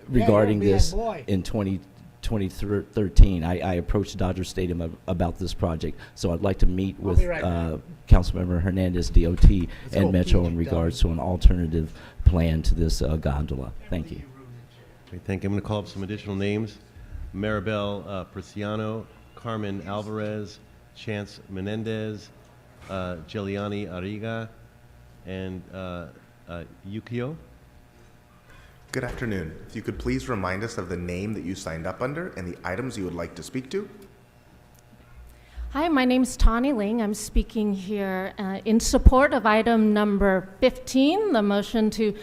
regarding bad this boy. in 2013. I approached Dodger Stadium about this project, so I'd like to meet with be right back. Councilmember Hernandez, DOT, go and Metro feed in you, regards to an alternative plan to this gondola. Thank you. Okay, thank you. I'm going to call up some additional names. Maribel Preciano, Carmen Alvarez, Chance Menendez, Giuliani Arriga, and Yukio. Good afternoon. If you could please remind us of the name that you signed up under and the items you would like to speak to. Hi, my name is Tawny Ling. I'm speaking here in support of item number 15, the motion to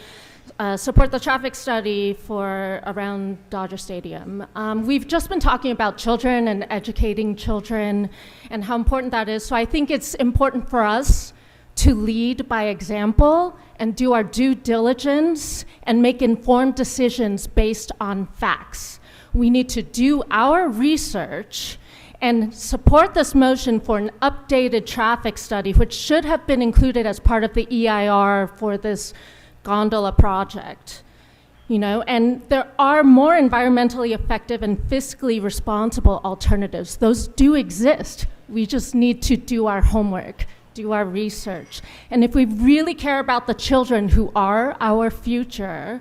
support the traffic study for around Dodger Stadium. We've just been talking about children and educating children and how important that is. So I think it's important for us to lead by example and do our due diligence and make informed decisions based on facts. We need to do our research and support this motion for an updated traffic study, which should have been included as part of the EIR for this gondola project. You know, and there are more environmentally effective and fiscally responsible alternatives. Those do exist. We just need to do our homework, do our research. And if we really care about the children who are our future,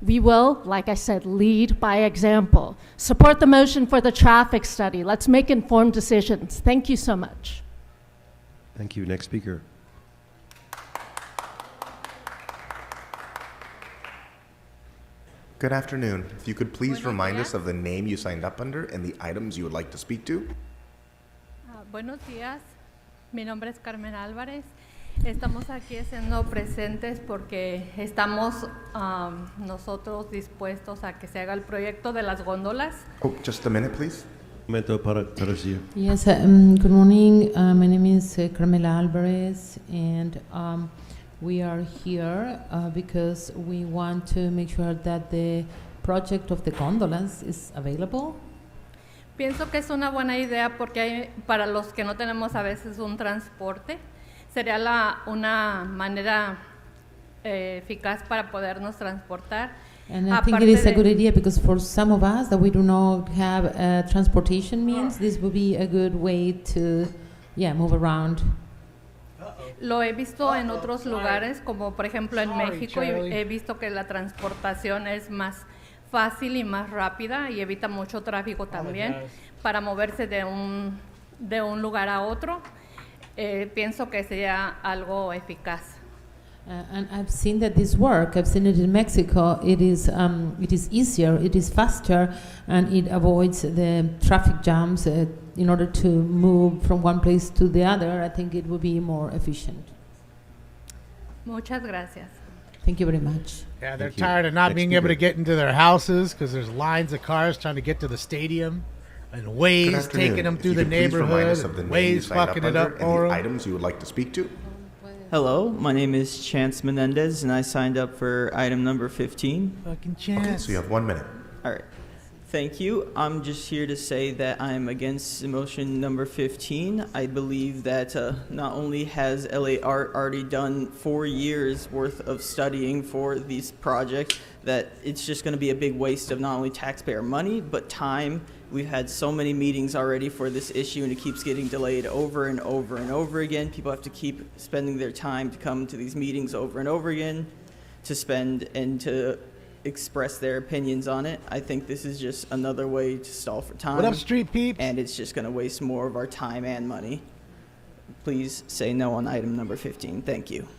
we will, like I said, lead by example. Support the motion for the traffic study. Let's make informed decisions. Thank you so much. Thank you. Next speaker. Good afternoon. If you could please remind us of the name you signed up under and the items you would like to speak to. Buenos días, mi nombre es Carmen Álvarez. Estamos aquí siendo presentes porque estamos nosotros dispuestos a que se haga el proyecto de las góndolas. Oh, just a minute, please. Momento para decir. Yes, good morning. My name is Carmela Alvarez, and we are here because we want to make sure that the project of the gondolas is available. Pienso que es una buena idea porque para los que no tenemos a veces un transporte, sería una manera eficaz para podernos transportar. And I think it is a good idea because for some of us that we do not have transportation means, this would be a good way to, move around. Lo he visto en otros lugares, como por ejemplo en México, y Charlie. he visto que la transportación es más fácil y más rápida y evita mucho tráfico también para moverse de un lugar a otro. Pienso que sería algo eficaz. And I've seen that this work. I've seen it in Mexico. It is easier, it is faster, and it avoids the traffic jams. In order to move from one place to the other, I think it would be more efficient. Muchas gracias. Thank you very much. Yeah, they're Thank you. tired of not Next being able to speaker. get into their houses because there's lines of cars trying to get to the stadium, and Good Waze afternoon. taking them If through you the could please remind us neighborhood, of the and name you Waze signed fucking it under up and for the 'em. items you would like to speak to. Hello, my name is Chance Menendez, and I signed up for item number 15. Fucking Okay, chance. so you have 1 minute. All right. Thank you. I'm just here to say that I'm against motion number 15. I believe that not only has LA Art already done 4 years worth of studying for these projects, that it's just going to be a big waste of not only taxpayer money, but time. We've had so many meetings already for this issue, and it keeps getting delayed over and over and over again. People have to keep spending their time to come to these meetings over and over again to spend and to express their opinions on it. I think this is just another way to stall for time. What up, street peeps? And it's just going to waste more of our time and money. Please say no on item number 15. Thank you.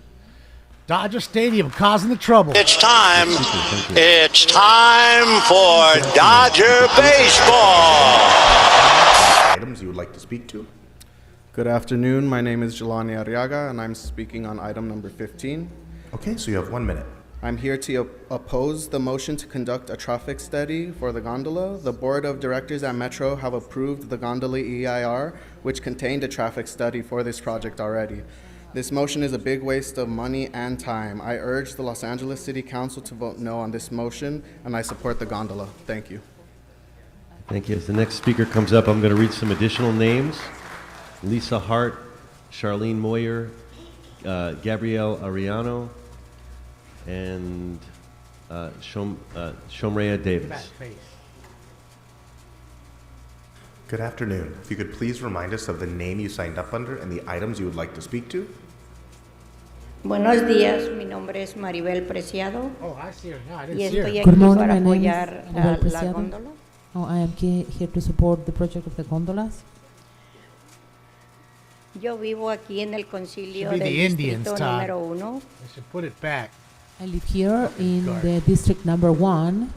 Dodger Stadium causing the trouble. It's time. It's time for Dodger baseball. Items you would like to speak to. Good afternoon. My name is Jelani Arriaga, and I'm speaking on item number 15. Okay, so you have 1 minute. I'm here to oppose the motion to conduct a traffic study for the gondola. The board of directors at Metro have approved the gondola EIR, which contained a traffic study for this project already. This motion is a big waste of money and time. I urge the Los Angeles City Council to vote no on this motion, and I support the gondola. Thank you. Thank you. As the next speaker comes up, I'm going to read some additional names. Lisa Hart, Charlene Moyer, Gabrielle Ariano, and Shomrea Davis. Good afternoon. If you could please remind us of the name you signed up under and the items you would like to speak to. Buenos días, mi nombre es Maribel Preciado. Oh, I see her now. I Y didn't see her. estoy Good aquí morning, para my name is apoyar Maribel a la Preciado. góndola. Oh, I am here to support the project of the gondolas. Yo vivo aquí en el concilio Should be del the Indians, distrito Todd. número 1. I should put it back. I live here in the district number 1.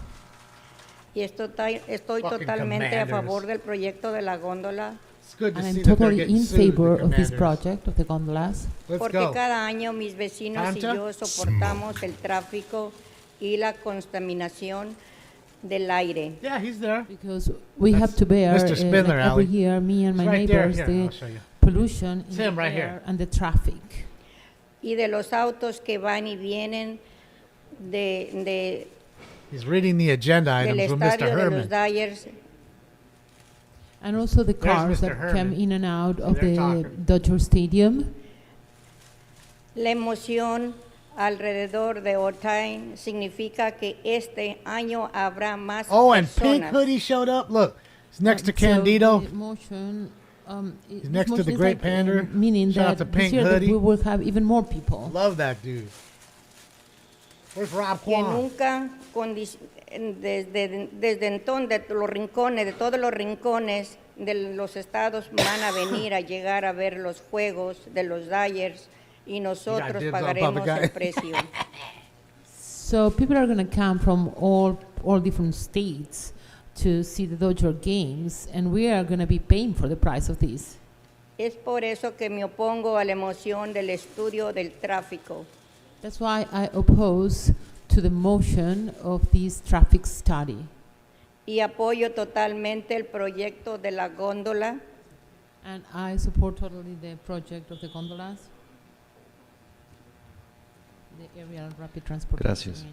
Y estoy Fucking totalmente a commanders. favor del proyecto de la góndola. It's good to And see I'm that they're totally getting in sued, the favor of this commanders. project of the gondolas. Let's Porque go. cada año mis vecinos y Tanta? yo soportamos el tráfico y la contaminación del aire. Yeah, he's there. Because we have to bear Mr. Spindler, like every Ally. year, me and my It's right there. neighbors, Here, the I'll show you. pollution It's in him the right air here. and the traffic. Y de los autos que van y vienen de He's reading the agenda del items with Mr. estadio de los Herman. Dodgers. And also the There's cars Mr. that Herman. come in and out of They're the talking. Dodger Stadium. La emoción alrededor de Otay significa que este año habrá más Oh, and Pink personas. Hoodie showed up. Look, he's next to So Candido. the motion, He's this next to motion the is Great like, Pander. meaning Shout out that to this Pink year that Hoodie. we will have even more people. Love that dude. Where's Rob Que Kwan? nunca desde entonces de los rincones, de todos los rincones de los estados van a venir a llegar a ver los juegos de los Dodgers y nosotros dibs on pagaremos Papa Guy. el precio. So people are going to come from all different states to see the Dodger games, and we are going to be paying for the price of this. Es por eso que me opongo a la emoción del estudio del tráfico. That's why I oppose to the motion of this traffic study. Y apoyo totalmente el proyecto de la góndola. And I support totally the project of the gondolas. The aerial rapid transportation. Gracias.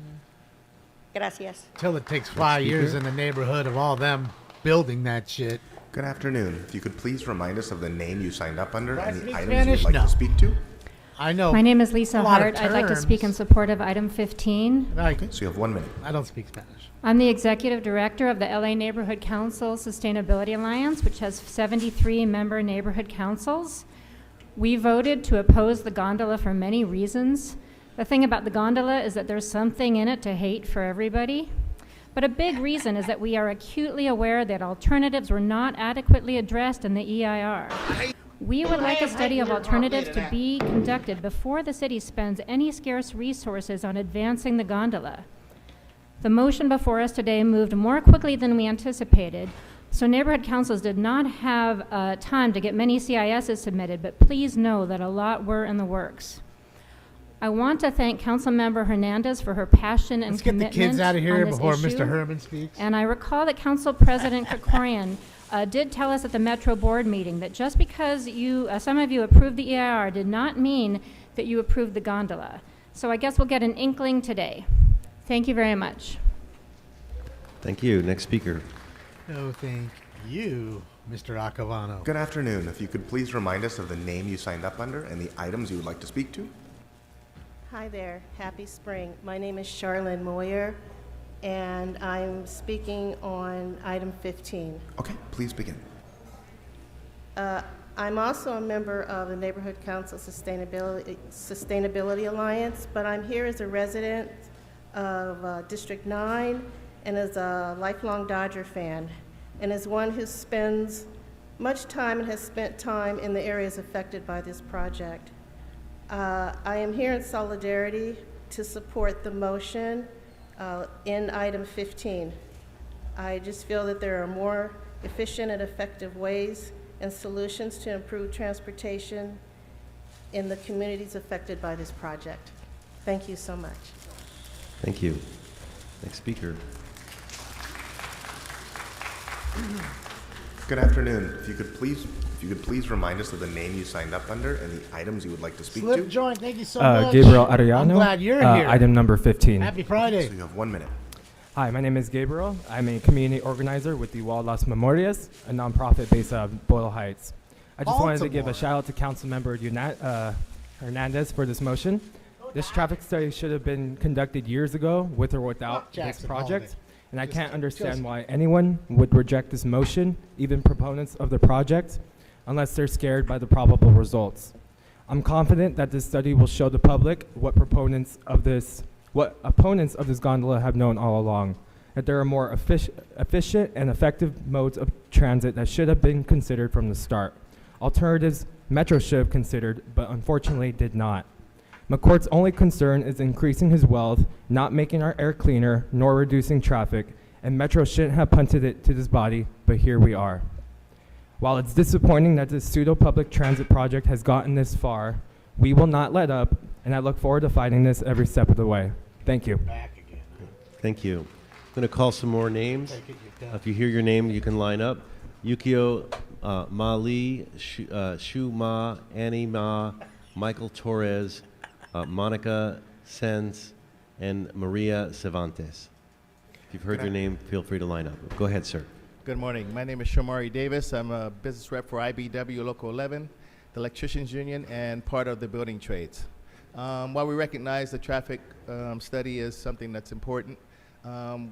Gracias. Till it takes 5 years in the neighborhood of all them building that shit. Good afternoon. If you could please remind us of the name you signed up under and the speak items Spanish? you would like No. to speak to. I know. My name is Lisa a lot of Hart. I'd like to speak in terms. support of item 15. Okay, so you have 1 minute. I don't speak Spanish. I'm the executive director of the LA Neighborhood Council Sustainability Alliance, which has 73 member neighborhood councils. We voted to oppose the gondola for many reasons. The thing about the gondola is that there's something in it to hate for everybody. But a big reason is that we are acutely aware that alternatives were not adequately addressed in the EIR. We would like a study of alternatives to be conducted before the city spends any scarce resources on advancing the gondola. The motion before us today moved more quickly than we anticipated, so neighborhood councils did not have time to get many CISs submitted, but please know that a lot were in the works. I want to thank Councilmember Hernandez for her passion and Let's get the commitment kids out of here on this before issue. Mr. Herman speaks. And I recall that Council President Krikorian did tell us at the Metro Board meeting that just because some of you approved the EIR did not mean that you approved the gondola. So I guess we'll get an inkling today. Thank you very much. Thank you. Next speaker. No, thank you, Mr. Acavano. Good afternoon. If you could please remind us of the name you signed up under and the items you would like to speak to. Hi there, happy spring. My name is Charlene Moyer, and I'm speaking on item 15. Okay, please begin. I'm also a member of the Neighborhood Council Sustainability Alliance, but I'm here as a resident of District 9 and as a lifelong Dodger fan, and as one who spends much time and has spent time in the areas affected by this project. I am here in solidarity to support the motion in item 15. I just feel that there are more efficient and effective ways and solutions to improve transportation in the communities affected by this project. Thank you so much. Thank you. Next speaker. Good afternoon. If you could please remind us of the name you signed up under and the items you would like to speak Slip to. joint, thank you so much. Gabriel Arellano. I'm glad you're here. Item number 15. Happy Friday. So you have 1 minute. Hi, my name is Gabriel. I'm a community organizer with the Wall Las Memorias, a nonprofit based out of Boyle Heights. I just wanted to give a shout out to Councilmember Hernandez for this motion. This traffic study should have been conducted years ago with or without this project. And I can't understand why anyone would reject this motion, even proponents of the project, unless they're scared by the probable results. I'm confident that this study will show the public what opponents of this gondola have known all along, that there are more efficient and effective modes of transit that should have been considered from the start. Alternatives Metro should have considered, but unfortunately did not. McCourt's only concern is increasing his wealth, not making our air cleaner, nor reducing traffic, and Metro shouldn't have punted it to this body, but here we are. While it's disappointing that this pseudo-public transit project has gotten this far, we will not let up, and I look forward to fighting this every step of the way. Thank you. Thank you. I'm going to call some more names. If you hear your name, you can line up. Yukio Mali, Shu Ma, Annie Ma, Michael Torres, Monica Sens, and Maria Cervantes. If you've heard your name, feel free to line up. Go ahead, sir. Good morning. My name is Shamari Davis. I'm a business rep for IBW Local 11, the Electricians Union, and part of the building trades. While we recognize the traffic study is something that's important,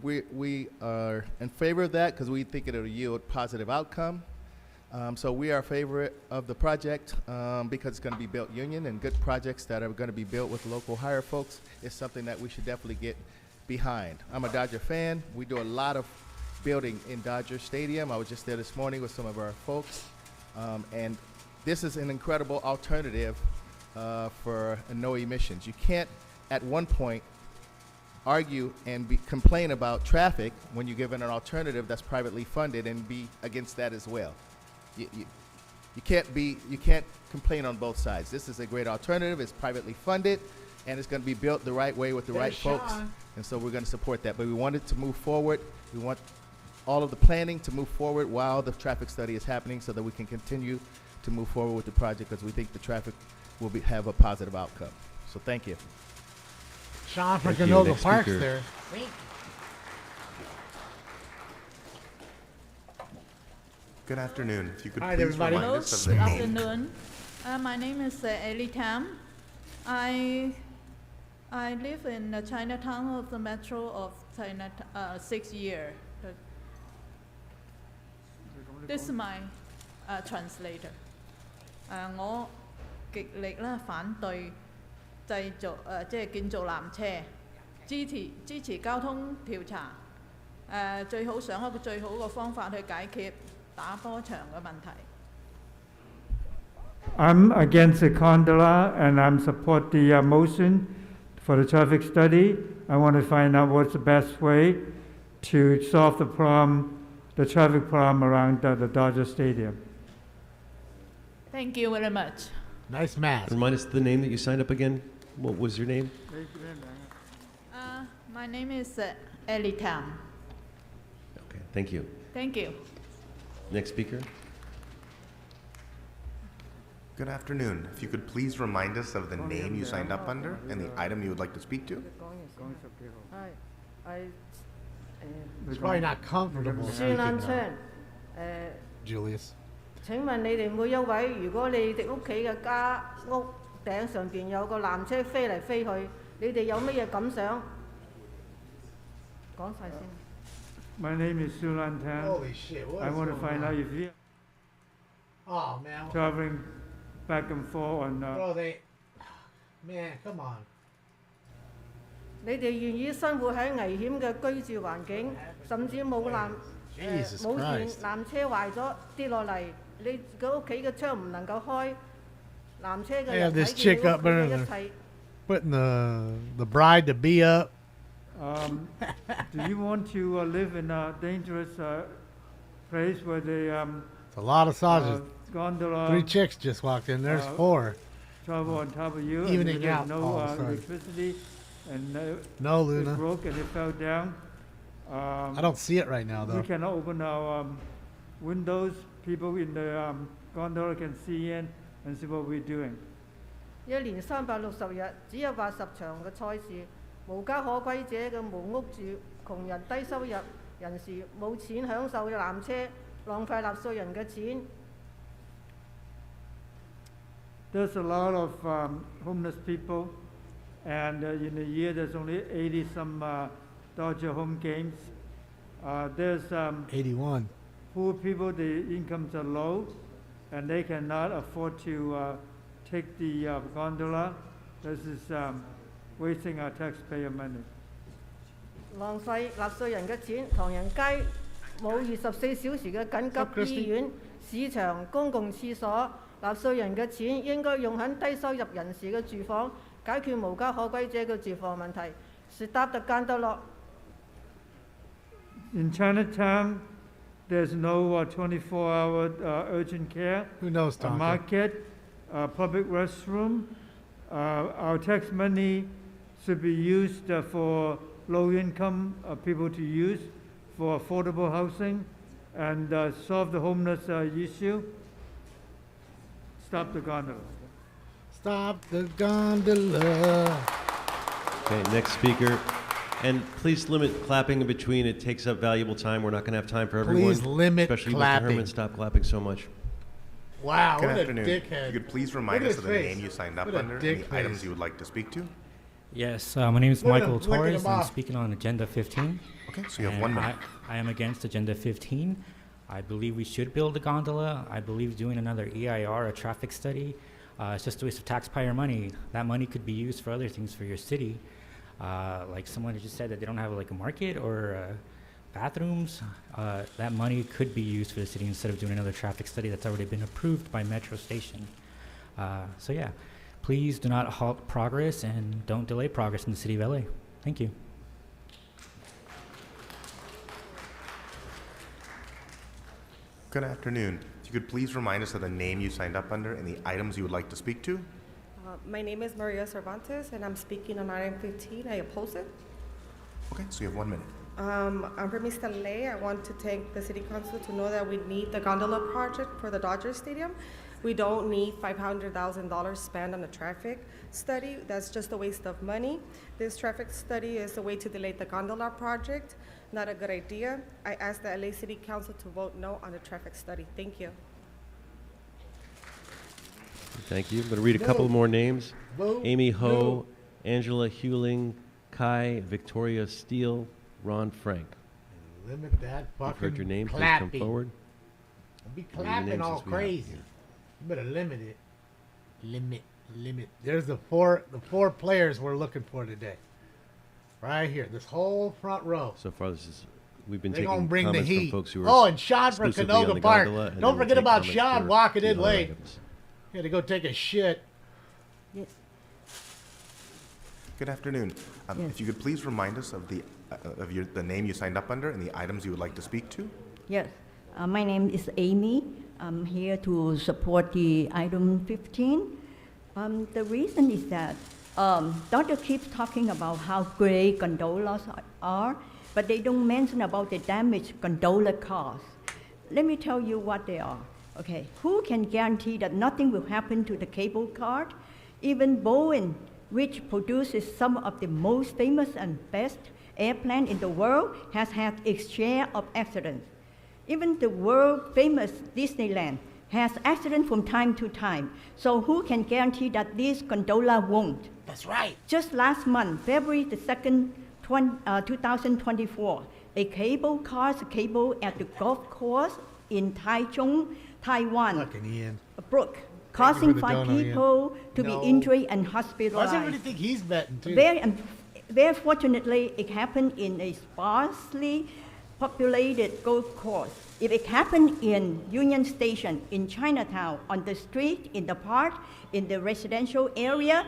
we are in favor of that because we think it'll yield positive outcome. So we are in favor of the project because it's going to be built union, and good projects that are going to be built with local hire folks is something that we should definitely get behind. I'm a Dodger fan. We do a lot of building in Dodger Stadium. I was just there this morning with some of our folks, and this is an incredible alternative for no emissions. You can't at one point argue and complain about traffic when you're given an alternative that's privately funded and be against that as well. You can't complain on both sides. This is a great alternative. It's privately funded, and it's going to be built the right way with the right folks, and so we're going to support that. But we want it to move forward. We want all of the planning to move forward while the traffic study is happening so that we can continue to move forward with the project because we think the traffic will have a positive outcome. So thank you. Sean from Canoga Park's there. Good afternoon. If you could Hi, please everybody. remind Hello, us of good the name. afternoon. My name is Ellie Tam. I live in the Chinatown of the metro of China 6 years. This is my translator. 我極力反對製造即係建造纜車，支持交通調查。最好想一個最好嘅方法去解決打波場嘅問題。I'm against the gondola and I'm support the motion for the traffic study. I want to find out what's the best way to solve the problem, the traffic problem around the Dodger Stadium. Thank you very much. Nice mask. Remind us the name that you signed up again. What was your name? My name is Ellie Tam. Okay, thank you. Thank you. Next speaker. Good afternoon. If you could please remind us of the name you signed up under and the item you would like to speak to. It's probably not comfortable. Julius. 請問你哋每一位，如果你哋屋企嘅家屋頂上邊有個纜車飛嚟飛去，你哋有乜嘢感想？講晒先。My name is Superintendent. Holy shit, what I is want to going find on? out if you Oh, man. traveling back and forth on Bro, man, come on. 你哋願意生活喺危險嘅居住環境，甚至冇冇電纜車壞咗跌落嚟，你個屋企嘅窗唔能夠開，纜車嘅 They 人 have this 睇 chick 見 up 到佢嘅 there 一切。 putting the bride to be up. Do you want to live in a dangerous place where they It's a lot of sausages. gondola 3 chicks just walked in. There's 4. travel on top of you Evening and there's out no all of a sudden. electricity and No, Luna. it broke and it fell down? I don't see it right now, though. We cannot open our windows. People in the gondola can see in and see what we're doing. 一年360日，只有80場嘅賽事，無家可歸者嘅無屋住，窮人低收入人士冇錢享受纜車，浪費納稅人嘅錢。There's a lot of homeless people, and in a year there's only 80 some Dodger home games. There's 81. poor people, the incomes are low, and they cannot afford to take the gondola. This is wasting our taxpayer money. 浪費納稅人嘅錢，唐人街冇24小時嘅緊急醫院、市場、公共廁所，納稅人嘅錢應該用喺低收入人士嘅住房，解決無家可歸者嘅住房問題。Stop the gondola. In Chinatown, there's no 24-hour urgent care. Who knows, A Tonka? market, a public restroom. Our tax money should be used for low-income people to use for affordable housing and solve the homeless issue. Stop the gondola. Stop the gondola. Okay, next speaker. And please limit clapping in between. It takes up valuable time. We're not going to have time for everyone. Please limit especially clapping. Mr. Herman, stop clapping so much. Wow, Good what afternoon. a dickhead. If you could please remind Look at us his of the face. name you signed up What a under and dick the items face. you would like to speak to. Yes, my name is Look at him Michael flicking Torres. him I'm off. speaking on Agenda 15. Okay, so you have And 1 minute. I am against Agenda 15. I believe we should build a gondola. I believe doing another EIR, a traffic study, it's just a waste of taxpayer money. That money could be used for other things for your city. Like someone just said that they don't have like a market or bathrooms. That money could be used for the city instead of doing another traffic study that's already been approved by Metro Station. So yeah, please do not halt progress and don't delay progress in the city of LA. Thank you. Good afternoon. If you could please remind us of the name you signed up under and the items you would like to speak to. My name is Maria Cervantes, and I'm speaking on item 15. I oppose it. Okay, so you have 1 minute. I'm from East LA. I want to thank the City Council to know that we need the gondola project for the Dodger Stadium. We don't need $500,000 spent on a traffic study. That's just a waste of money. This traffic study is a way to delay the gondola project. Not a good idea. I ask the LA City Council to vote no on the traffic study. Thank you. Thank you. I'm going to read a couple more names. Vote Amy Ho, no. Angela Hewling, Kai, Victoria Steele, Ron Frank. Limit that You've fucking heard your name. Please come clapping. forward. Don't be How many clapping names all does we have crazy. here? You better limit it. Limit. There's the four players we're looking for today. Right here, this whole front row. So far, we've been They're taking gonna bring the comments from heat. folks who are Oh, and Sean from exclusively on Canoga the Park. gondola, and Don't then we'll forget take about comments Sean for walking the in other late. items. He had to go take a shit. Good afternoon. If you could please remind us of the name you signed up under and the items you would like to speak to. Yes, my name is Amy. I'm here to support the item 15. The reason is that Dr. keeps talking about how great gondolas are, but they don't mention about the damage gondola cause. Let me tell you what they are. Okay, who can guarantee that nothing will happen to the cable car? Even Boeing, which produces some of the most famous and best airplane in the world, has had its share of accidents. Even the world famous Disneyland has accidents from time to time. So who can guarantee that this gondola won't? That's right. Just last month, February the 2nd, 2024, a cable car at the golf course in Taichung, Taiwan, broke, causing 5 people to be injured and Why hospitalized. does everybody think he's betting too? Very fortunately, it happened in a sparsely populated golf course. If it happened in Union Station, in Chinatown, on the street, in the park, in the residential area,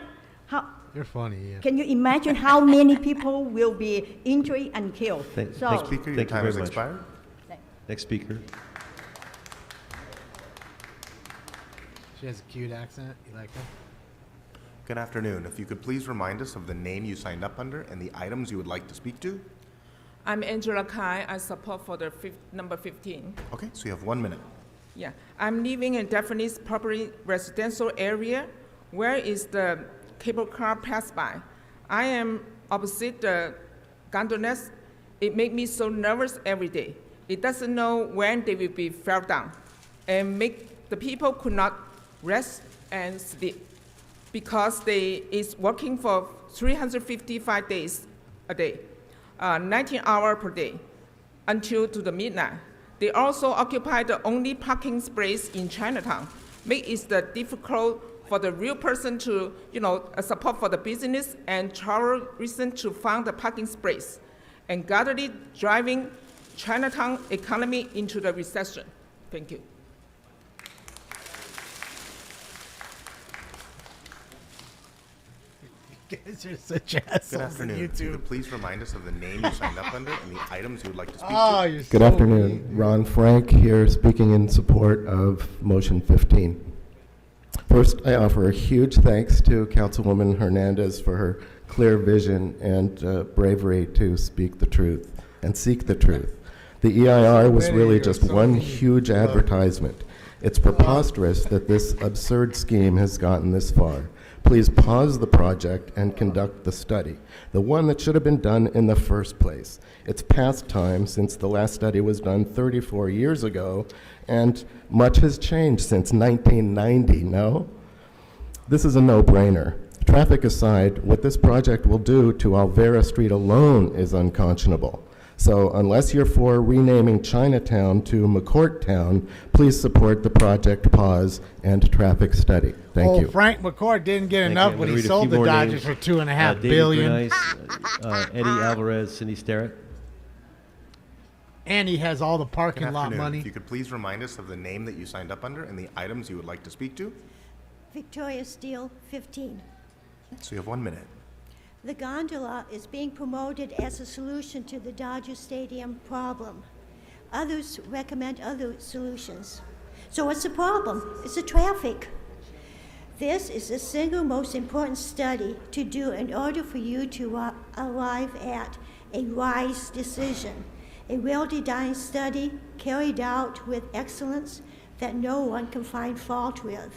You're funny, yeah. can you imagine how many people will be injured and killed? Next speaker, your time has expired. Next speaker. She has a cute accent. You like that? Good afternoon. If you could please remind us of the name you signed up under and the items you would like to speak to. I'm Angela Kai. I support for the number 15. Okay, so you have 1 minute. Yeah, I'm living in Daphne's property residential area. Where is the cable car pass by? I am opposite the gondolas. It makes me so nervous every day. It doesn't know when they will be fell down, and make the people could not rest and sleep because they is working for 355 days a day. 19 hours per day until to the midnight. They also occupy the only parking space in Chinatown, make it difficult for the real person to, support for the business and travel reason to find the parking space, and gradually driving Chinatown economy into the recession. Thank you. Guys are such assholes. Good afternoon. If you could please remind us of the name you signed up under and the items you would like to speak to. Good afternoon. Ron Frank here, speaking in support of motion 15. First, I offer a huge thanks to Councilwoman Hernandez for her clear vision and bravery to speak the truth and seek the truth. The EIR was really just one huge advertisement. It's preposterous that this absurd scheme has gotten this far. Please pause the project and conduct the study, the one that should have been done in the first place. It's past time since the last study was done 34 years ago, and much has changed since 1990, no? This is a no-brainer. Traffic aside, what this project will do to Alvera Street alone is unconscionable. So unless you're for renaming Chinatown to McCourt Town, please support the project pause and traffic study. Thank you. Frank McCourt didn't get enough when he sold the Dodgers for $2.5 billion. Eddie Alvarez, Cindy Starrett. And he has all the parking Good lot afternoon. money. If you could please remind us of the name that you signed up under and the items you would like to speak to. Victoria Steele, 15. So you have 1 minute. The gondola is being promoted as a solution to the Dodger Stadium problem. Others recommend other solutions. So what's the problem? It's the traffic. This is the single most important study to do in order for you to arrive at a wise decision. A well-designed study carried out with excellence that no one can find fault with.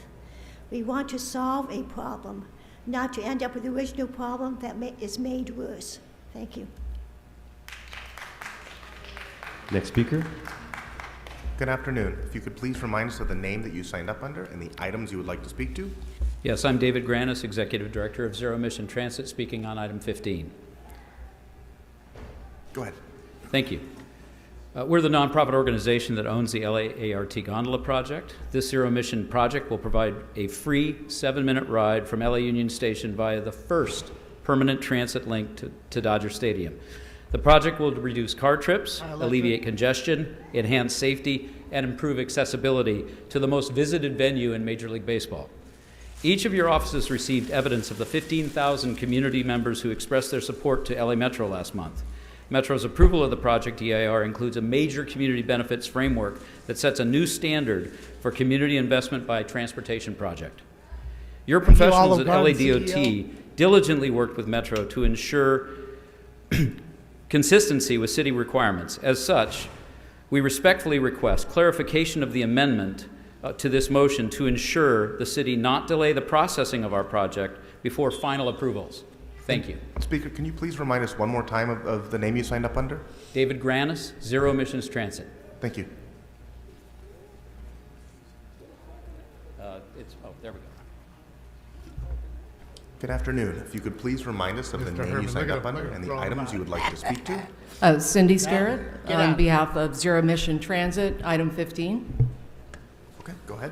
We want to solve a problem, not to end up with the original problem that is made worse. Thank you. Next speaker. Good afternoon. If you could please remind us of the name that you signed up under and the items you would like to speak to. Yes, I'm David Granis, Executive Director of Zero Emission Transit, speaking on item 15. Go ahead. Thank you. We're the nonprofit organization that owns the LA-ART Gondola project. This zero emission project will provide a free 7-minute ride from LA Union Station via the first permanent transit link to Dodger Stadium. The project will reduce car trips, alleviate congestion, enhance safety, and improve accessibility to the most visited venue in Major League Baseball. Each of your offices received evidence of the 15,000 community members who expressed their support to LA Metro last month. Metro's approval of the project EIR includes a major community benefits framework that sets a new standard for community investment by transportation project. Your professionals at LADOT diligently worked with Metro to ensure consistency with city requirements. As such, we respectfully request clarification of the amendment to this motion to ensure the city not delay the processing of our project before final approvals. Thank you. Speaker, can you please remind us one more time of the name you signed up under? David Granis, Zero Emissions Transit. Thank you. There we go. Good afternoon. If you could please remind us of the name you signed up under and the items you would like to speak to. Cindy Starrett, on behalf of Zero Emission Transit, item 15. Okay, go ahead.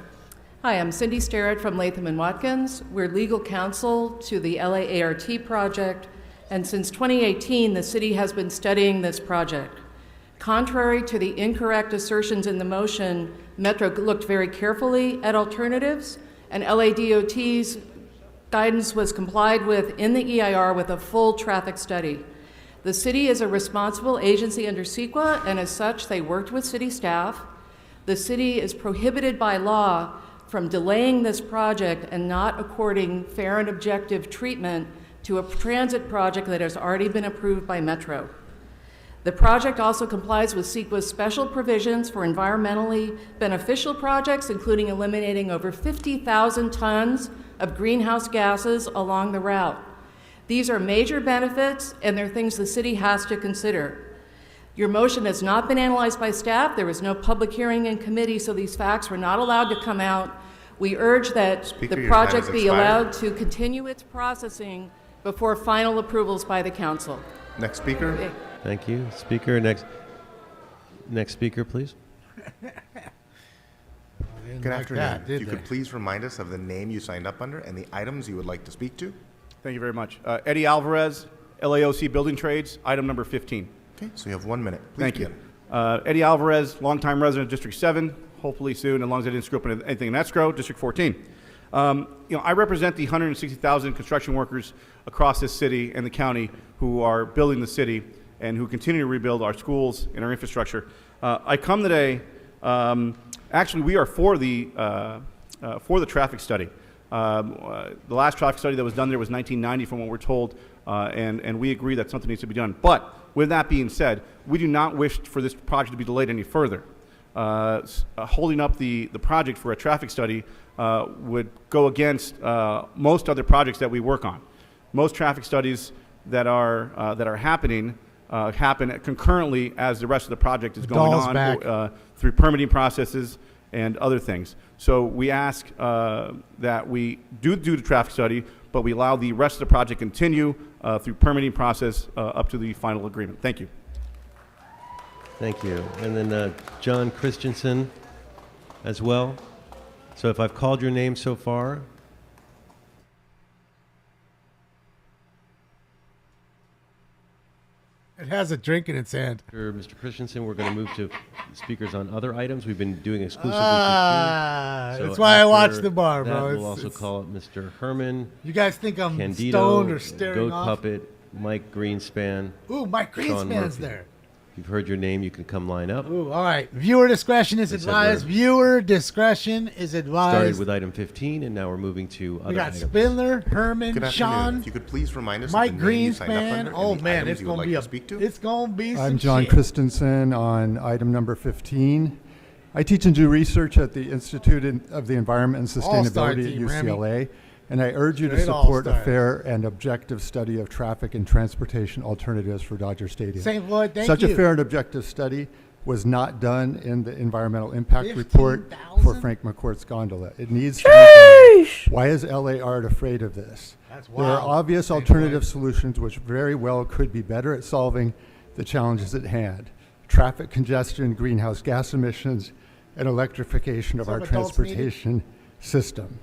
Hi, I'm Cindy Starrett from Latham & Watkins. We're legal counsel to the LA-ART project, and since 2018, the city has been studying this project. Contrary to the incorrect assertions in the motion, Metro looked very carefully at alternatives, and LADOT's guidance was complied with in the EIR with a full traffic study. The city is a responsible agency under CEQA, and as such, they worked with city staff. The city is prohibited by law from delaying this project and not according fair and objective treatment to a transit project that has already been approved by Metro. The project also complies with CEQA's special provisions for environmentally beneficial projects, including eliminating over 50,000 tons of greenhouse gases along the route. These are major benefits, and they're things the city has to consider. Your motion has not been analyzed by staff. There was no public hearing in committee, so these facts were not allowed to come out. We urge that Speaker, the project be allowed to continue its processing before final approvals by the council. Next speaker. Okay. Thank you. Speaker, next speaker, please. Good afternoon. If you could please remind us of the name you signed up under and the items you would like to speak to. Thank you very much. Eddie Alvarez, LAOC Building Trades, item number 15. Okay, so you have 1 minute. Please Thank begin. you. Eddie Alvarez, longtime resident of District 7, hopefully soon, as long as I didn't screw up anything in escrow, District 14. I represent the 160,000 construction workers across this city and the county who are building the city and who continue to rebuild our schools and our infrastructure. I come today, actually we are for the traffic study. The last traffic study that was done there was 1990 from what we're told, and we agree that something needs to be done. But with that being said, we do not wish for this project to be delayed any further. Holding up the project for a traffic study would go against most other projects that we work on. Most traffic studies that are happening happen concurrently as the rest of the project is going on through permitting processes and other things. So we ask that we do the traffic study, but we allow the rest of the project continue through permitting process up to the final agreement. Thank you. Thank you. And then John Christensen as well. So if I've called your name so far. It has a drink in its hand. Mr. Christensen, we're going to move to speakers on other items. We've been doing exclusively that's why I watch the bar, bro. We'll also call it Mr. Herman. You guys think I'm Candido, stoned or staring Goat off? Puppet, Mike Greenspan. Ooh, Mike Sean Greenspan's Murphy. there. You've heard your name. You can come line up. Ooh, all right. Viewer discretion is advised. Viewer discretion is advised. Started with item 15, and now we're moving to other We got items. Spindler, Herman, Good afternoon. Sean, If you could please remind us Mike of the name you signed up Greenspan. under Oh and the man, items it's you would gonna like be to speak to. it's gonna be I'm some John shit. Christensen on item number 15. I teach and do research at the Institute of the Environment and All-star Sustainability at team, Remy. UCLA, and I urge you to Straight support a all-stars. fair and objective study of traffic and transportation alternatives for Dodger Stadium. St. Lloyd, thank Such you. a fair and objective study was not done in the environmental impact report for Frank McCourt's gondola. It needs to be done. Why is LA Art afraid of this? That's There are wild. obvious St. alternative Lloyd. solutions which very well could be better at solving the challenges at hand. Traffic congestion, greenhouse gas emissions, and electrification of Some our adults need it. transportation system.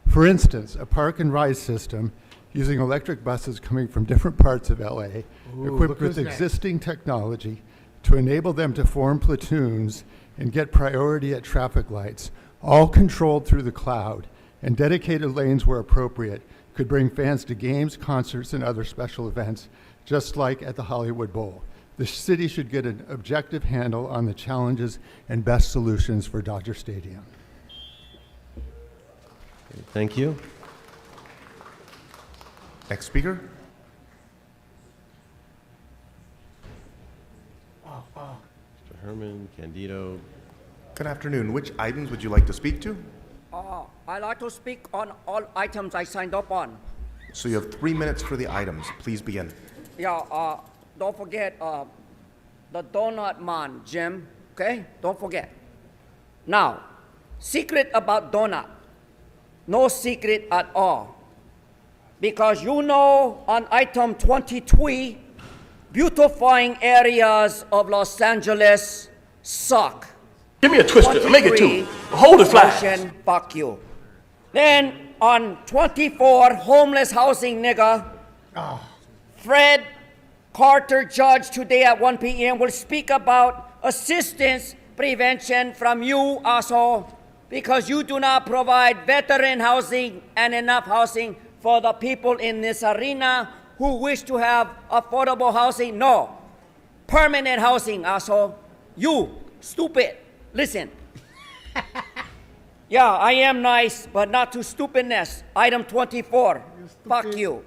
For instance, a park and ride system using electric buses coming from different parts of LA, Ooh, equipped look with who's next. existing technology to enable them to form platoons and get priority at traffic lights, all controlled through the cloud, and dedicated lanes where appropriate, could bring fans to games, concerts, and other special events, just like at the Hollywood Bowl. The city should get an objective handle on the challenges and best solutions for Dodger Stadium. Thank you. Next speaker. Mr. Herman, Candido. Good afternoon. Which items would you like to speak to? I like to speak on all items I signed up on. So you have 3 minutes for the items. Please begin. Yeah, don't forget the donut man, Jim. Okay? Don't forget. Now, secret about donut. No secret at all. Because you know on item 23, beautifying areas of Los Angeles suck. Give me a twister. Make it two. Hold it flat. Motion, fuck you. Then on 24, homeless housing, nigga. Fred Carter, judge, today at 1 p.m. will speak about assistance prevention from you, asshole, because you do not provide veteran housing and enough housing for the people in this arena who wish to have affordable housing. No. Permanent housing, asshole. You, stupid. Listen. Yeah, I am nice, but not to stupidness. Item 24. Fuck you.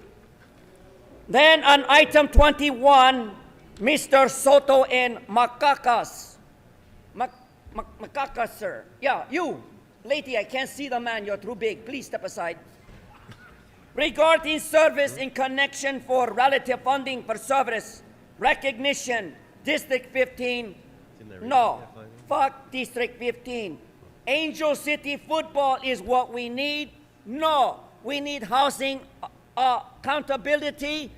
Then on item 21, Mr. Soto and Macacas. Macacas, sir. Yeah, you. Lady, I can't see the man. You're too big. Please step aside. Regarding service in connection for relative funding for service, recognition, District 15, no, fuck District 15. Angel City football is what we need. No, we need housing accountability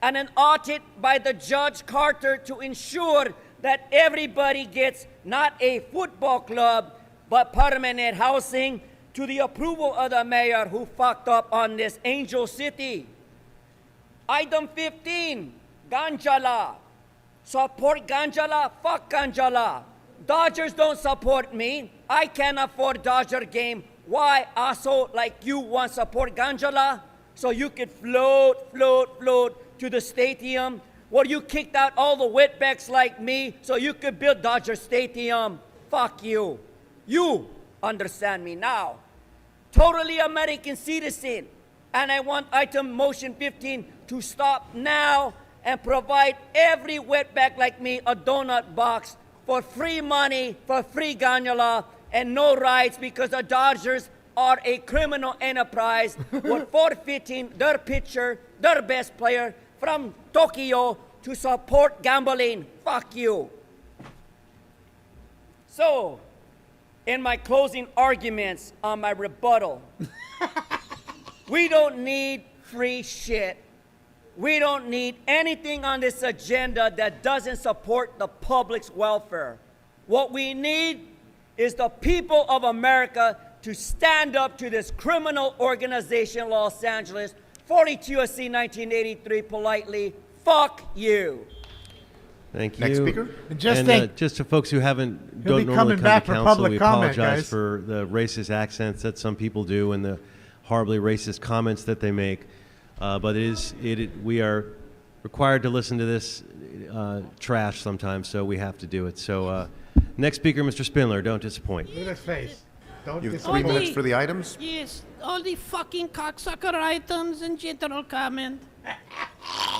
and an audit by the Judge Carter to ensure that everybody gets not a football club, but permanent housing to the approval of the mayor who fucked up on this Angel City. Item 15, Ganjala. Support Ganjala? Fuck Ganjala. Dodgers don't support me. I can't afford Dodger game. Why, asshole like you want support Ganjala? So you could float to the stadium? Well, you kicked out all the wetbacks like me so you could build Dodger Stadium. Fuck you. You understand me now. Totally American citizen. And I want item motion 15 to stop now and provide every wetback like me a donut box for free money, for free gondola, and no rights because the Dodgers are a criminal enterprise with forfeiting their pitcher, their best player from Tokyo to support gambling. Fuck you. So, in my closing arguments on my rebuttal, we don't need free shit. We don't need anything on this agenda that doesn't support the public's welfare. What we need is the people of America to stand up to this criminal organization, Los Angeles, 42 U.S.C. 1983, politely, fuck you. Thank you. Next speaker. Just to folks who don't normally coming come back to for council, public we comment, apologize guys. for the racist accents that some people do and the horribly racist comments that they make. But we are required to listen to this trash sometimes, so we have to do it. So next speaker, Mr. Spindler, don't disappoint. Look at his face. Don't You have disappoint. 3 minutes for the items. Yes, all the fucking cocksucker items and general comment.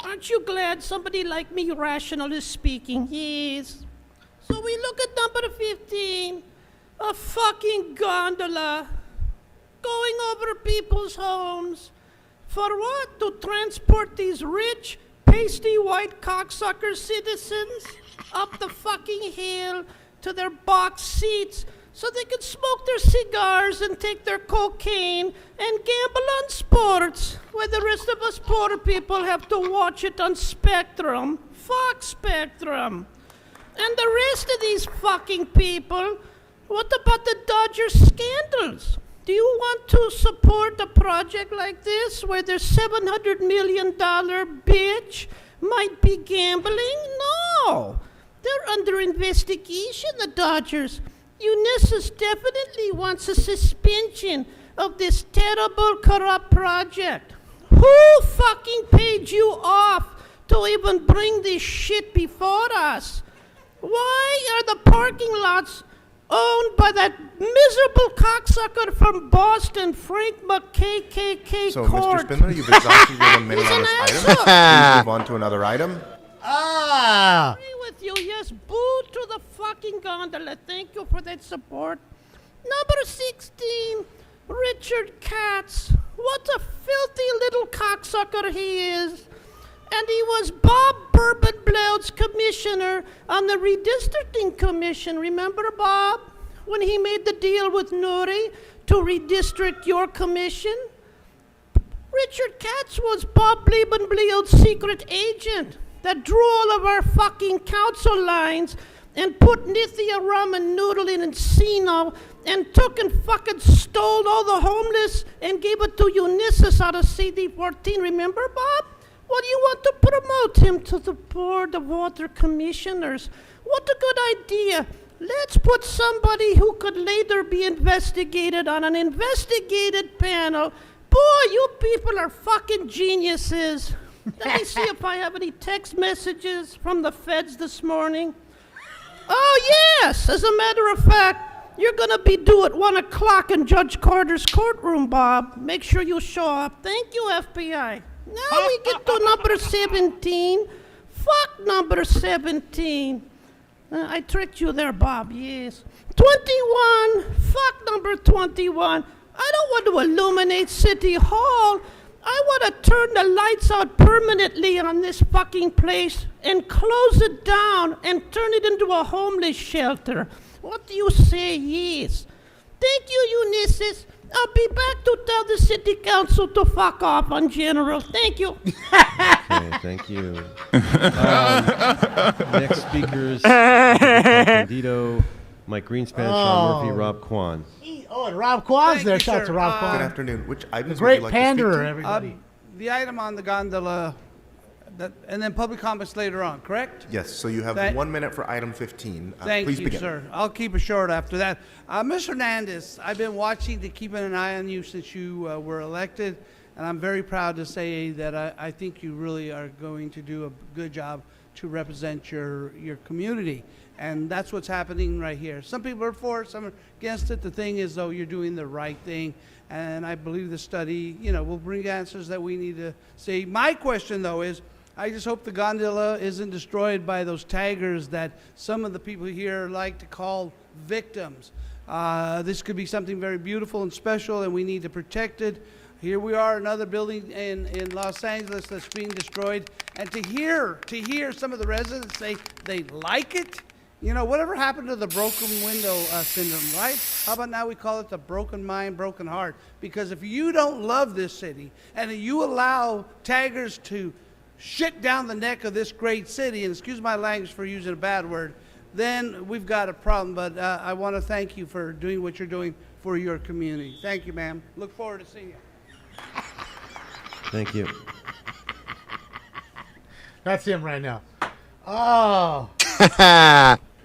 Aren't you glad somebody like me, rational, is speaking? Yes. So we look at number 15. A fucking gondola going over people's homes. For what? To transport these rich, pasty white cocksucker citizens up the fucking hill to their box seats so they could smoke their cigars and take their cocaine and gamble on sports, where the rest of us poor people have to watch it on Spectrum, Fox Spectrum. And the rest of these fucking people, what about the Dodger scandals? Do you want to support a project like this where their $700 million bitch might be gambling? No! They're under investigation, the Dodgers. Unisys definitely wants a suspension of this terrible, corrupt project. Who fucking paid you off to even bring this shit before us? Why are the parking lots owned by that miserable cocksucker from Boston, Frank McKKK So, Court? Mr. Spindler, you've exhausted your 1 minute on this item. Please move on to another item. I agree with you. Yes, boo to the fucking gondola. Thank you for that support. Number 16, Richard Katz. What a filthy little cocksucker he is. And he was Bob Bourbon-Bloud's commissioner on the redistricting commission. Remember, Bob, when he made the deal with Nuri to redistrict your commission? Richard Katz was Bob Bourbon-Bloud's secret agent that drew all of our fucking council lines and put Nithya ramen noodle in Encino and took and fucking stole all the homeless and gave it to Unisys out of CD14. Remember, Bob? Well, you want to promote him to the Board of Water Commissioners. What a good idea. Let's put somebody who could later be investigated on an investigated panel. Boy, you people are fucking geniuses. Let me see if I have any text messages from the feds this morning. Oh, yes. As a matter of fact, you're going to be due at 1 o'clock in Judge Carter's courtroom, Bob. Make sure you show up. Thank you, FBI. Now we get to number 17. Fuck number 17. I tricked you there, Bob, yes. 21. Fuck number 21. I don't want to illuminate City Hall. I want to turn the lights out permanently on this fucking place and close it down and turn it into a homeless shelter. What do you say? Yes. Thank you, Unisys. I'll be back to tell the city council to fuck off on general. Thank you. Okay, thank you. Next speakers, Candido, Mike Greenspan, Sean Murphy, Rob Kwan. Oh, and Rob Kwan's Thank there. you, Shout out sir. to Rob Kwan. Good afternoon. Which items The would you great like to speak panderer, to? everybody. The item on the gondola, and then public comments later on, correct? Yes, so you have 1 minute for item 15. Thank Please you, begin. sir. I'll keep it short after that. Ms. Hernandez, I've been watching to keep an eye on you since you were elected, and I'm very proud to say that I think you really are going to do a good job to represent your community. And that's what's happening right here. Some people are for it, some are against it. The thing is, though, you're doing the right thing. And I believe the study, will bring answers that we need to see. My question, though, is I just hope the gondola isn't destroyed by those taggers that some of the people here like to call victims. This could be something very beautiful and special, and we need to protect it. Here we are, another building in Los Angeles that's being destroyed. And to hear some of the residents say they like it, whatever happened to the broken window syndrome, right? How about now we call it the broken mind, broken heart? Because if you don't love this city and you allow taggers to shit down the neck of this great city, and excuse my language for using a bad word, then we've got a problem. But I want to thank you for doing what you're doing for your community. Thank you, ma'am. Look forward to seeing you. Thank you. That's him right now. Oh.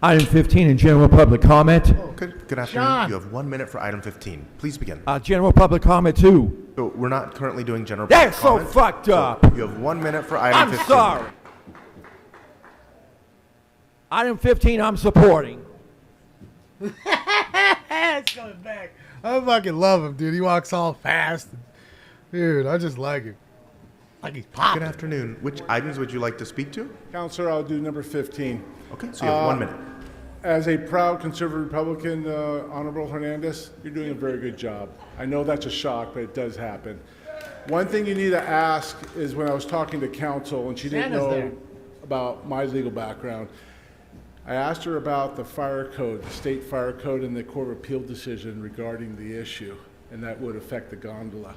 Item 15 in general public comment. Good afternoon. Sean. You have 1 minute for item 15. Please begin. General public comment too. So we're not currently doing general public That's so comment. fucked up. You have 1 minute for item I'm 15. sorry. Item 15 I'm supporting. It's coming back. I fucking love him, dude. He walks all fast. Dude, I just like him. Like he's popping. Good afternoon. Which items would you like to speak to? Counselor, I'll do number 15. Okay, so you have 1 minute. As a proud conservative Republican, Honorable Hernandez, you're doing a very good job. I know that's a shock, but it does happen. One thing you need to ask is when I was talking to counsel and she didn't know about my legal background, I asked her about the fire code, the state fire code and the Court of Appeal decision regarding the issue, and that would affect the gondola.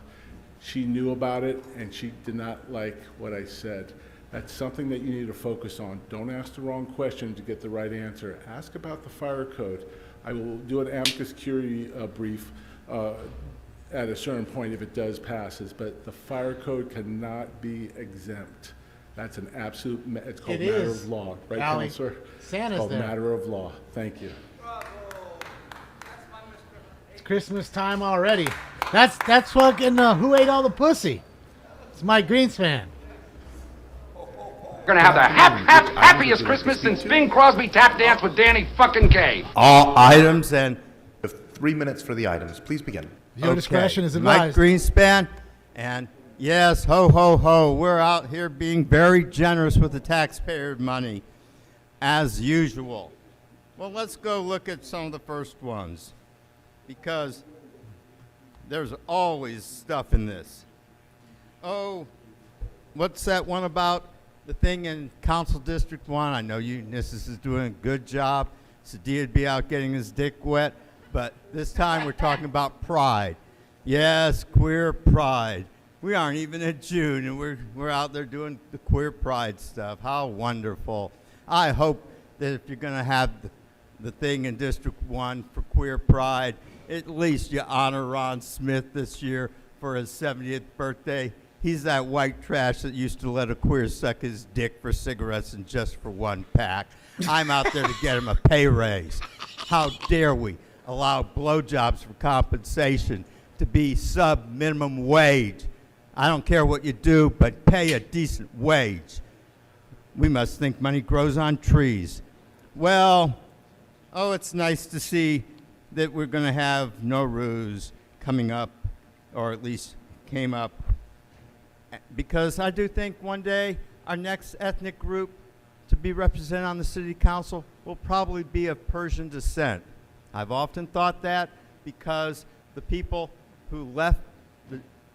She knew about it and she did not like what I said. That's something that you need to focus on. Don't ask the wrong question to get the right answer. Ask about the fire code. I will do an amicus curiae brief at a certain point if it does passes, but the fire code cannot be exempt. That's an absolute, it's called matter of law. Right, Counselor? Santa's it's called there. matter of law. Thank you. It's Christmas time already. That's fucking, who ate all the pussy? It's Mike Greenspan. We're gonna have the happiest Christmas since Bing Crosby tap danced with Danny fucking Kaye. All items and... 3 minutes for the items. Please begin. Your discretion is Mike advised. Greenspan, and yes, ho, ho, ho, we're out here being very generous with the taxpayer money, as usual. Well, let's go look at some of the first ones, because there's always stuff in this. Oh, what's that one about? The thing in Council District 1, I know Nissus is doing a good job. Sadie'd be out getting his dick wet, but this time we're talking about pride. Yes, queer pride. We aren't even in June, and we're out there doing the queer pride stuff. How wonderful. I hope that if you're going to have the thing in District 1 for queer pride, at least you honor Ron Smith this year for his 70th birthday. He's that white trash that used to let a queer suck his dick for cigarettes and just for one pack. I'm out there to get him a pay raise. How dare we allow blowjobs for compensation to be sub-minimum wage? I don't care what you do, but pay a decent wage. We must think money grows on trees. Well, oh, it's nice to see that we're going to have Nowruz coming up, or at least came up, because I do think one day our next ethnic group to be represented on the city council will probably be of Persian descent. I've often thought that because the people who left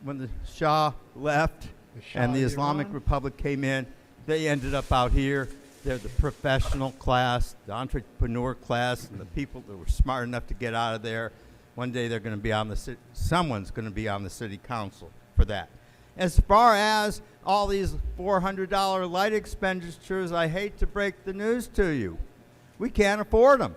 when the Shah left and the Islamic Republic came in, they ended up out here. They're the professional class, the entrepreneur class, and the people that were smart enough to get out of there. One day they're going to be on the someone's going to be on the city council for that. As far as all these $400 light expenditures, I hate to break the news to you. We can't afford them.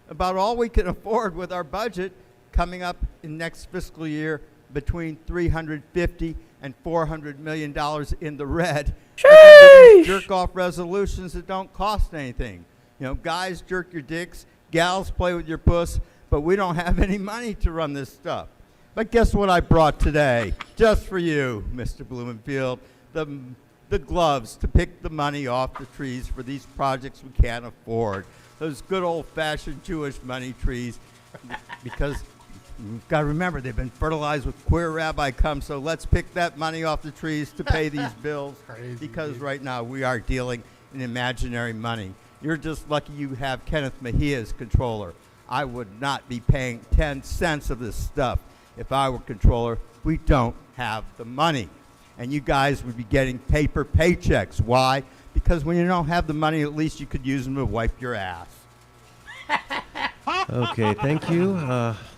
About all we can afford with our budget coming up in next fiscal year, between $350 and $400 million in the red. Jerk-off resolutions that don't cost anything. You know, guys jerk your dicks, gals play with your puss, but we don't have any money to run this stuff. But guess what I brought today, just for you, Mr. Blumenfield? The gloves to pick the money off the trees for these projects we can't afford. Those good old-fashioned Jewish money trees, because you've got to remember, they've been fertilized with queer rabbi cum, so let's pick that money off the trees to pay these bills, because right now we are dealing in imaginary money. You're just lucky you have Kenneth Mejia as controller. I would not be paying 10 cents of this stuff if I were controller. We don't have the money. And you guys would be getting paper paychecks. Why? Because when you don't have the money, at least you could use them to wipe your ass. Okay, thank you.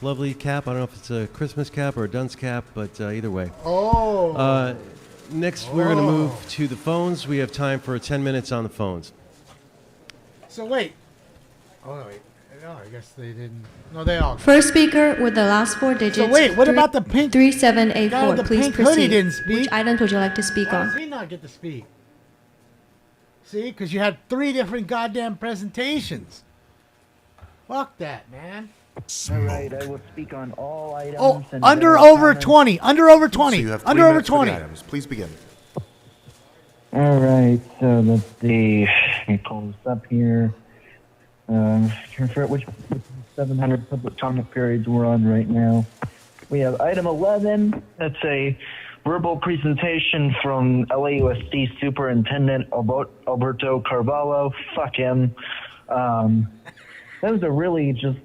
Lovely cap. I don't know if it's a Christmas cap or a dunce cap, but either way. Oh. Next, we're going to move to the phones. We have time for 10 minutes on the phones. So wait. Oh, wait. No, I guess they didn't. No, they all. First speaker with the last four digits. So wait, what about the pink? 3784. Please pink proceed. hoodie didn't speak. Which items would you like to speak Why on? does he not get to speak? See, because you had 3 different goddamn presentations. Fuck that, man. All right, I will speak on all items. Oh, and under general over comments. 20. Under over 20. So you have 3 under over minutes for 20. the items. Please begin. All right, so let's see. Let me pull this up here. Which 700 public comment periods we're on right now. We have item 11. That's a verbal presentation from LAUSD Superintendent Alberto Carvalho. Fuck him. those are really just,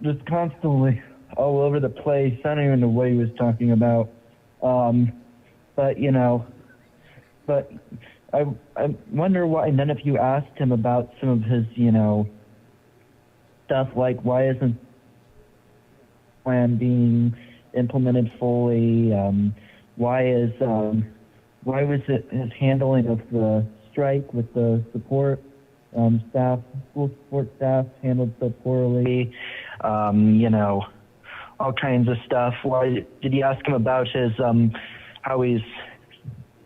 just constantly all over the place. I don't even know what he was talking about. But I wonder why none of you asked him about some of his, stuff like why isn't plan being implemented fully? Why was it his handling of the strike with the support staff, school support staff handled so poorly? All kinds of stuff. Why did you ask him about his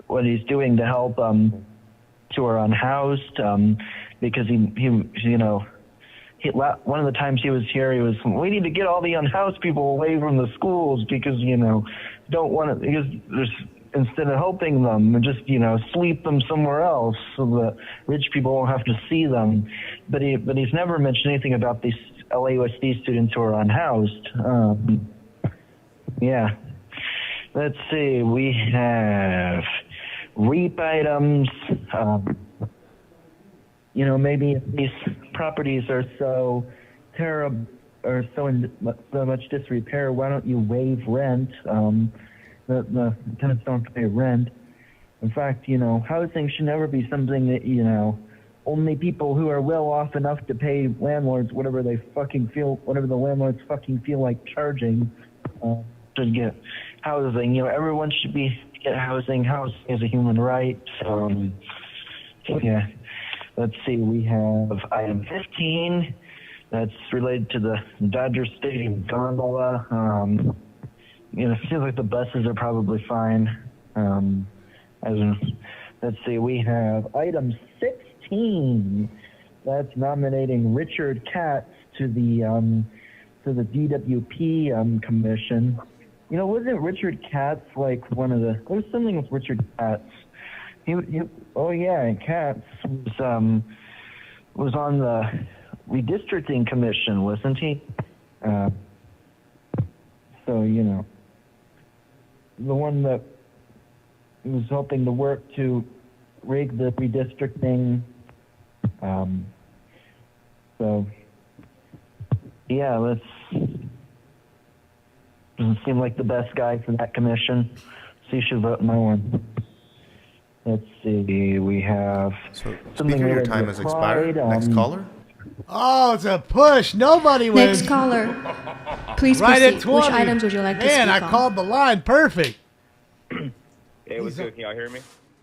what he's doing to help who are unhoused? Because he one of the times he was here, he was, we need to get all the unhoused people away from the schools because don't want to, because there's, instead of helping them, just sweep them somewhere else so that rich people won't have to see them. But he's never mentioned anything about these LAUSD students who are unhoused. Yeah. Let's see. We have REAP items. Maybe if these properties are so terrible or so much disrepair, why don't you waive rent? The tenants don't have to pay rent. In fact, housing should never be something that, only people who are well off enough to pay landlords whatever the landlords fucking feel like charging, should get housing. Everyone should get housing. Housing is a human right. Yeah. Let's see, we have item 15. That's related to the Dodger Stadium gondola. It seems like the buses are probably fine. Let's see, we have item 16. That's nominating Richard Katz to the DWP commission. Wasn't Richard Katz like one of the? There was something with Richard Katz. Katz was on the redistricting commission, wasn't he? The one that was hoping to work to rig the redistricting. Doesn't seem like the best guy for that commission, so you should vote no one. Let's see, we have Speaker, your time has expired. Next caller. Oh, it's a push. Nobody wins. Next caller. Please Right proceed. at 20. Which items would you like to speak Man, I on? called the line perfect. Hey, what's good? Can y'all hear me?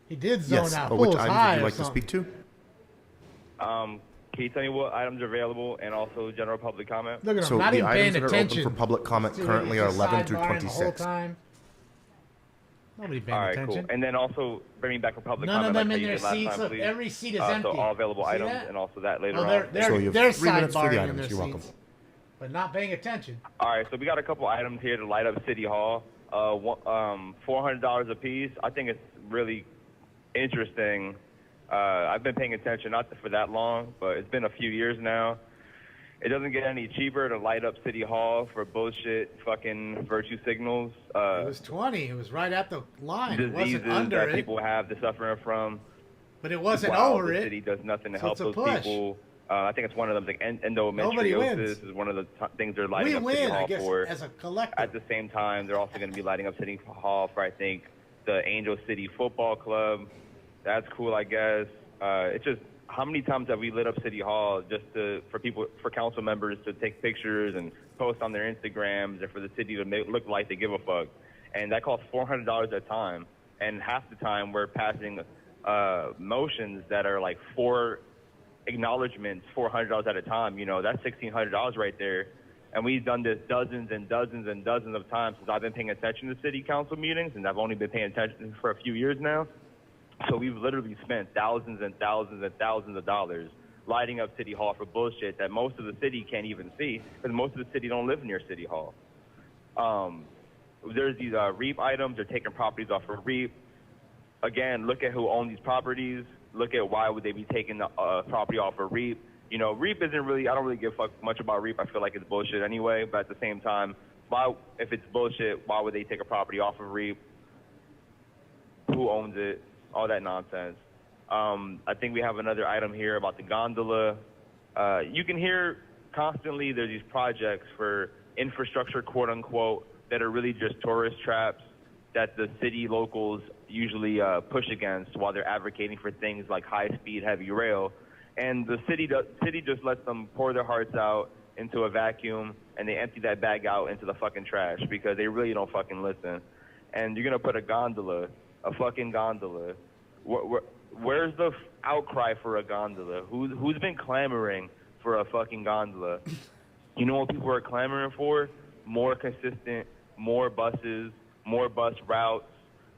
He did zone Yes, out. but which Full items high would you or like to something. speak to? Can you tell me what items are available and also general public comment? Look at him, So not the even items paying that are attention. open for public comment See, currently he's are just 11 through sidebarring the whole 26. time. Nobody paying All right, attention. cool. And then also bring me back for public None of comment them like in how their you did last seats. time, Look, please. every seat is So empty. all available See items that? and also that later Oh, on. So you have they're 3 minutes for the sidebarring in items. their You're welcome. seats, but not paying attention. All right, so we got a couple items here to light up City Hall. $400 a piece. I think it's really interesting. I've been paying attention not for that long, but it's been a few years now. It doesn't get any cheaper to light up City Hall for bullshit fucking virtue signals. It was 20. It was right at the line. It Diseases wasn't under that it. people have to suffering from. But it wasn't While over the it. city does nothing to So help it's a those push. people. I think it's one of them. Like Nobody wins. endometriosis is one of the things they're lighting We up City win, Hall I guess, for. as a collective. At the same time, they're also going to be lighting up City Hall for, I think, the Angel City Football Club. That's cool, I guess. It's just, how many times have we lit up City Hall just for council members to take pictures and post on their Instagrams and for the city to look like they give a fuck? And that costs $400 at a time. And half the time we're passing motions that are like 4 acknowledgments, $400 at a time. That's $1,600 right there. And we've done this dozens and dozens and dozens of times since I've been paying attention to city council meetings, and I've only been paying attention for a few years now. So we've literally spent thousands and thousands and thousands of dollars lighting up City Hall for bullshit that most of the city can't even see, because most of the city don't live near City Hall. There's these REAP items. They're taking properties off for REAP. Again, look at who owns these properties. Look at why would they be taking the property off for REAP. REAP isn't really, I don't really give a fuck much about REAP. I feel like it's bullshit anyway, but at the same time, if it's bullshit, why would they take a property off of REAP? Who owns it? All that nonsense. I think we have another item here about the gondola. You can hear constantly there's these projects for infrastructure, quote unquote, that are really just tourist traps that the city locals usually push against while they're advocating for things like high-speed, heavy rail. And the city just lets them pour their hearts out into a vacuum, and they empty that bag out into the fucking trash because they really don't fucking listen. And you're gonna put a fucking gondola. Where's the outcry for a gondola? Who's been clamoring for a fucking gondola? You know what people are clamoring for? More consistent, more buses, more bus routes,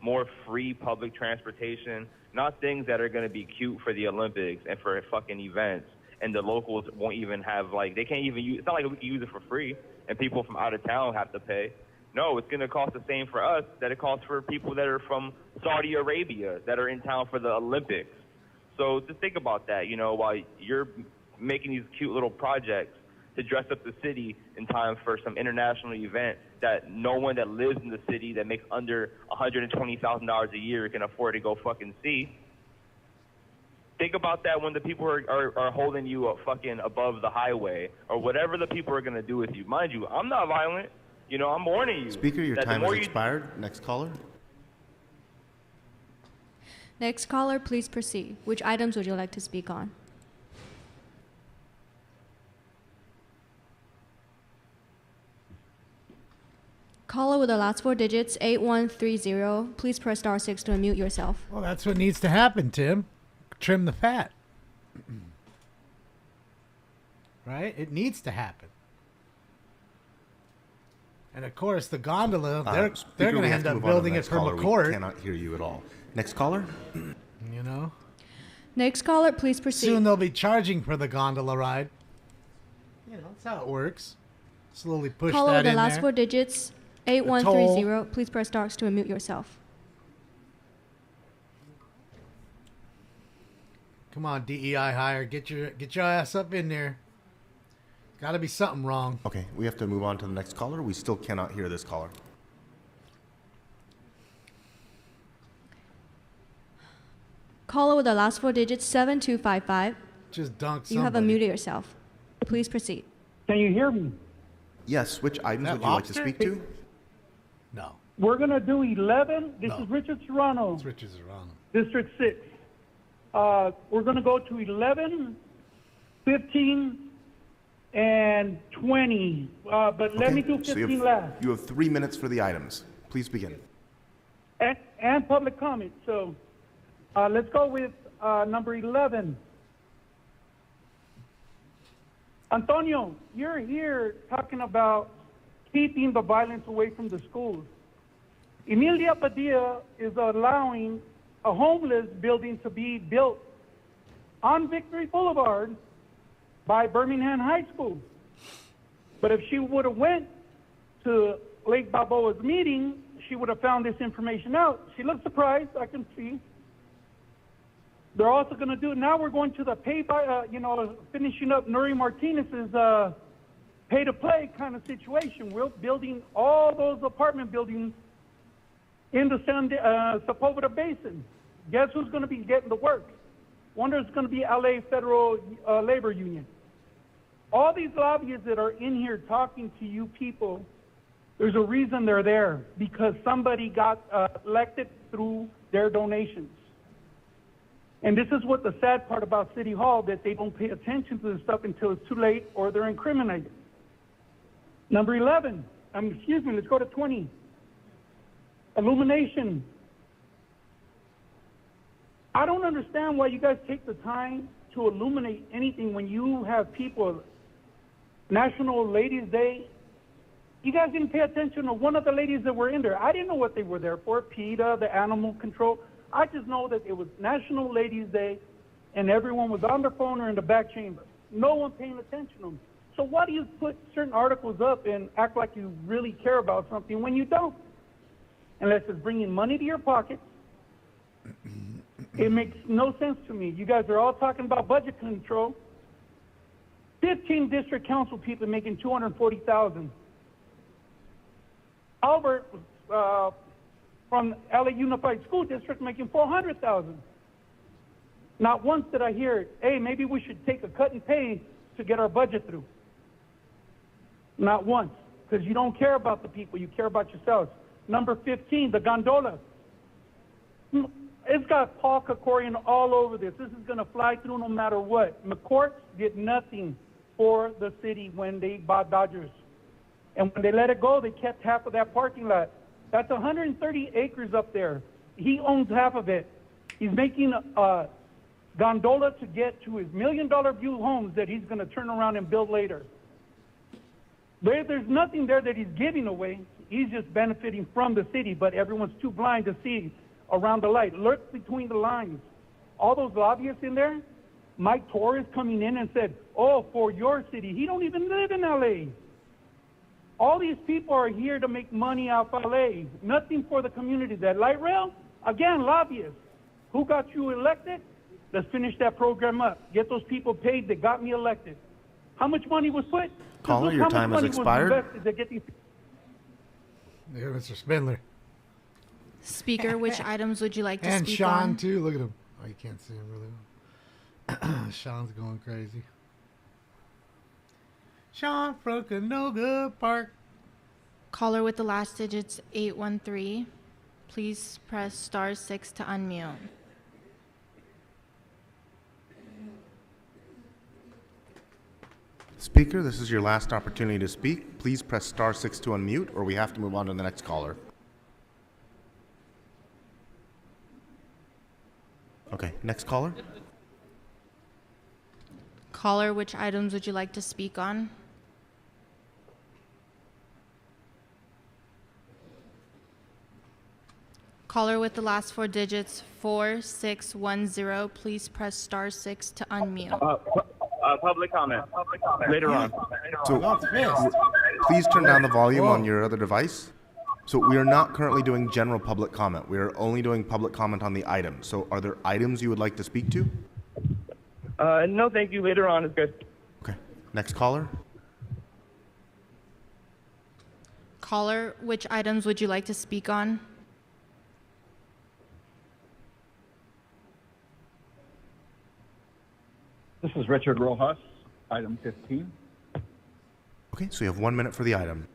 more free public transportation, not things that are going to be cute for the Olympics and for fucking events. And the locals won't even have, like, they can't even use, it's not like we can use it for free and people from out of town have to pay. No, it's going to cost the same for us that it costs for people that are from Saudi Arabia that are in town for the Olympics. So just think about that, you know, while you're making these cute little projects to dress up the city in time for some international event that no one that lives in the city that makes under $120,000 a year can afford to go fucking see. Think about that when the people are holding you up fucking above the highway or whatever the people are going to do with you. Mind you, I'm not violent. You know, I'm warning you. Speaker, your that time has expired. Next caller. Next caller, please proceed. Which items would you like to speak on? Caller with the last four digits, 8130. Please press star 6 to unmute yourself. Well, that's what needs to happen, Tim. Trim the fat. Right? It needs to happen. And of course, the gondola, they're going to end up building it from a court. We cannot hear you at all. Next caller. You know? Next caller, please proceed. Soon they'll be charging for the gondola ride. You know, that's how it works. Slowly push caller that with the in last there. four digits, 8130. Please press star 6 to unmute yourself. Come on, DEI hire. Get your ass up in there. Got to be something wrong. Okay, we have to move on to the next caller. We still cannot hear this caller. Caller with the last four digits, 7255. Just dunk somebody. You have unmuted yourself. Please proceed. Can you hear me? Yes, which items would you like to speak to? No. We're going to do 11. This is Richard Serrano. It's Richard Serrano. District 6. We're going to go to 11, 15, and 20. But let me do 15 last. You have 3 minutes for the items. Please begin. And public comment. So let's go with number 11. Antonio, you're here talking about keeping the violence away from the schools. Emilia Padilla is allowing a homeless building to be built on Victory Boulevard by Birmingham High School. But if she would have went to Lake Balboa's meeting, she would have found this information out. She looked surprised, I can see. They're also going to do, now we're going to the pay by, finishing up Nuri Martinez's pay to play kind of situation. We're building all those apartment buildings in the Sepulveda Basin. Guess who's going to be getting the work? Wonder it's going to be LA Federal Labor Union. All these lobbyists that are in here talking to you people, there's a reason they're there, because somebody got elected through their donations. And this is what the sad part about City Hall, that they don't pay attention to this stuff until it's too late or they're incriminated. Number 11, let's go to 20. Illumination. I don't understand why you guys take the time to illuminate anything when you have people, National Ladies Day. You guys didn't pay attention to one of the ladies that were in there. I didn't know what they were there for, PETA, the animal control. I just know that it was National Ladies Day and everyone was on their phone or in the back chamber. No one paying attention to them. So why do you put certain articles up and act like you really care about something when you don't? Unless it's bringing money to your pocket. It makes no sense to me. You guys are all talking about budget control. 15 district council people making $240,000. Albert from LA Unified School District making $400,000. Not once did I hear, hey, maybe we should take a cut and pay to get our budget through. Not once, because you don't care about the people, you care about yourselves. Number 15, the gondola. It's got Paul Kakorian all over this. This is going to fly through no matter what. McCourt did nothing for the city when they bought Dodgers. And when they let it go, they kept half of that parking lot. That's 130 acres up there. He owns half of it. He's making a gondola to get to his $1 million view homes that he's going to turn around and build later. There's nothing there that he's giving away. He's just benefiting from the city, but everyone's too blind to see around the light. Look between the lines. All those lobbyists in there, Mike Torres coming in and said, oh, for your city. He don't even live in L.A. All these people are here to make money out of L.A. Nothing for the community. That light rail, again, lobbyists. Who got you elected? Let's finish that program up. Get those people paid that got me elected. How much money was put? Caller, your time has expired. Yeah, Mr. Spindler. Speaker, which items would you like to And speak Sean, on? too. Look at him. Oh, you can't see him really well. Sean's going crazy. Sean from Canoga Park. Caller with the last digits 813. Please press *6 to unmute. Speaker, this is your last opportunity to speak. Please press *6 to unmute, or we have to move on to the next caller. Okay, next caller. Caller, which items would you like to speak on? Caller with the last four digits 4610. Please press *6 to unmute. Public comment. Later on. So, please turn down the volume on your other device. So we are not currently doing general public comment. We are only doing public comment on the item. So are there items you would like to speak to? No, thank you. Later on is good. Okay. Next caller. Caller, which items would you like to speak on? This is Richard Rojas, item 15. Okay, so you have 1 minute for the item.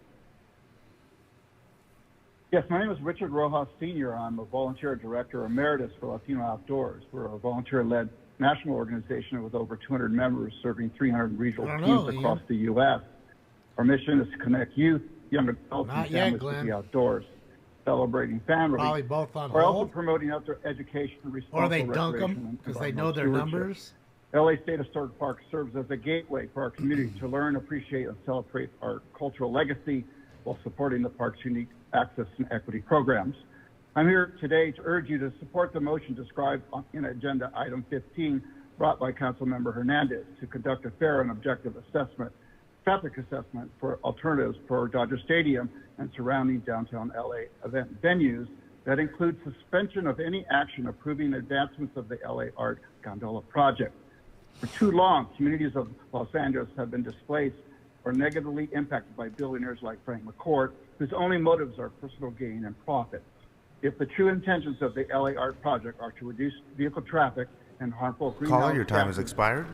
Yes, my name is Richard Rojas Sr. I'm a volunteer director emeritus for Latino Outdoors. We're a volunteer-led national organization with over 200 members serving 300 regional teams across the U.S. Our mission is to connect youth, young adults, and families with the outdoors, celebrating family. Probably both on We're also hold. promoting outdoor education and responsible Or they dunk recreation them and because they know their environmental numbers. LA State Historic Park serves as a gateway for our community to learn, appreciate, and celebrate our cultural legacy while supporting the park's unique access and equity programs. I'm here today to urge you to support the motion described in agenda item 15 brought by Councilmember Hernandez to conduct a fair and objective traffic assessment for alternatives for Dodger Stadium and surrounding downtown LA event venues that include suspension of any action approving advancements of the LA Art Gondola project. For too long, communities of Los Angeles have been displaced or negatively impacted by billionaires like Frank McCourt, whose only motives are personal gain and profit. If the true intentions of the LA Art project are to reduce vehicle traffic and harmful greenhouse Caller, your time has gases expired.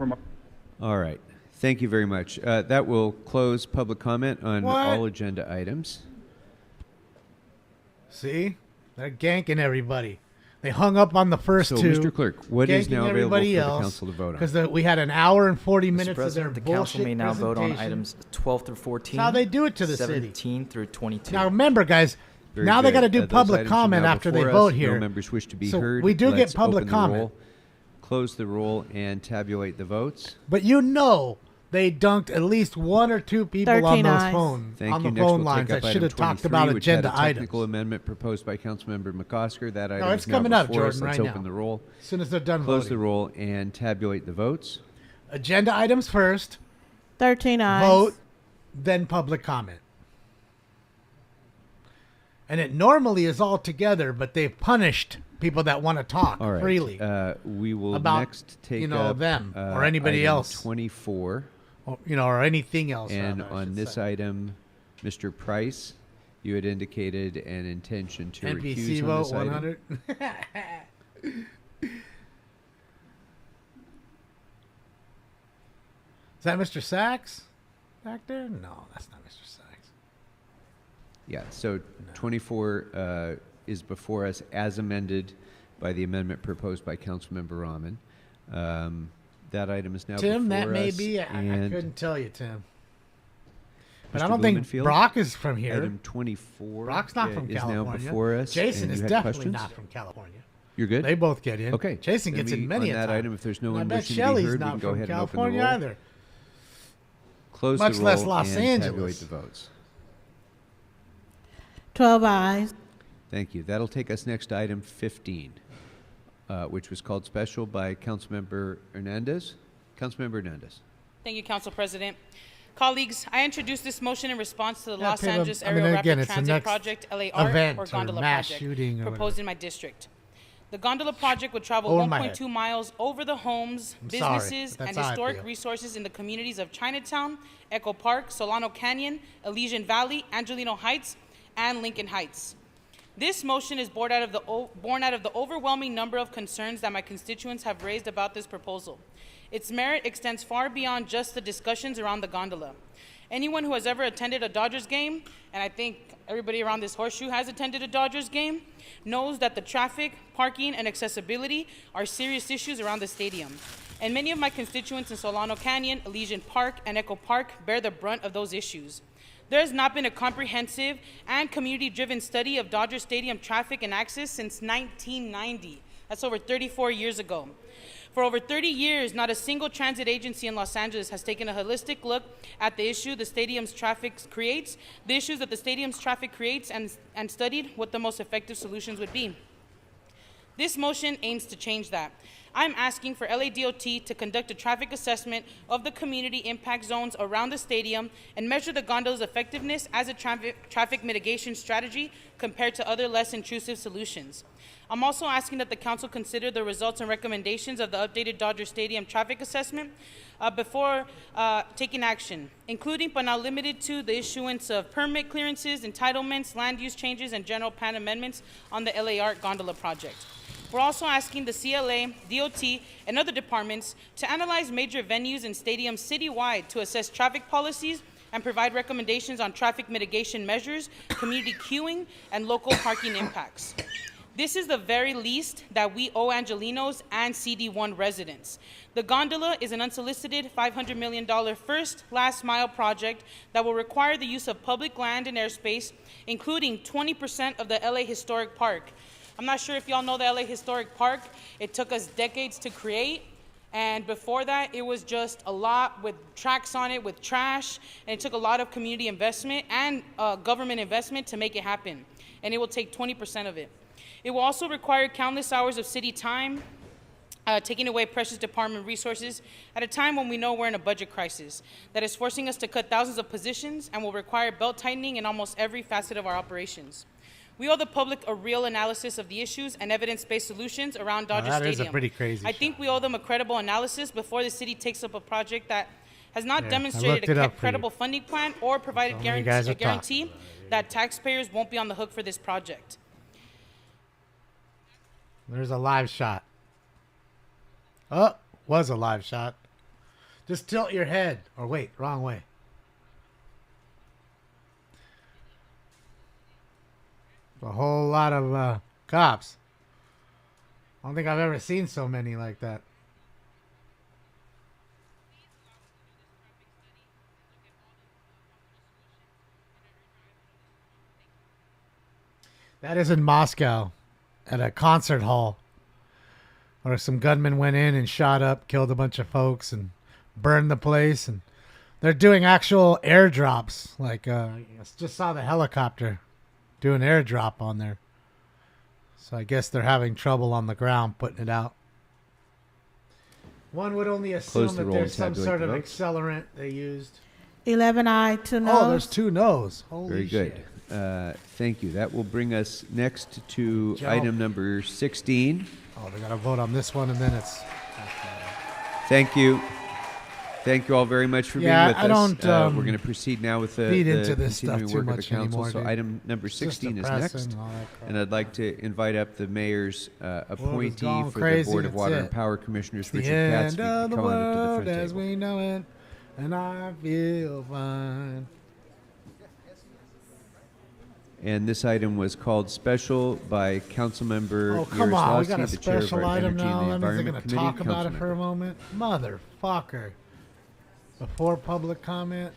All right. Thank you very much. That will close public comment on all agenda items. See? They're ganking everybody. They hung up on the first So, two. Mr. Clerk, what is now available for the council to vote on? Because we had an hour and 40 Mr. minutes of their President, the council may now vote on presentation. items 12 through 14. That's how they do it to the city. 17 through 22. Now remember, guys, Very now they good. got to do Those public items are comment now after they before vote us. here. No members wish to be So heard. we do Let's get public open the comment. roll, close the roll, and tabulate the votes. But you know they dunked at least one or two people on 13 those ayes. phones, Thank on you. the Next, phone we'll lines take up that should item have talked 23, about which had agenda a technical items. amendment proposed by Councilmember McCosker. That item No, it's is now coming up, before us. Jordan, Let's right open now. the roll. As soon as they're done Close voting. the roll and tabulate the votes. Agenda items first. 13 ayes. Vote, then public comment. And it normally is all together, but they've punished people that want to talk All right. freely. We will about, next take up them or anybody item else. 24. Or, or anything else. And rather, I on should this say. item, Mr. Price, you had indicated an intention to NPC recuse on vote this item. 100. Is that Mr. Sachs back there? No, that's not Mr. Sachs. Yeah, so 24 is before us as amended by the amendment proposed by Councilmember Rahman. That item is now Tim, before that may us, be. I and couldn't tell you, Tim. But Mr. I don't think Blumenfield, Brock is from here. Item 24 Brock's not from is California. now before us. Jason and is you had definitely questions? not from California. You're good? They both get in. Okay. Jason Then gets in many on a that time. item, if there's no And one I bet wishing to be Shelley's heard, we not can go from ahead and open the California roll. either. Close Much the roll less Los and Angeles. tabulate the votes. 12 ayes. Thank you. That'll take us next to item 15, which was called special by Councilmember Hernandez. Councilmember Hernandez. Thank you, Council President. Colleagues, I introduced this motion in response to the Los Pam, Angeles I mean, Aerial again, Rapid it's the Transit next Project, LAR, event or or gondola mass project, shooting or proposed whatever. in my district. The gondola project would travel Over my 1.2 miles over the homes, I'm sorry, businesses, but and that's how I historic feel. resources in the communities of Chinatown, Echo Park, Solano Canyon, Elysian Valley, Angelino Heights, and Lincoln Heights. This motion is born out of the overwhelming number of concerns that my constituents have raised about this proposal. Its merit extends far beyond just the discussions around the gondola. Anyone who has ever attended a Dodgers game, and I think everybody around this horseshoe has attended a Dodgers game, knows that the traffic, parking, and accessibility are serious issues around the stadium. And many of my constituents in Solano Canyon, Elysian Park, and Echo Park bear the brunt of those issues. There has not been a comprehensive and community-driven study of Dodger Stadium traffic and access since 1990. That's over 34 years ago. For over 30 years, not a single transit agency in Los Angeles has taken a holistic look at the issue the stadium's traffic creates, the issues that the stadium's traffic creates, and studied what the most effective solutions would be. This motion aims to change that. I'm asking for LADOT to conduct a traffic assessment of the community impact zones around the stadium and measure the gondola's effectiveness as a traffic mitigation strategy compared to other less intrusive solutions. I'm also asking that the council consider the results and recommendations of the updated Dodger Stadium traffic assessment before taking action, including but not limited to the issuance of permit clearances, entitlements, land use changes, and general plan amendments on the LA Art Gondola project. We're also asking the CLA, DOT, and other departments to analyze major venues and stadiums citywide to assess traffic policies and provide recommendations on traffic mitigation measures, community queuing, and local parking impacts. This is the very least that we owe Angelinos and CD1 residents. The gondola is an unsolicited $500 million first, last mile project that will require the use of public land and airspace, including 20% of the LA Historic Park. I'm not sure if y'all know the LA Historic Park. It took us decades to create. And before that, it was just a lot with tracks on it, with trash. And it took a lot of community investment and government investment to make it happen. And it will take 20% of it. It will also require countless hours of city time, taking away precious department resources at a time when we know we're in a budget crisis that is forcing us to cut thousands of positions and will require belt tightening in almost every facet of our operations. We owe the public a real analysis of the issues and evidence-based solutions around Dodger Stadium. That is a pretty crazy I think we owe them a credible analysis before the city takes up a project that has not Yeah, demonstrated I looked it a up for credible funding plan or provided Some of you guys a are guarantee that taxpayers won't be on the hook for this project. There's a live shot. Oh, was a live shot. Just tilt your head. Or wait, wrong way. A whole lot of cops. I don't think I've ever seen so many like that. That is in Moscow at a concert hall where some gunmen went in and shot up, killed a bunch of folks, and burned the place. And they're doing actual airdrops. Like, I just saw the helicopter do an airdrop on there. So I guess they're having trouble on the ground putting it out. One would only assume Close the that roll there's and some tabulate sort the of votes. accelerant they used. 11 ayes, 2 noes. Oh, there's 2 no's. Holy Very shit. good. Thank you. That will bring us next to Joe. item number 16. Oh, they got to vote on this one, and then it's... Thank you. Thank you all very much for Yeah, being with I us. don't, We're going to proceed now with the feed into this continuing stuff too work of the much council. anymore, So dude. item number It's just 16 is depressing next. and all that crap. And I'd like to invite up the mayor's appointee gone for crazy, the Board of that's Water it. and Power Commissioners, The Richard end Katzby, of to the come on up to the world front as table. we know it. and I feel fine. And this item was called special by Councilmember Oh, come on. We Yaroslavsky, got a the chair of special our item Energy and now. the That means they're Environment going to Committee. talk about it for a Councilmember. moment. Motherfucker. Before public comment.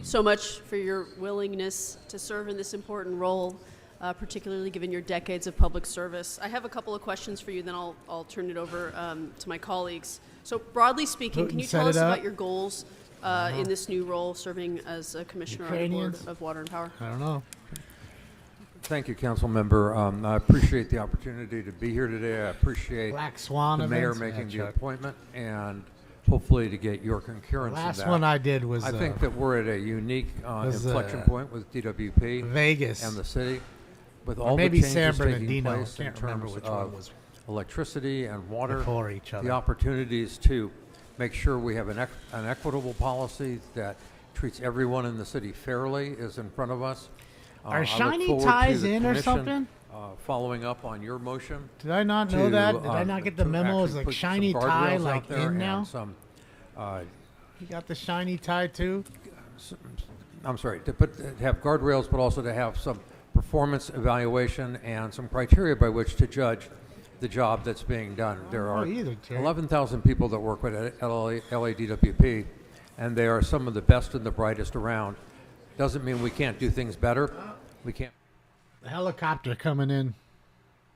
So much for your willingness to serve in this important role, particularly given your decades of public service. I have a couple of questions for you, then I'll turn it over to my colleagues. So broadly speaking, can you tell us about your goals in this new role, serving as a commissioner on the Board of Water and Power? I don't know. Thank you, Council Member. I appreciate the opportunity to be here today. I appreciate Black Swan the mayor events? making Yeah, the Chuck. appointment and hopefully to get your concurrence in Last that. one I did was, I think that we're at a unique was, inflection point with DWP Vegas. and the city, with Or all maybe the San changes taking Bernardino. place in Can't remember terms which one of was electricity and water, before each other. the opportunities to make sure we have an equitable policy that treats everyone in the city fairly is in front of us. Are I look shiny forward to ties the in or commission, something? following up on your motion. Did I not know to, that? Did I not get the to memo? It's actually like put some shiny tie, guardrails out like there in and now? some, You got the shiny tie too? I'm sorry, to have guardrails, but also to have some performance evaluation and some criteria by which to judge the job that's being done. There are either, Terry. 11,000 people that work with LADWP, and they are some of the best and the brightest around. Doesn't mean we can't do things better. We can't. The helicopter coming in.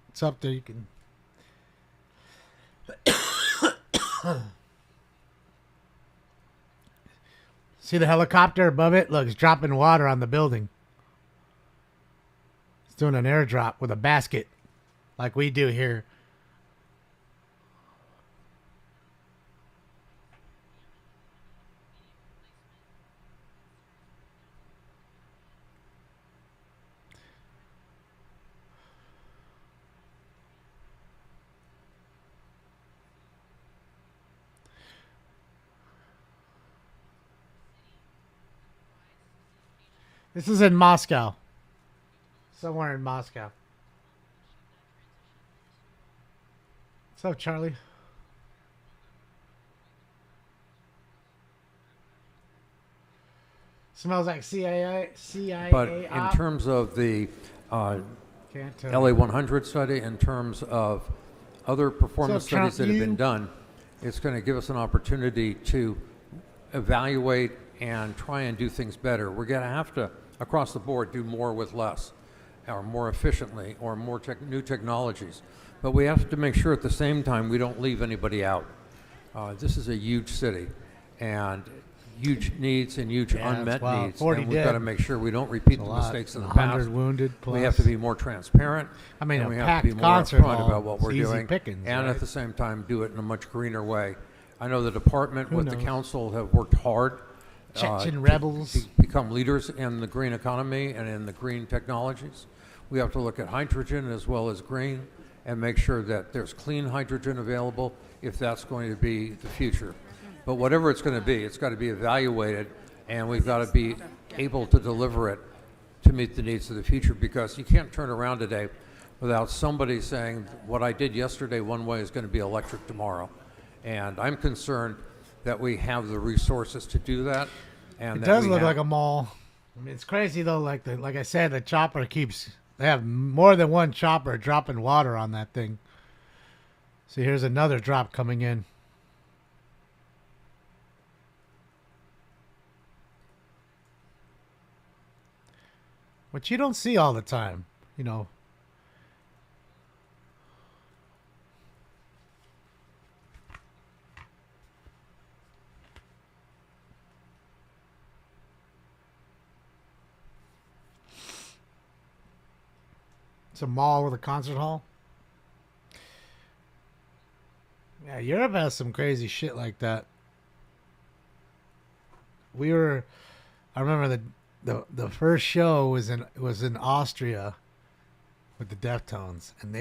It's up there. You can. See the helicopter above it? Look, it's dropping water on the building. It's doing an airdrop with a basket, like we do here. This is in Moscow. Somewhere in Moscow. What's up, Charlie? Smells like CIA. But in terms of the Can't tell. LA 100 study, in terms of other performance So, Trump, studies that have been you- done, it's going to give us an opportunity to evaluate and try and do things better. We're going to have to, across the board, do more with less, or more efficiently, or more new technologies. But we have to make sure at the same time we don't leave anybody out. This is a huge city, and huge needs and huge Yeah, unmet it's wild. needs. 40 And we've got to dead. make sure we don't repeat It's a the lot. mistakes of the 100 past. wounded We have plus. to be more transparent. I mean, and a we have packed to be more concert upfront hall, about what it's we're easy doing, pickings, and right? at the same time do it in a much greener way. I know the department Who with the knows? council have worked hard Chechen to rebels. become leaders in the green economy and in the green technologies. We have to look at hydrogen as well as green and make sure that there's clean hydrogen available if that's going to be the future. But whatever it's going to be, it's got to be evaluated, and we've got to be able to deliver it to meet the needs of the future, because you can't turn around today without somebody saying what I did yesterday one way is going to be electric tomorrow. And I'm concerned that we have the resources to do that. And It that does we look have- like a mall. I mean, it's crazy though. Like I said, the chopper keeps. They have more than one chopper dropping water on that thing. See, here's another drop coming in. Which you don't see all the time, you know. It's a mall with a concert hall. Yeah, Europe has some crazy shit like that. I remember the first show was in Austria with the Deftones, and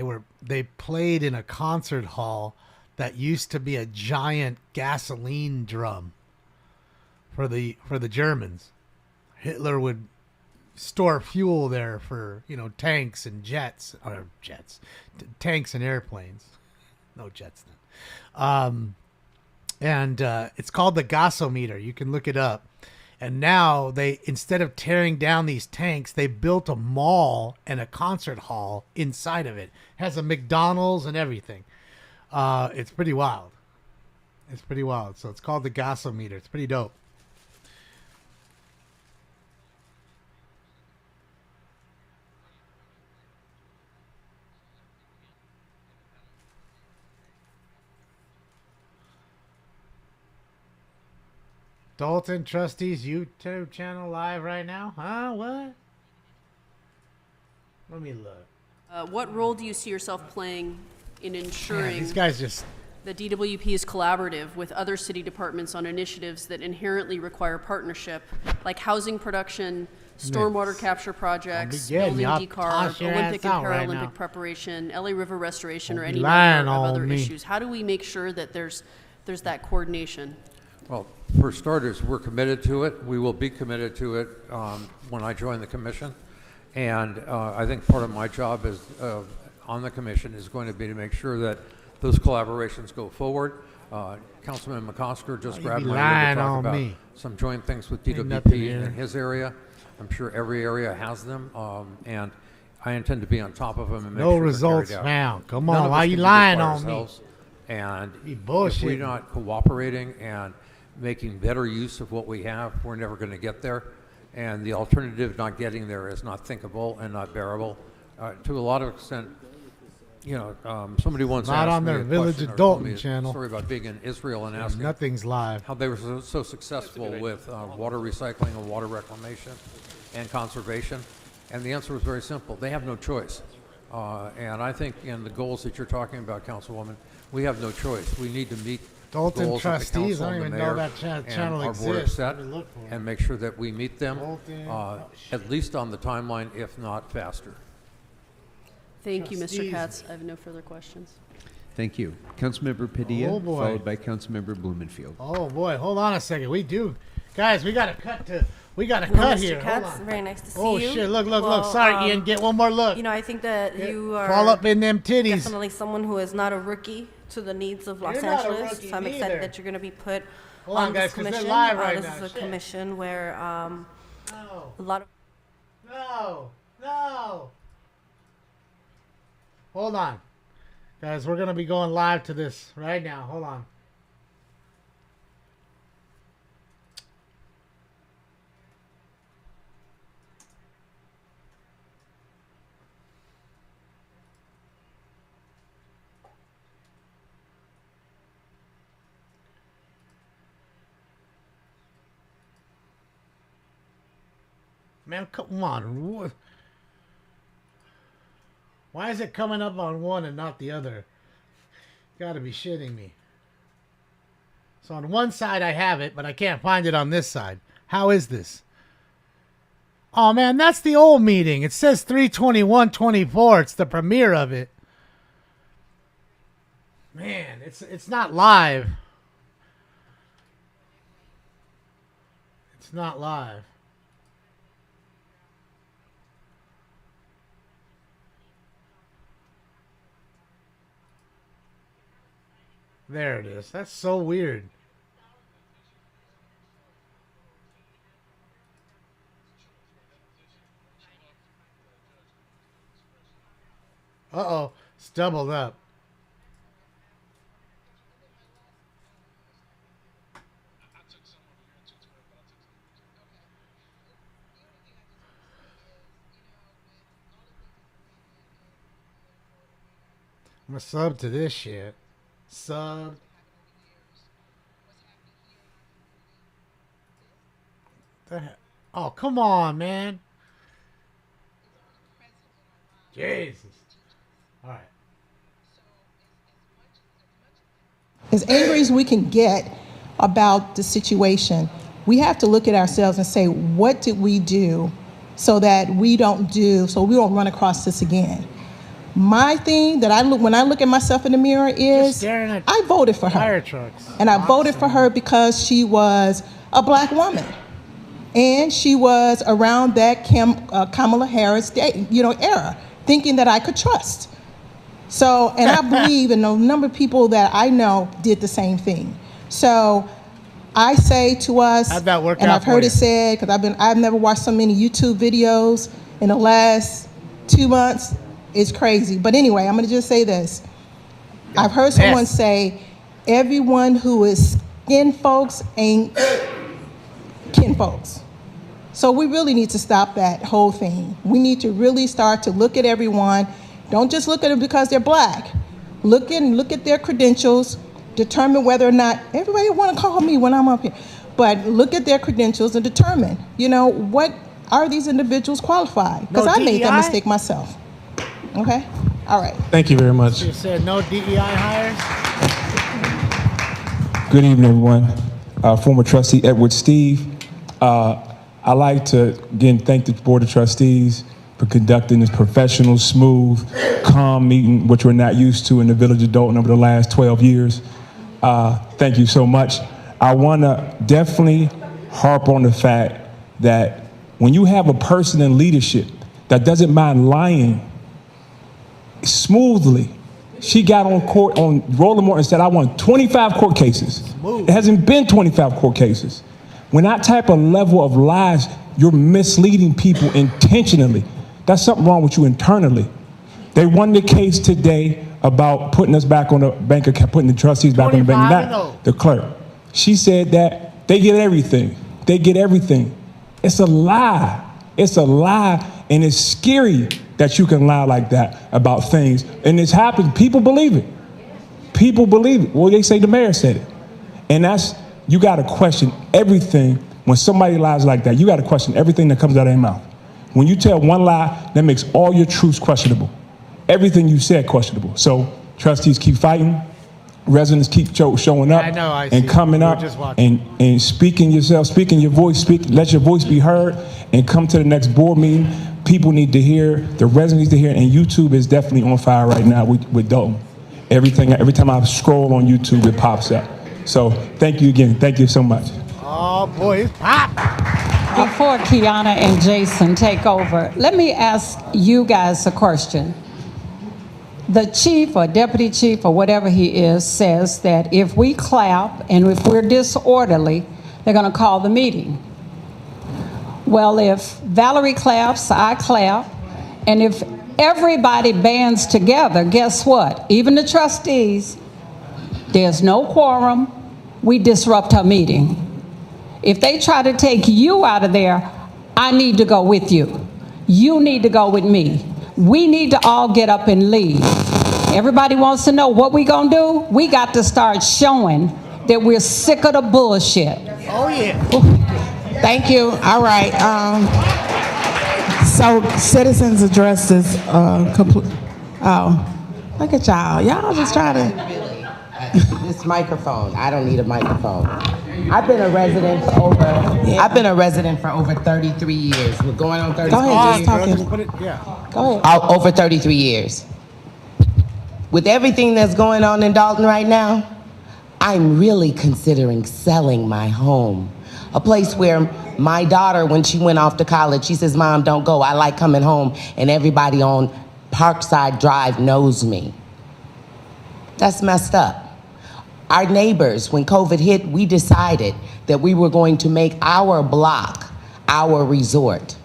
they played in a concert hall that used to be a giant gasoline drum for the Germans. Hitler would store fuel there for, tanks and tanks and airplanes. No jets then. and it's called the gasometer. You can look it up. And now instead of tearing down these tanks, they built a mall and a concert hall inside of it. It has a McDonald's and everything. It's pretty wild. It's pretty wild. So it's called the gasometer. It's pretty dope. Dalton Trustees YouTube channel live right now? Huh? What? Let me look. What role do you see yourself playing in ensuring these guys just... that DWP is collaborative with other city departments on initiatives that inherently require partnership, like housing production, stormwater capture projects, building decarb, Olympic and Paralympic preparation, LA River restoration, or any number of other issues? How do we make sure that there's that coordination? Well, for starters, we're committed to it. We will be committed to it when I join the commission. And I think part of my job is on the commission is going to be to make sure that those collaborations go forward. Councilman McCosker just grabbed my ear to talk about some joint things with DWP in his area. I'm sure every area has them, and I intend to be on top of them and make sure results they're carried out. found. Come on, why are you lying on me? And if we're not cooperating and making better use of what we have, we're never going to get there. And the alternative, not getting there, is not thinkable and not bearable. To a lot of extent, somebody once not asked on me their a Village question of or told Dalton me channel. a story about being in Israel and asking nothing's live. how they were so successful with water recycling and water reclamation and conservation. And the answer was very simple. They have no choice. And I think in the goals that you're talking about, Councilwoman, we have no choice. We need to meet Dalton goals that the Trustees, council I don't and the even know mayor that and channel our board have exists. set, Let me look for it. and make sure that we meet them, Dalton, at least on the timeline, if not faster. Thank you, Mr. Trustees. Katz. I have no further questions. Thank you. Councilmember Padilla, Oh, boy. followed by Councilmember Blumenfield. Oh boy, hold on a second. Guys, we got to cut here. Mr. Hold Katz, on. very nice to see Oh you. shit! Look! Well, Sorry, Ian. Get one more look. I think that you are Fall up in them titties. definitely someone who is not a rookie to the needs of Los You're not a Angeles. rookie So I'm neither. excited that you're going to be put Hold on, on guys, this 'cause they're commission. live right This now. is a Shit. commission where a lot of No. Hold on, guys. We're gonna be going live to this right now. Hold on. Man, come on. Why is it coming up on one and not the other? Gotta be shitting me. So on one side I have it, but I can't find it on this side. How is this? Oh man, that's the old meeting. It says 3/21/24. It's the premiere of it. Man, it's not live. It's not live. There it is. That's so weird. Uh-oh. It's doubled up. I'm a sub to this shit. Sub. Oh, come on, man. Jesus. All right. As angry as we can get about the situation, we have to look at ourselves and say, what did we do so that we don't run across this again? My thing that when I look at myself in the mirror is I voted for her. And I voted for her because she was a black woman. And she was around that Kamala Harris era, thinking that I could trust. So, and I believe, and a number of people that I know did the same thing. So I say to us, How'd that work and out I've heard for it said, because I've never watched so many YouTube videos in the last 2 months. It's crazy. But anyway, I'm going to just say this. I've heard someone say, everyone who is skin folks ain't kin folks. So we really need to stop that whole thing. We need to really start to look at everyone. Don't just look at them because they're black. Look at their credentials, determine whether or not, everybody want to call me when I'm up here, but look at their credentials and determine, what are these individuals qualified? Because I made that mistake myself. Okay? All right. Thank you very much. You said no DEI hires? Good evening, everyone. Former trustee Edward Steve. I'd like to, again, thank the Board of Trustees for conducting this professional, smooth, calm meeting, which we're not used to in the Village of Dalton over the last 12 years. Thank you so much. I want to definitely harp on the fact that when you have a person in leadership that doesn't mind lying smoothly, she got on court on Roland Morton and said, I won 25 court cases. It hasn't been 25 court cases. When that type of level of lies, you're misleading people intentionally. That's something wrong with you internally. They won the case today about putting us back on the bank account, putting the trustees back on the bank account. The clerk. She said that they get everything. They get everything. It's a lie. It's a lie, and it's scary that you can lie like that about things. And this happens. People believe it. People believe it. Well, they say the mayor said it. And you got to question everything. When somebody lies like that, you got to question everything that comes out of their mouth. When you tell one lie, that makes all your truths questionable. Everything you said questionable. So trustees keep fighting. Residents keep showing up and coming up and speaking yourself, speaking your voice, let your voice be heard, and come to the next board meeting. People need to hear, the residents need to hear, and YouTube is definitely on fire right now with Dalton. Every time I scroll on YouTube, it pops up. So thank you again. Thank you so much. Oh boy, it's pop. Before Kiana and Jason take over, let me ask you guys a question. The chief or deputy chief or whatever he is says that if we clap and if we're disorderly, they're going to call the meeting. Well, if Valerie claps, I clap, and if everybody bands together, guess what? Even the trustees, there's no quorum, we disrupt our meeting. If they try to take you out of there, I need to go with you. You need to go with me. We need to all get up and leave. Everybody wants to know what we gonna do. We got to start showing that we're sick of the bullshit. Oh yeah. Thank you. All right. So citizens addresses complete. Oh, look at y'all. Y'all just try to. This microphone. I don't need a microphone. I've been a resident for over 33 years. We're going on 33 Go ahead, years. just talking. Go ahead. Over 33 years. With everything that's going on in Dalton right now, I'm really considering selling my home. A place where my daughter, when she went off to college, she says, Mom, don't go. I like coming home, and everybody on Parkside Drive knows me. That's messed up. Our neighbors, when COVID hit, we decided that we were going to make our block our resort.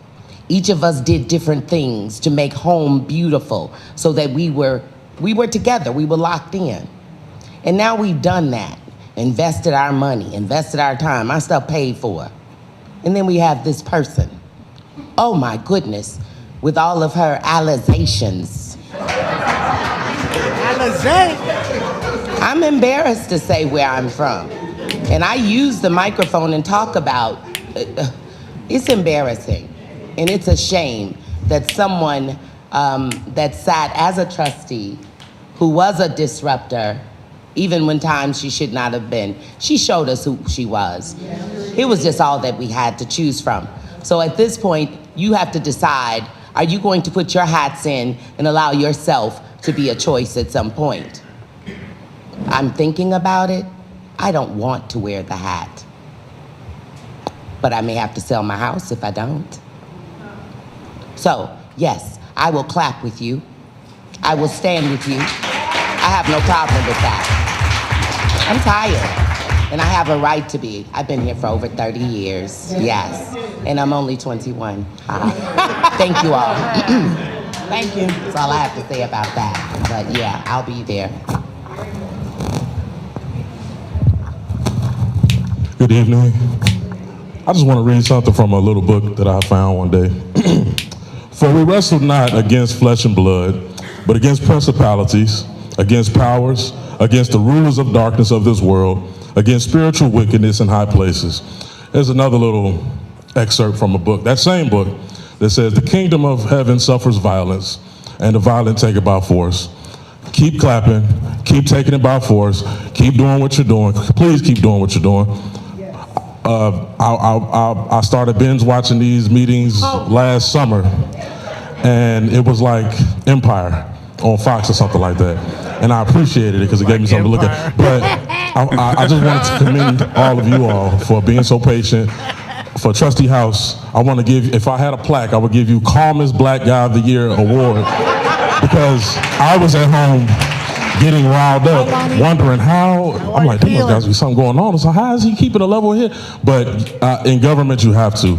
Each of us did different things to make home beautiful so that we were together, we were locked in. And now we've done that, invested our money, invested our time, our stuff paid for. And then we have this person, oh my goodness, with all of her alizations. I'm embarrassed to say where I'm from. And I use the microphone and talk about, it's embarrassing. And it's a shame that someone that sat as a trustee, who was a disruptor, even when times she should not have been, she showed us who she was. It was just all that we had to choose from. So at this point, you have to decide, are you going to put your hats in and allow yourself to be a choice at some point? I'm thinking about it. I don't want to wear the hat. But I may have to sell my house if I don't. So, yes, I will clap with you. I will stand with you. I have no problem with that. I'm tired. And I have a right to be. I've been here for over 30 years. Yes. And I'm only 21. Thank you all. Thank you. That's all I have to say about that. But yeah, I'll be there. Good evening. I just want to read something from a little book that I found one day. For we wrestle not against flesh and blood, but against principalities, against powers, against the rulers of darkness of this world, against spiritual wickedness in high places. There's another little excerpt from a book, that same book, that says, the kingdom of heaven suffers violence, and the violent take it by force. Keep clapping, keep taking it by force, keep doing what you're doing. Please keep doing what you're doing. I started binge watching these meetings last summer, and it was like Empire on Fox or something like that. And I appreciated it because it gave me something to look at. But I just wanted to commend all of you all for being so patient. For Trustee House, I want to give, if I had a plaque, I would give you Calmest Black Guy of the Year award, because I was at home getting riled up, wondering how, I'm like, there must be something going on. So how is he keeping a level here? But in government, you have to.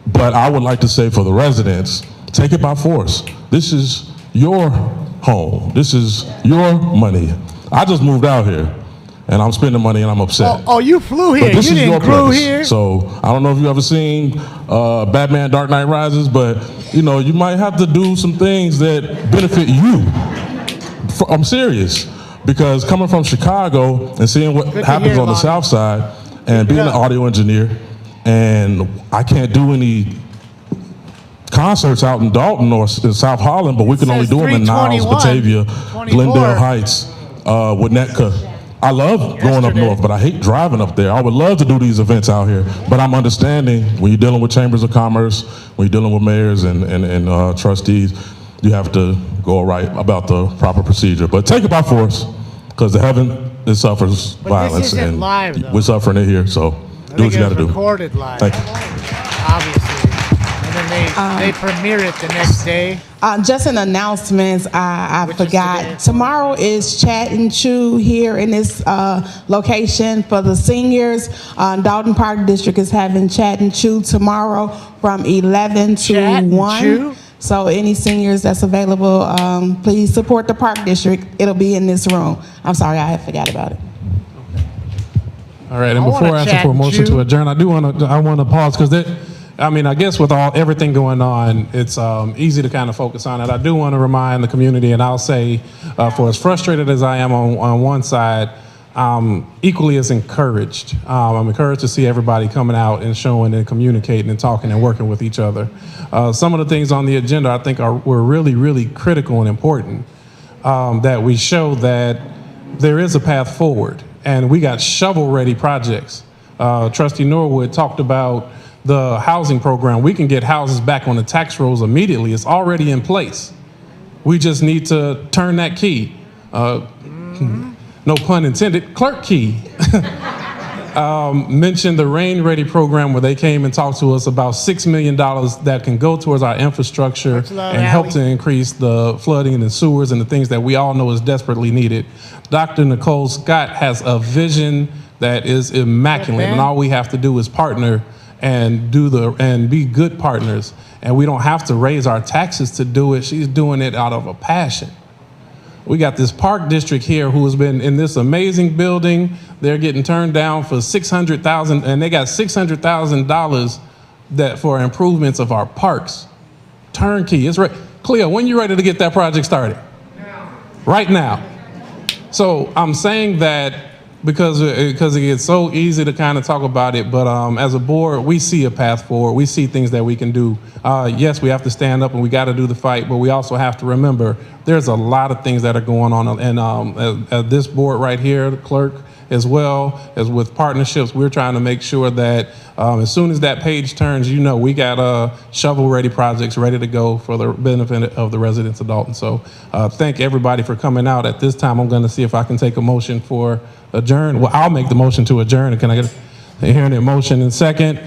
But I would like to say for the residents, take it by force. This is your home. This is your money. I just moved out here, and I'm spending money, and I'm upset. Oh, you flew here. But this You is didn't your crew place. here. So I don't know if you ever seen Batman Dark Knight Rises, but you know, you might have to do some things that benefit you. I'm serious, because coming from Chicago and seeing what happens on the South Side, and being an audio engineer, and I can't do any concerts out in Dalton or in South Holland, but we can only do them in Niles, Batavia, Glendale Heights, Winnetka. I love going up north, but I hate driving up there. I would love to do these events out here, but I'm understanding when you're dealing with chambers of commerce, when you're dealing with mayors and trustees, you have to go right about the proper procedure. But take it by force, because the heaven, it suffers violence, isn't and live, though. we're suffering it here. So do what you got to do. Recorded live. Thank you. Obviously. And then they premiere it the next day. Just an announcement, I forgot. Tomorrow is Chat and Chew here in this location for the seniors. Dalton Park District is having Chat and Chew tomorrow from 11 to Chat and 1. Chew? So any seniors that's available, please support the Park District. It'll be in this room. I'm sorry, I forgot about it. All right, and before I ask for a motion to adjourn, I want to pause, because I guess with everything going on, it's easy to kind of focus on it. I do want to remind the community, and I'll say, for as frustrated as I am on one side, equally as encouraged. I'm encouraged to see everybody coming out and showing and communicating and talking and working with each other. Some of the things on the agenda I think were really, really critical and important, that we show that there is a path forward, and we got shovel-ready projects. Trustee Norwood talked about the housing program. We can get houses back on the tax rolls immediately. It's already in place. We just need to turn that key. No pun intended, clerk key. Mentioned the Rain Ready program, where they came and talked to us about $6 million that can go towards our infrastructure and help to increase the flooding and the sewers and the things that we all know is desperately needed. Dr. Nicole Scott has a vision that is immaculate, and all we have to do is partner and be good partners. And we don't have to raise our taxes to do it. She's doing it out of a passion. We got this park district here who has been in this amazing building. They're getting turned down for $600,000, and they got $600,000 that for improvements of our parks. Turnkey. It's right. Cleo, when you ready to get that project started? Now. Right now. So I'm saying that because it gets so easy to kind of talk about it, but as a board, we see a path forward. We see things that we can do. Yes, we have to stand up and we got to do the fight, but we also have to remember there's a lot of things that are going on. And this board right here, the clerk, as well as with partnerships, we're trying to make sure that as soon as that page turns, we got shovel-ready projects ready to go for the benefit of the residents of Dalton. So thank everybody for coming out. At this time, I'm going to see if I can take a motion for adjourn. Well, I'll make the motion to adjourn. Can I get a hearing a motion in second?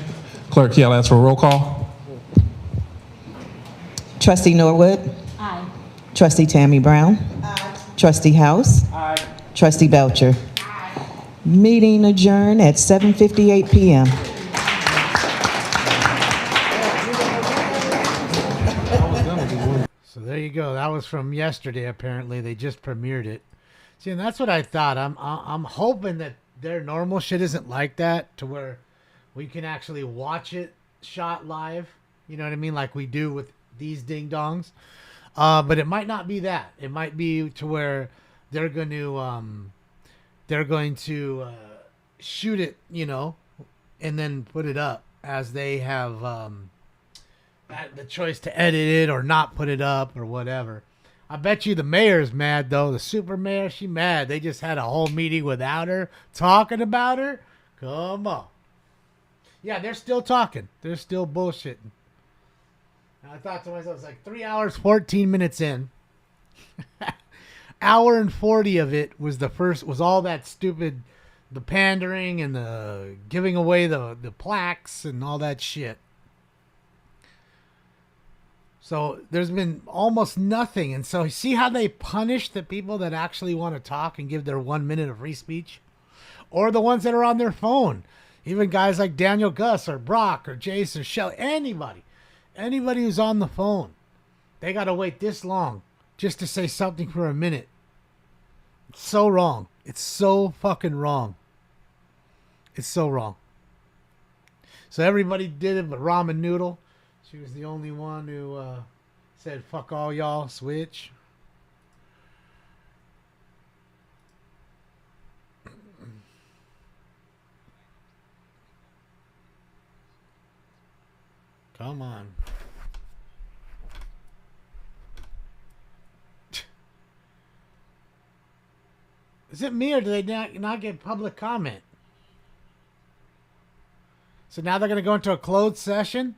Clerk, I'll ask for a roll call. Trustee Norwood? Aye. Trustee Tammy Brown? Aye. Trustee House? Aye. Trustee Belcher? Aye. Meeting adjourned at 7:58 p.m. So there you go. That was from yesterday. Apparently, they just premiered it. See, and that's what I thought. I'm hoping that their normal shit isn't like that, to where we can actually watch it shot live. You know what I mean? Like we do with these ding dongs. But it might not be that. It might be to where they're going to shoot it, you know, and then put it up as they have the choice to edit it or not put it up or whatever. I bet you the mayor's mad, though. The super mayor, she mad. They just had a whole meeting without her, talking about her. Come on. Yeah, they're still talking. They're still bullshitting. And I thought to myself, it's like 3 hours, 14 minutes in. Hour and 40 of it was all that stupid, the pandering and the giving away the plaques and all that shit. So there's been almost nothing. And so see how they punish the people that actually want to talk and give their 1 minute of free speech? Or the ones that are on their phone. Even guys like Daniel Gus or Brock or Jason or Shelley. Anybody who's on the phone. They got to wait this long just to say something for a minute. It's so wrong. It's so fucking wrong. It's so wrong. So everybody did it but Ramen Noodle. She was the only one who said, fuck all y'all, switch. Come on. Is it me or do they not get public comment? So now they're going to go into a closed session?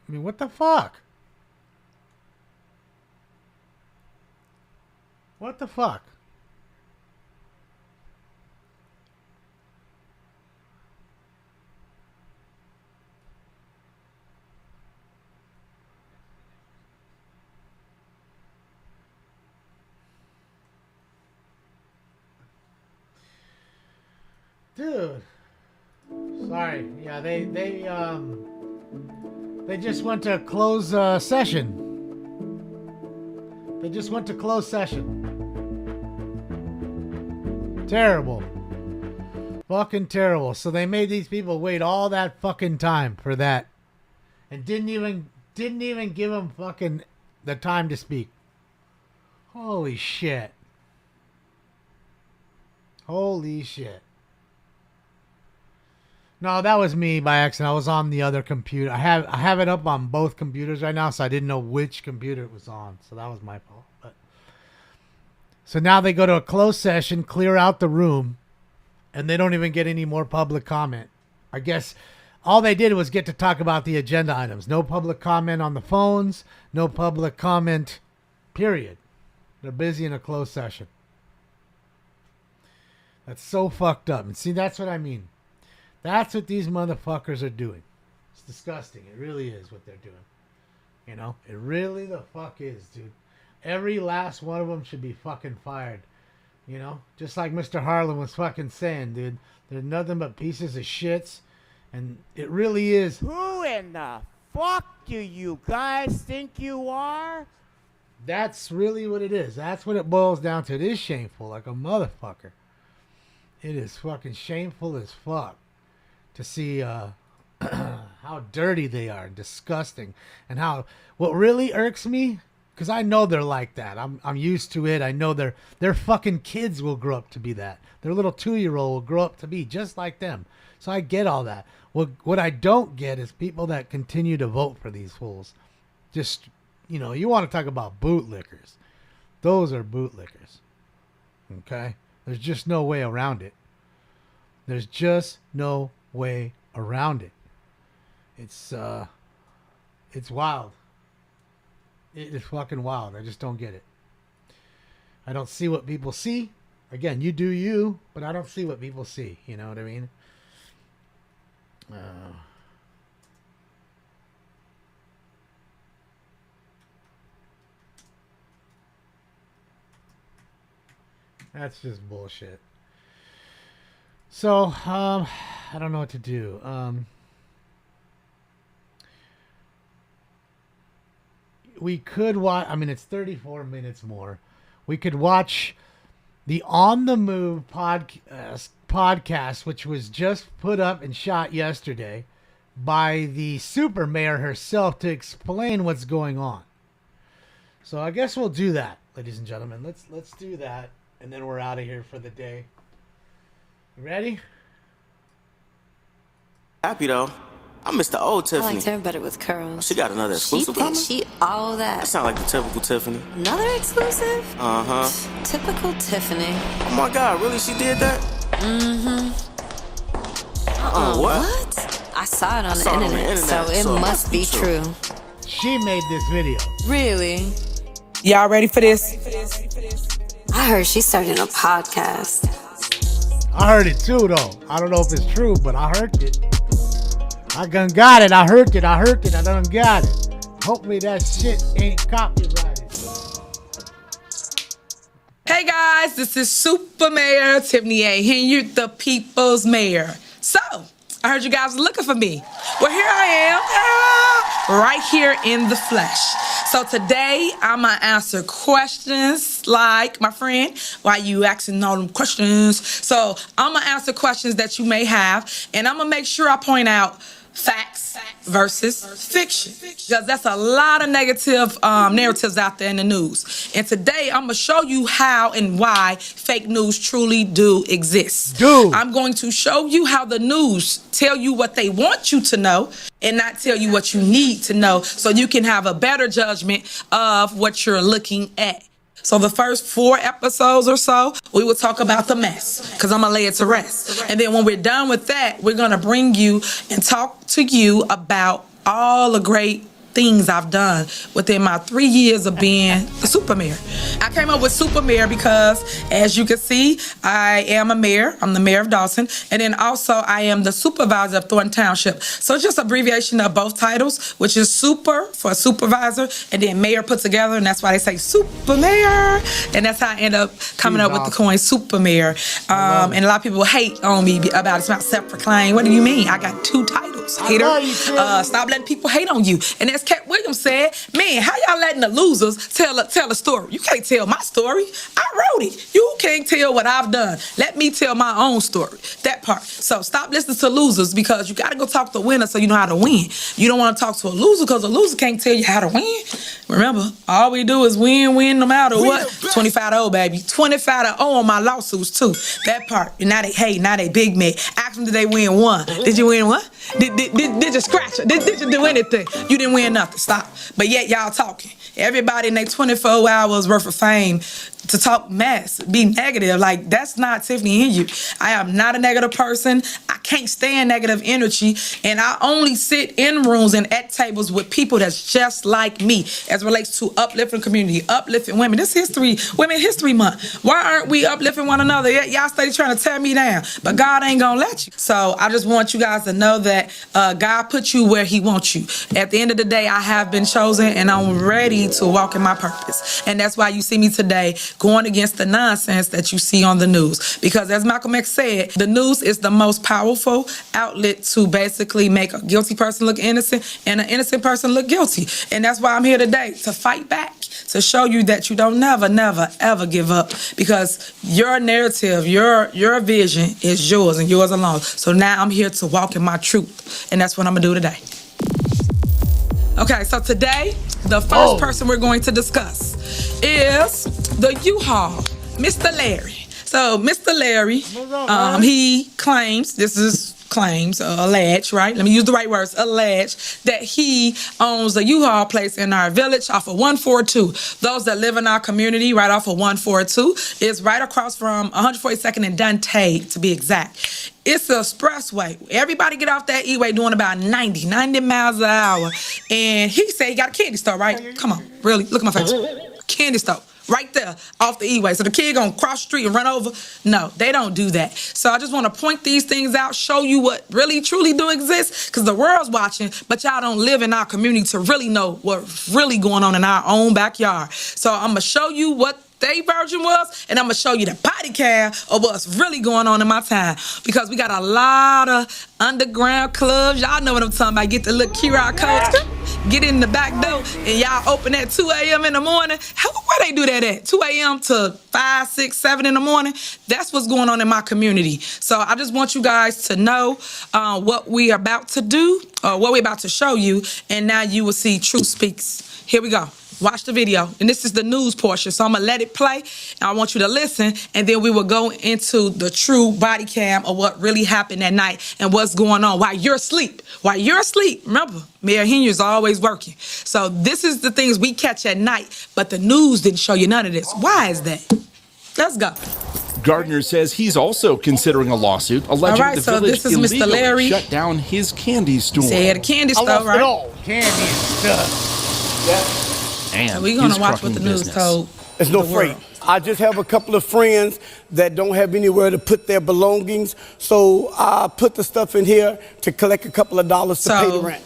I mean, what the fuck? What the fuck? Dude. Sorry. Yeah, they just went to close session. They just went to close session. Terrible. Fucking terrible. So they made these people wait all that fucking time for that. And didn't even give them fucking the time to speak. Holy shit. Holy shit. No, that was me by accident. I was on the other computer. I have it up on both computers right now, so I didn't know which computer it was on. So that was my fault. But so now they go to a closed session, clear out the room, and they don't even get any more public comment. I guess all they did was get to talk about the agenda items. No public comment on the phones. No public comment, period. They're busy in a closed session. That's so fucked up. And see, that's what I mean. That's what these motherfuckers are doing. It's disgusting. It really is what they're doing. You know? It really the fuck is, dude. Every last one of them should be fucking fired. You know? Just like Mr. Harlan was fucking saying, dude. They're nothing but pieces of shits. And it really is. Who in the fuck do you guys think you are? That's really what it is. That's what it boils down to. It is shameful, like a motherfucker. It is fucking shameful as fuck to see how dirty they are, disgusting, and how what really irks me, because I know they're like that. I'm used to it. I know their fucking kids will grow up to be that. Their little 2-year-old will grow up to be just like them. So I get all that. What I don't get is people that continue to vote for these fools. Just, you know, you want to talk about bootlickers. Those are bootlickers. Okay? There's just no way around it. There's just no way around it. It's wild. It is fucking wild. I just don't get it. I don't see what people see. Again, you do you, but I don't see what people see. You know what I mean? That's just bullshit. So, I don't know what to do. We could watch, I mean, it's 34 minutes more. We could watch the On the Move podcast, which was just put up and shot yesterday by the super mayor herself to explain what's going on. So I guess we'll do that, ladies and gentlemen. Let's do that, and then we're out of here for the day. Ready? Happy though. I miss the old I Tiffany. liked her better with curls. She got another exclusive She coming? thinks she all that. That sound like the typical Tiffany. Another exclusive? Uh-huh. Typical Tiffany. Oh my God, really? She did that? Mm-hmm. What? I saw it on the saw it on the internet, so internet, it so must be true. She made this video. Really? Y'all ready for this? I heard she started a podcast. I heard it too, though. I don't know if it's true, but I heard it. I done got it. I heard it. I done got it. Hopefully that shit ain't copyrighted. Hey guys, this is Super Mayor Tiffany A. Henyard, the people's mayor. So, I heard you guys were looking for me. Well, here I am, right here in the flesh. So today, I'm gonna answer questions like, my friend, why you asking all them questions? So I'm gonna answer questions that you may have, and I'm gonna make sure I point out facts versus fiction, because that's a lot of negative narratives out there in the news. And today I'm gonna show you how and why fake news truly do exist. I'm going to show you how the news tell you what they want you to know and not tell you what you need to know, so you can have a better judgment of what you're looking at. So the first 4 episodes or so, we will talk about the mess, because I'm going to lay it to rest. And then when we're done with that, we're going to bring you and talk to you about all the great things I've done within my 3 years of being the super mayor. I came up with super mayor because, as you can see, I am a mayor. I'm the mayor of Dawson. And then also I am the supervisor of Thornton Township. So it's just abbreviation of both titles, which is super for supervisor and then mayor put together. And that's why they say super mayor. And that's how I end up coming up with the coin super mayor. And a lot of people hate on me about it. It's about self-proclaimed. What do you mean? I got 2 titles, hater. Stop letting people hate on you. And that's Cat Williams said, man, how y'all letting the losers tell a story? You can't tell my story. I wrote it. You can't tell what I've done. Let me tell my own story. That part. So stop listening to losers, because you got to go talk to a winner so you know how to win. You don't want to talk to a loser because a loser can't tell you how to win. Remember, all we do is win no matter what. 25-0, baby. 25-0 on my lawsuits, too. That part. And now they hate. Now they big mad. Ask them, did they win 1? Did you win 1? Did you scratch it? Did you do anything? You didn't win nothing. Stop. But yet y'all talking. Everybody in their 24 hours worth of fame to talk mess, be negative. Like, that's not Tiffany Henyard. I am not a negative person. I can't stand negative energy. And I only sit in rooms and at tables with people that's just like me as relates to uplifting community, uplifting women. This Women History Month. Why aren't we uplifting one another? Y'all stay trying to tear me down, but God ain't gonna let you. So I just want you guys to know that God put you where he wants you. At the end of the day, I have been chosen and I'm ready to walk in my purpose. And that's why you see me today going against the nonsense that you see on the news. Because as Malcolm X said, the news is the most powerful outlet to basically make a guilty person look innocent and an innocent person look guilty. And that's why I'm here today, to fight back, to show you that you don't never, ever give up. Because your narrative, your vision is yours and yours alone. So now I'm here to walk in my truth. And that's what I'm going to do today. Okay, so today, the first person we're going to discuss is the U-Haul, Mr. Larry. So Mr. Larry, he claims, alleged, right? Let me use the right words, alleged, that he owns a U-Haul place in our village off of 142. Those that live in our community right off of 142 is right across from 142nd and Dante, to be exact. It's an expressway. Everybody get off that E-way doing about 90 miles an hour. And he said he got a candy store, right? Come on, really? Look at my face. Candy store. Right there off the E-way. So the kid gonna cross the street and run over? No, they don't do that. So I just want to point these things out, show you what really truly do exist, because the world's watching, but y'all don't live in our community to really know what's really going on in our own backyard. So I'm gonna show you what state version was, and I'm gonna show you the body cam of what's really going on in my town. Because we got a lot of underground clubs. Y'all know what I'm talking about. Get the little QR codes, get in the back door, and y'all open at 2 a.m. in the morning. Where they do that at? 2 a.m. to 5, 6, 7 in the morning? That's what's going on in my community. So I just want you guys to know what we are about to do, or what we're about to show you, and now you will see Truth Speaks. Here we go. Watch the video. And this is the news portion. So I'm going to let it play. And I want you to listen. And then we will go into the true body cam of what really happened that night and what's going on while you're asleep. While you're asleep. Remember, Mayor Henry's always working. So this is the things we catch at night. But the news didn't show you none of this. Why is that? Let's go. Gardner says he's also considering a lawsuit alleging All right, the so village this is Mr. illegally Larry. shut down his candy store. Say the candy store, right? all. Candy and stuff. And So we're going his to watch what the trucking news business. told There's no the freight. world. I just have a couple of friends that don't have anywhere to put their belongings, so I put the stuff in here to collect a couple of dollars to pay the rent.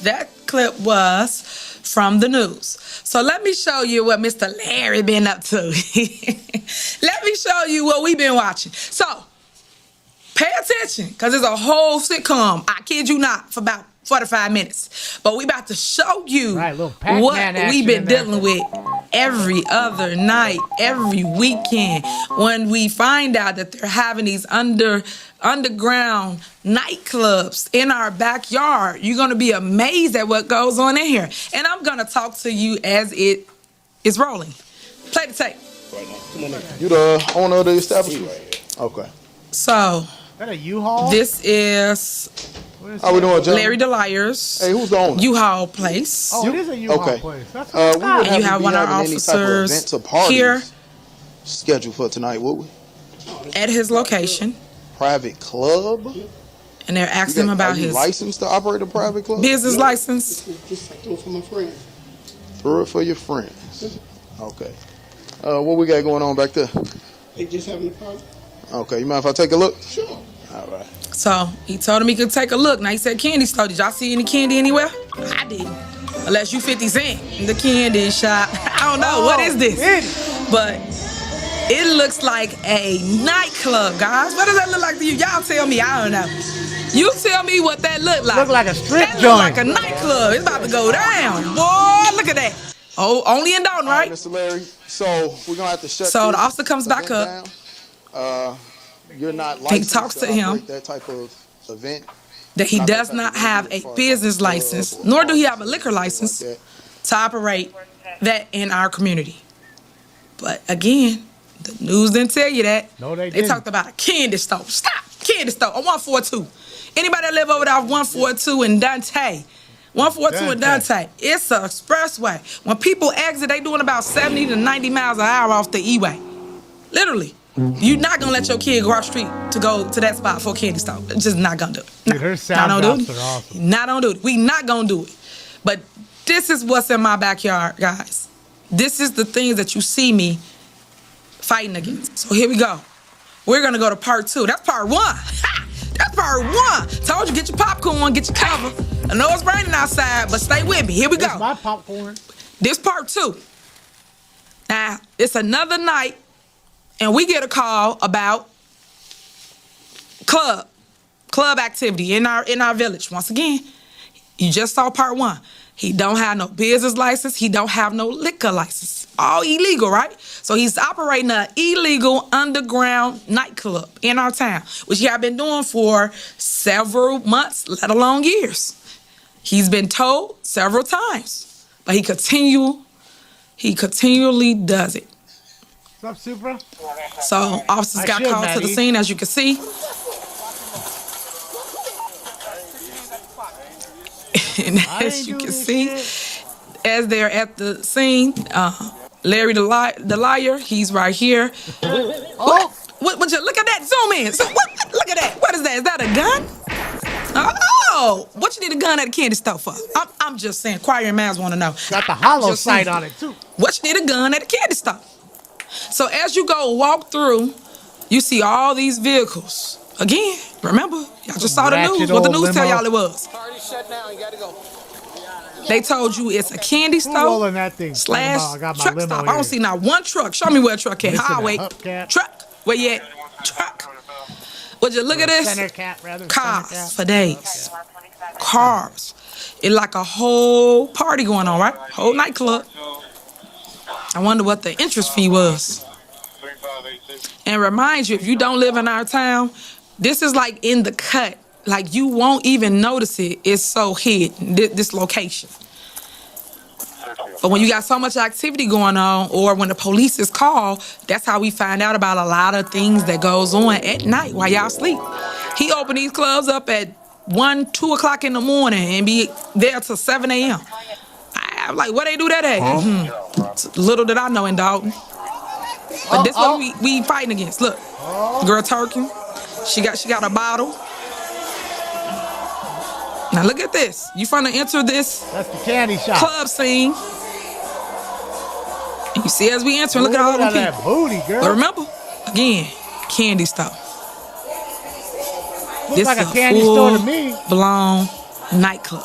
That clip was from the news. So let me show you what Mr. Larry been up to. Let me show you what we've been watching. So pay attention, because it's a whole sitcom, I kid you not, for about 45 minutes. But we about to show you what we've been dealing with every other night, every weekend, when we find out that they're having these underground nightclubs in our backyard. You're going to be amazed at what goes on in here. And I'm going to talk to you as it is rolling. Play the tape. You the owner of the establishment? Okay. So, Is that a U-Haul? this is How we doing, John? Larry DeLiers. Hey, who's the owner? U-Haul place. Oh, it is a U-Haul Okay. place. That's We would And you have be one of our having any type of officers events or parties here scheduled for tonight, would we? at his location, Private club? and they're asking him about Are you his licensed to operate a private club? business license. Just do it for my friends. Throw it for your friends. Okay. What we got going on back there? They just having a party. Okay, you mind if I take a look? Sure. All right. So he told him he could take a look. Now he said candy store. Did y'all see any candy anywhere? I didn't. Unless you 50 Cent in the candy shop. I don't know. What is this? But it looks like a nightclub, guys. What does that look like to you? Y'all tell me. I don't know. You tell me what that look like. Look like a strip that joint. Look like a nightclub. It's about to go down. Boy, look at that. Oh, only in Dalton, right? Mr. Larry, so we're going to have to shut So the this officer comes back event up. down. You're not He licensed talks to him. operate that type of event? That he Not that does type not of have event a as far as business like a club license, or nor do he party, have a liquor something license like to operate that in our community. But again, the news didn't tell you that. No, they They didn't. talked about a candy store. Stop! Candy store on 142. Anybody that live over there off 142 in Dante? 142 in Dante. It's an expressway. When people exit, they doing about 70 to 90 miles an hour off the E-way. Literally. You're not gonna let your kid go across the street to go to that spot for a candy store. It's just not gonna do it. Dude, her sound Not gonna do drops it. are awesome. Not gonna do it. We not gonna do it. But this is what's in my backyard, guys. This is the things that you see me fighting against. So here we go. We're gonna go to part 2. That's part 1. Ha! That's part 1. Told you, get your popcorn, get your cover. I know it's raining outside, but stay with me. Here we go. My popcorn. This part 2. Now, it's another night, and we get a call about club activity in our village. Once again, you just saw part 1. He don't have no business license. He don't have no liquor license. All illegal, right? So he's operating an illegal underground nightclub in our town, which he have been doing for several months, let alone years. He's been told several times, but he continually does it. What's up, Supra? So officers got called to the scene, as you can see. And as you can see, as they're at the scene, Larry the liar, he's right here. What you look at that? Zoom in. So look at that. What is that? Is that a gun? Oh, what you need a gun at a candy store for? I'm just saying. Choir man's want to know. Got the hollow sight on it too. What you need a gun at a candy store? So as you go walk through, you see all these vehicles. Again, remember, y'all just saw the news. What the news tell y'all it was. Party shut down. You gotta go. They told you it's a candy store rolling that thing? slash I got my truck limo stop. here. I don't see not one truck. Show me where a truck at. Missing a Highway. hubcap. Truck. Where you at? Truck. Would you look at this? Center cap, rather. Cars Center cap. for days. Cars. It's like a whole party going on, right? Whole nightclub. I wonder what the interest fee was. And remind you, if you don't live in our town, this is like in the cut. Like you won't even notice it. It's so hidden, this location. But when you got so much activity going on, or when the police is called, that's how we find out about a lot of things that goes on at night while y'all sleep. He opened these clubs up at 1, 2 o'clock in the morning and be there till 7 a.m. I'm like, where they do that at? Little did I know in Dalton. But this what we fighting against. Look, girl twerking. She got a bottle. Now look at this. You finna enter this That's the candy shop. club scene. And you see as we enter, look at all the people. that booty, girl. But remember, again, candy store. Looks This like is a candy store to me. Blown nightclub.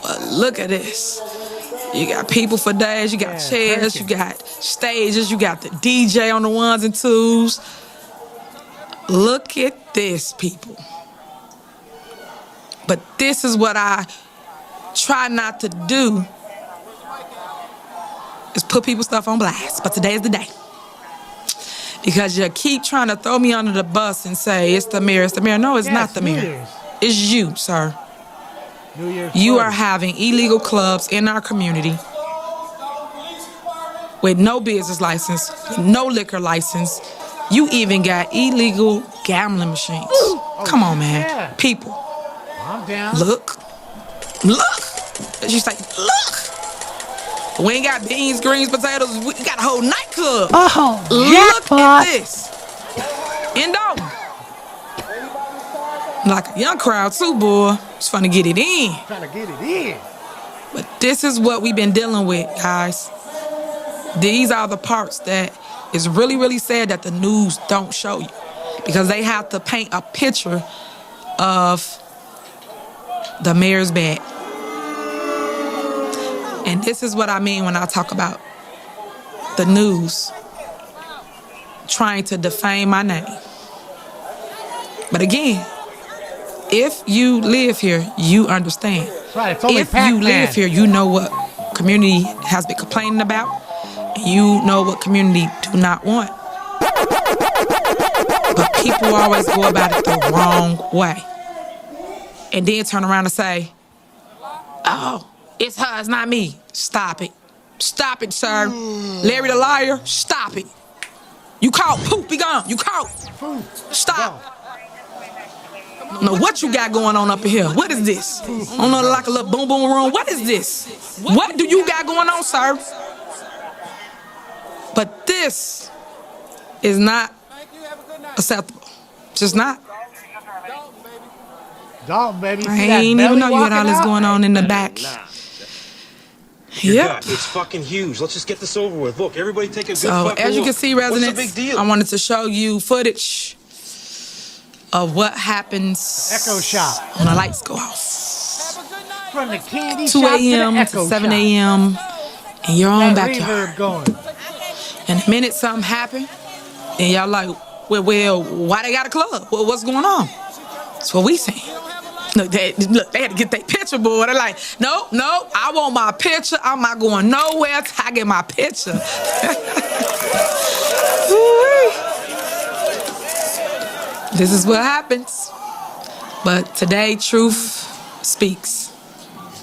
But look at this. You got people for days, you got chairs, you got stages, you got the DJ on the ones and twos. Look at this, people. But this is what I try not to do, is put people's stuff on blast. But today is the day. Because you keep trying to throw me under the bus and say, it's the mayor, it's the mayor. No, it's not the mayor. It's you, sir. New Year's You party. are having illegal clubs in our community with no business license, no liquor license. You even got illegal gambling machines. Come on, man. yeah. People, I'm down. look. And she's like, look. We ain't got beans, greens, potatoes. We got a whole nightclub. Oh, Look jackpot. at this. In Dalton. Like a young crowd too, boy. Just trying to get it in. Trying to get it in. But this is what we've been dealing with, guys. These are the parts that is really, really sad that the news don't show you. Because they have to paint a picture of the mayor's bad. And this is what I mean when I talk about the news trying to defame my name. But again, if you live here, you understand. Right, it's only If you Pac-Man. live here, you know what community has been complaining about. And you know what community do not want. But people always go about it the wrong way. And then turn around and say, oh, it's her, it's not me. Stop it. Stop it, sir. Larry the liar, stop it. You caught. Poof, be gone. You caught. Stop. I don't know what you got going on up in here. What is this? I don't know, like a little boom boom room. What is this? What do you got going on, sir? But this is not acceptable. Just not. Dalton, baby. I ain't even know you had all this going on in the back. Yep. It's fucking huge. Let's just get this over with. Look, everybody take a good So fucking as you look. can see, What's residents, the big deal? I wanted to show you footage of what happens Echo shop. when the lights go off. From the candy 2 shop to the a.m. Echo to 7 shop. a.m. in your own That backyard. reverb going. And the minute something happen, and y'all like, well, why they got a club? Well, what's going on? That's what we saying. Look, they had to get their picture, boy. They're like, no, I want my picture. I'm not going nowhere till I get my picture. This is what happens. But today, truth speaks.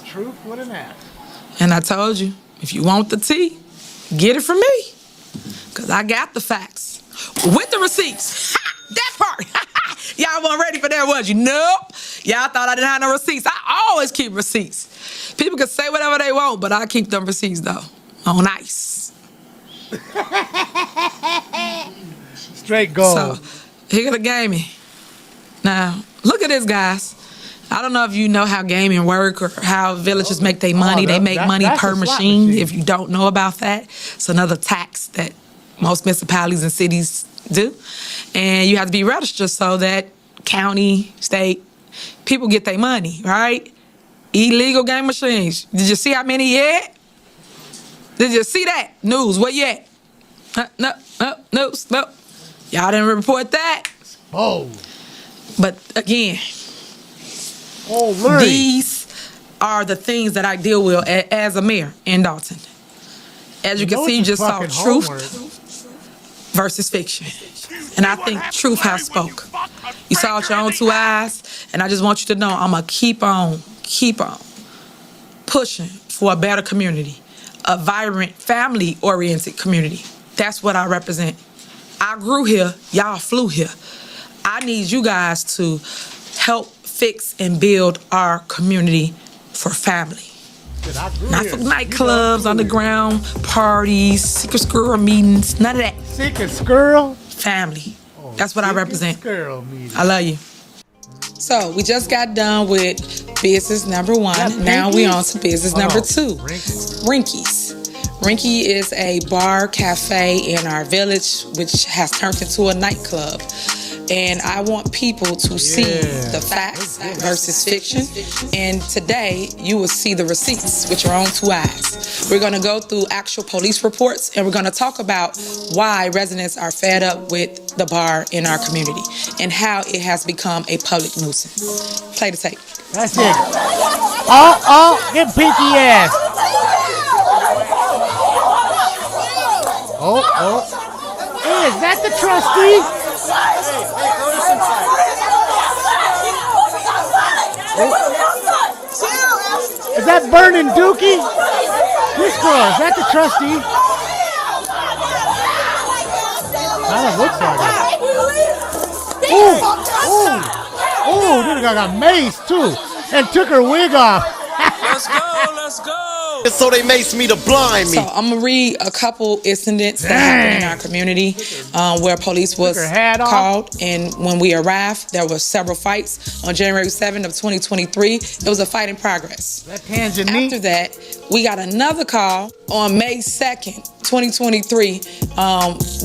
Truth, what an ass. And I told you, if you want the tea, get it from me. Because I got the facts. With the receipts. Ha! That part. Y'all weren't ready for that, was you? Nope. Y'all thought I didn't have no receipts. I always keep receipts. People can say whatever they want, but I keep them receipts, though. On ice. Straight gold. So, here the gaming. Now, look at this, guys. I don't know if you know how gaming work or how villages make their money. They make money that's per a slot machine. machine. If you don't know about that, it's another tax that most municipalities and cities do. And you have to be registered so that county, state, people get their money, right? Illegal game machines. Did you see how many yet? Did you see that? News, where you at? No, news, no. Y'all didn't report that. Oh. But again, Larry. these are the things that I deal with as a mayor in Dalton. As you can see, you just saw truth versus fiction. And I think truth has spoke. You saw it with your own 2 eyes, and I just want you to know I'm going to keep on pushing for a better community, a vibrant, family-oriented community. That's what I represent. I grew here, y'all flew here. I need you guys to help fix and build our community for family. Not for nightclubs, underground parties, secret squirrel meetings, none of that. Secret squirrel? Family. That's what I represent. Squirrel meeting. I love you. So we just got done with business number 1. Now we on to business number 2. Rinky's. Rinky is a bar cafe in our village, which has turned into a nightclub. And I want people to see the facts versus fiction. And today, you will see the receipts with your own 2 eyes. We're going to go through actual police reports, and we're going to talk about why residents are fed up with the bar in our community and how it has become a public nuisance. Play the tape. That's it. Get pinky ass. Hey, is that the trustee? Is that Burning Dookie? This girl, is that the trustee? Kind of looks like it. Oh, this guy got maced too, and took her wig off. Let's go. So they maced me to blind me. So I'm gonna read a couple incidents that happened in our community where police was called, and when we arrived, there were several fights. On January 7th of 2023, it was a fight in progress. After that, we got another call on May 2nd, 2023,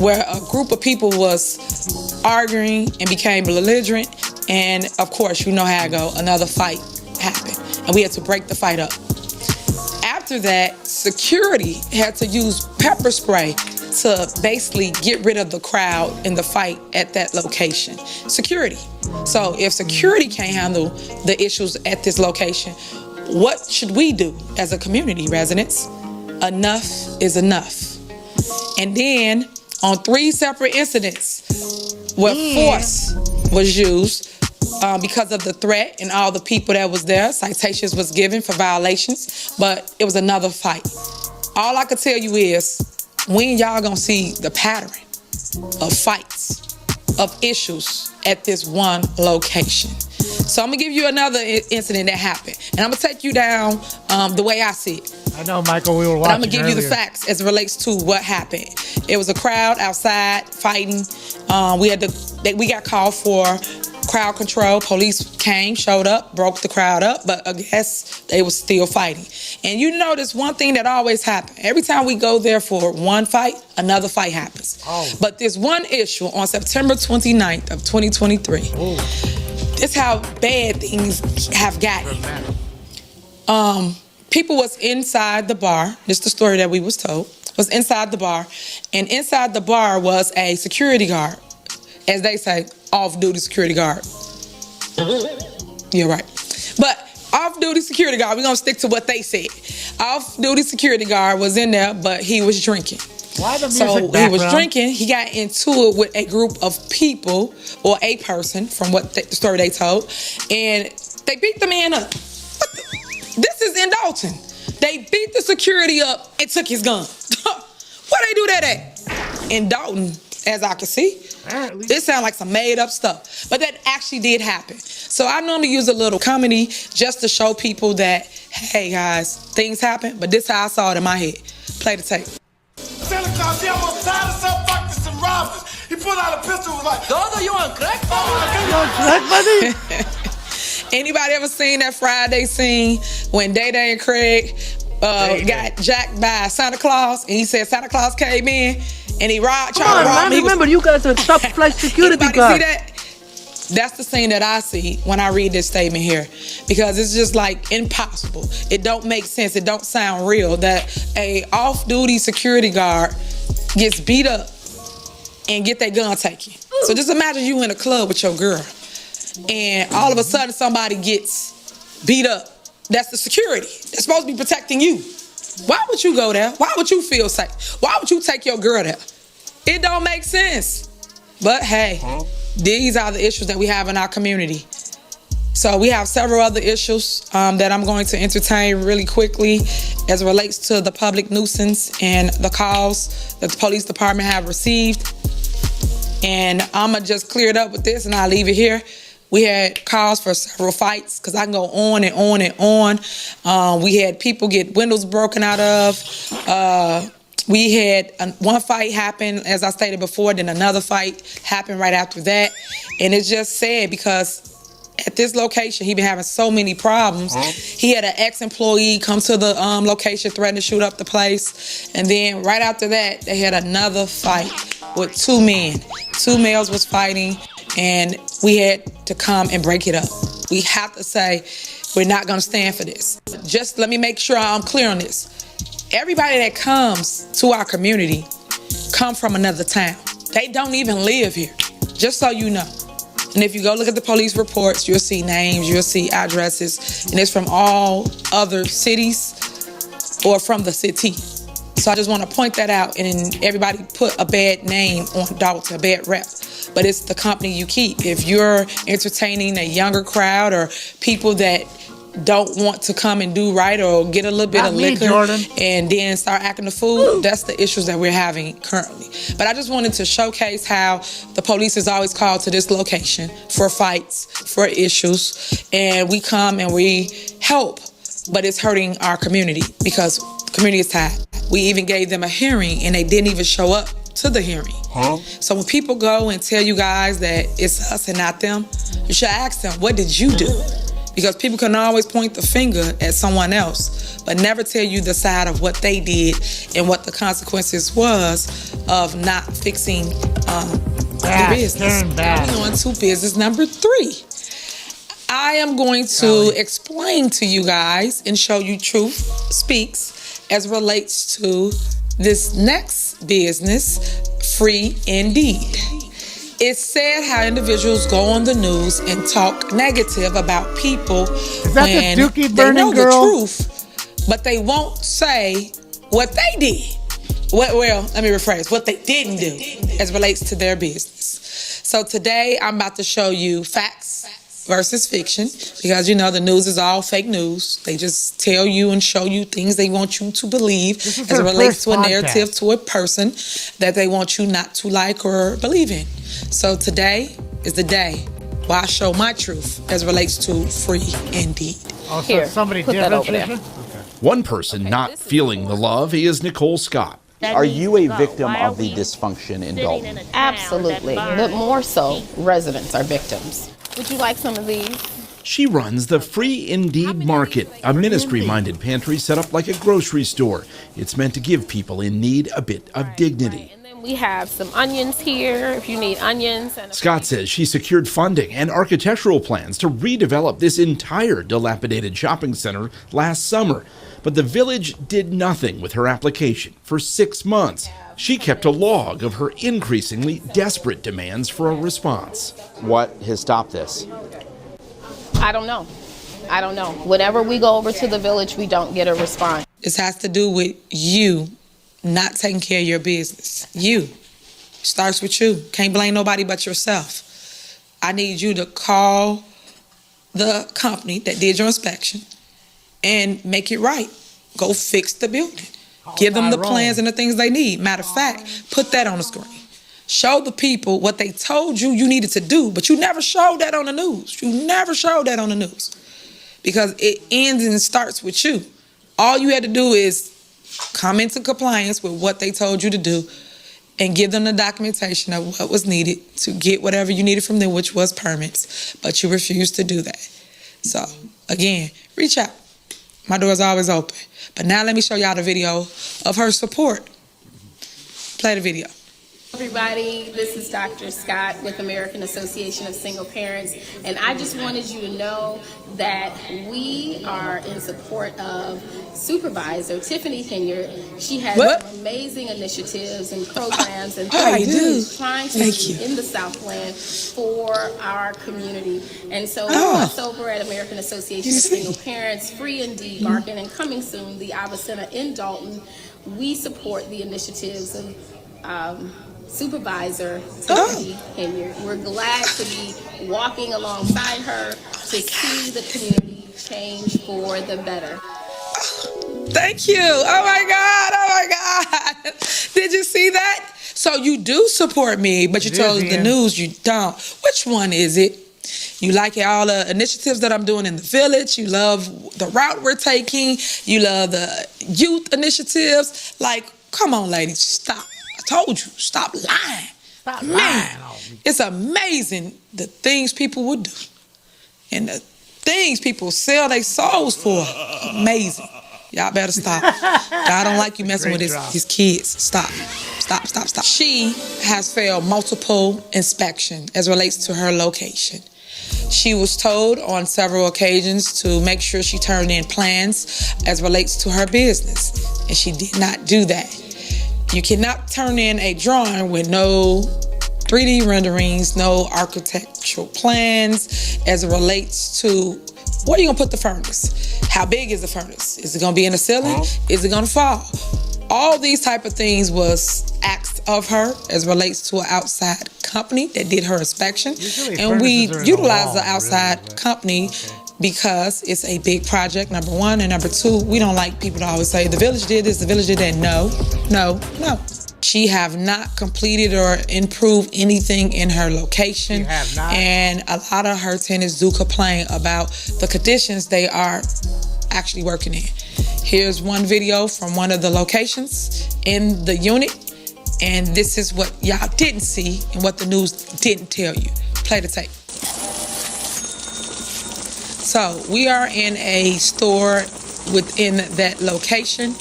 where a group of people was arguing and became belligerent, and of course, you know how it go. Another fight happened, and we had to break the fight up. After that, security had to use pepper spray to basically get rid of the crowd in the fight at that location. Security. So if security can't handle the issues at this location, what should we do as a community, residents? Enough is enough. And then on 3 separate incidents where force was used, because of the threat and all the people that was there, citations was given for violations, but it was another fight. All I could tell you is, when y'all gonna see the pattern of fights, of issues at this one location? So I'm gonna give you another incident that happened, and I'm gonna take you down the way I see it. I know, Michael, we were watching. But I'm gonna give you the facts as it relates to what happened. It was a crowd outside fighting. We got called for crowd control. Police came, showed up, broke the crowd up, but I guess they was still fighting. And you notice one thing that always happens. Every time we go there for one fight, another fight happens. But there's one issue on September 29th of 2023. This is how bad things have gotten. People was inside the bar. This is the story that we was told. Was inside the bar, and inside the bar was a security guard, as they say, off-duty security guard. You're right. But off-duty security guard, we're going to stick to what they said. Off-duty security guard was in there, but he was drinking. Why the music So he background? was drinking. He got into it with a group of people, or a person, from what the story they told, and they beat the man up. This is in Dalton. They beat the security up and took his gun. Where they do that at? In Dalton, as I can see. This sounds like some made up stuff. But that actually did happen. So I normally use a little comedy just to show people that, hey guys, things happen, but this is how I saw it in my head. Play the tape. Santa Claus, he almost tied us up back to some robbers. He pulled out a pistol and was like, Dodo, you on crack? You on crack, buddy? Anybody ever seen that Friday scene when Day Day and Craig got jacked by Santa Claus, and he said Santa Claus came in and he tried to rob him? Remember, you guys are top flight security Anybody guard. see that? That's the scene that I see when I read this statement here, because it's just like impossible. It don't make sense. It don't sound real that a off-duty security guard gets beat up and get their gun taken. So just imagine you in a club with your girl and all of a sudden somebody gets beat up. That's the security. They're supposed to be protecting you. Why would you go there? Why would you feel safe? Why would you take your girl there? It don't make sense. But hey, these are the issues that we have in our community. So we have several other issues that I'm going to entertain really quickly as it relates to the public nuisance and the calls that the police department have received. And I'm going to just clear it up with this and I'll leave it here. We had calls for several fights, because I can go on and on and on. We had people get windows broken out of. We had one fight happen, as I stated before, then another fight happened right after that. And it's just sad because at this location, he been having so many problems. He had an ex-employee come to the location, threaten to shoot up the place. And then right after that, they had another fight with two men. Two males was fighting, and we had to come and break it up. We have to say, we're not gonna stand for this. Just let me make sure I'm clear on this. Everybody that comes to our community come from another town. They don't even live here, just so you know. And if you go look at the police reports, you'll see names, you'll see addresses, and it's from all other cities or from the city. So I just want to point that out, and everybody put a bad name on Dalton, a bad rep. But it's the company you keep. If you're entertaining a younger crowd or people that don't want to come and do right or get a little bit of liquor and then start acting a fool, that's the issues that we're having currently. But I just wanted to showcase how the police is always called to this location for fights, for issues, and we come and we help, but it's hurting our community because the community is tired. We even gave them a hearing and they didn't even show up to the hearing. So when people go and tell you guys that it's us and not them, you should ask them, what did you do? Because people can always point the finger at someone else, but never tell you the side of what they did and what the consequences was of not fixing the business. Moving on to business number 3. I am going to explain to you guys and show you truth speaks as relates to this next business, Free Indeed. It's sad how individuals go on the news and talk negative about people when they know the truth, but they won't say what they did. Well, let me rephrase, what they didn't do as relates to their business. So today I'm about to show you facts versus fiction, because you know the news is all fake news. They just tell you and show you things they want you to believe as it relates to a narrative, to a person that they want you not to like or believe in. So today is the day where I show my truth as it relates to Free Indeed. Oh, so somebody did that over there. One person not feeling the love is Nicole Scott. Are you a victim of the dysfunction in Dalton? Absolutely, but more so, residents are victims. Would you like some of these? She runs the Free Indeed Market, a ministry-minded pantry set up like a grocery store. It's meant to give people in need a bit of dignity. And then we have some onions here, if you need onions. Scott says she secured funding and architectural plans to redevelop this entire dilapidated shopping center last summer. But the village did nothing with her application for 6 months. She kept a log of her increasingly desperate demands for a response. What has stopped this? I don't know. Whenever we go over to the village, we don't get a response. This has to do with you not taking care of your business. You. Starts with you. Can't blame nobody but yourself. I need you to call the company that did your inspection and make it right. Go fix the building. Give them the plans and the things they need. Matter of fact, put that on the screen. Show the people what they told you you needed to do, but you never showed that on the news. You never showed that on the news because it ends and starts with you. All you had to do is come into compliance with what they told you to do and give them the documentation of what was needed to get whatever you needed from them, which was permits, but you refused to do that. So, again, reach out. My door's always open. But now let me show y'all the video of her support. Play the video. Everybody, this is Dr. Scott with American Association of Single Parents, and I just wanted you to know that we are in support of Supervisor Tiffany Henyard. She has some amazing initiatives and programs and things she's trying to do in the Southland for our community. And so us over at American Association of Single Parents, free in Debarking, and coming soon, the Ava Center in Dalton, we support the initiatives of Supervisor Tiffany Henyard. We're glad to be walking alongside her to see the community change for the better. Thank you. Oh my God. Oh my God. Did you see that? So you do support me, but you told the news you don't. Which one is it? You like all the initiatives that I'm doing in the village. You love the route we're taking. You love the youth initiatives. Like, come on, ladies, stop. I told you, stop lying. Stop Man, lying on me. it's amazing the things people would do and the things people sell their souls for. Amazing. Y'all better stop. I don't like you messing with his kids. Stop. Stop, stop, stop. She has failed multiple inspections as relates to her location. She was told on several occasions to make sure she turned in plans as relates to her business, and she did not do that. You cannot turn in a drawing with no 3D renderings, no architectural plans as it relates to where are you gonna put the furnace? How big is the furnace? Is it gonna be in the ceiling? Is it gonna fall? All these type of things was asked of her as relates to an outside company that did her inspection. And we utilized the outside company because it's a big project, number one. And number two, we don't like people to always say, the village did this, the village did that. No, no, no. She have not completed or improved anything in her location. She have not. And a lot of her tenants do complain about the conditions they are actually working in. Here's one video from one of the locations in the unit. And this is what y'all didn't see and what the news didn't tell you. Play the tape. So we are in a store within that location,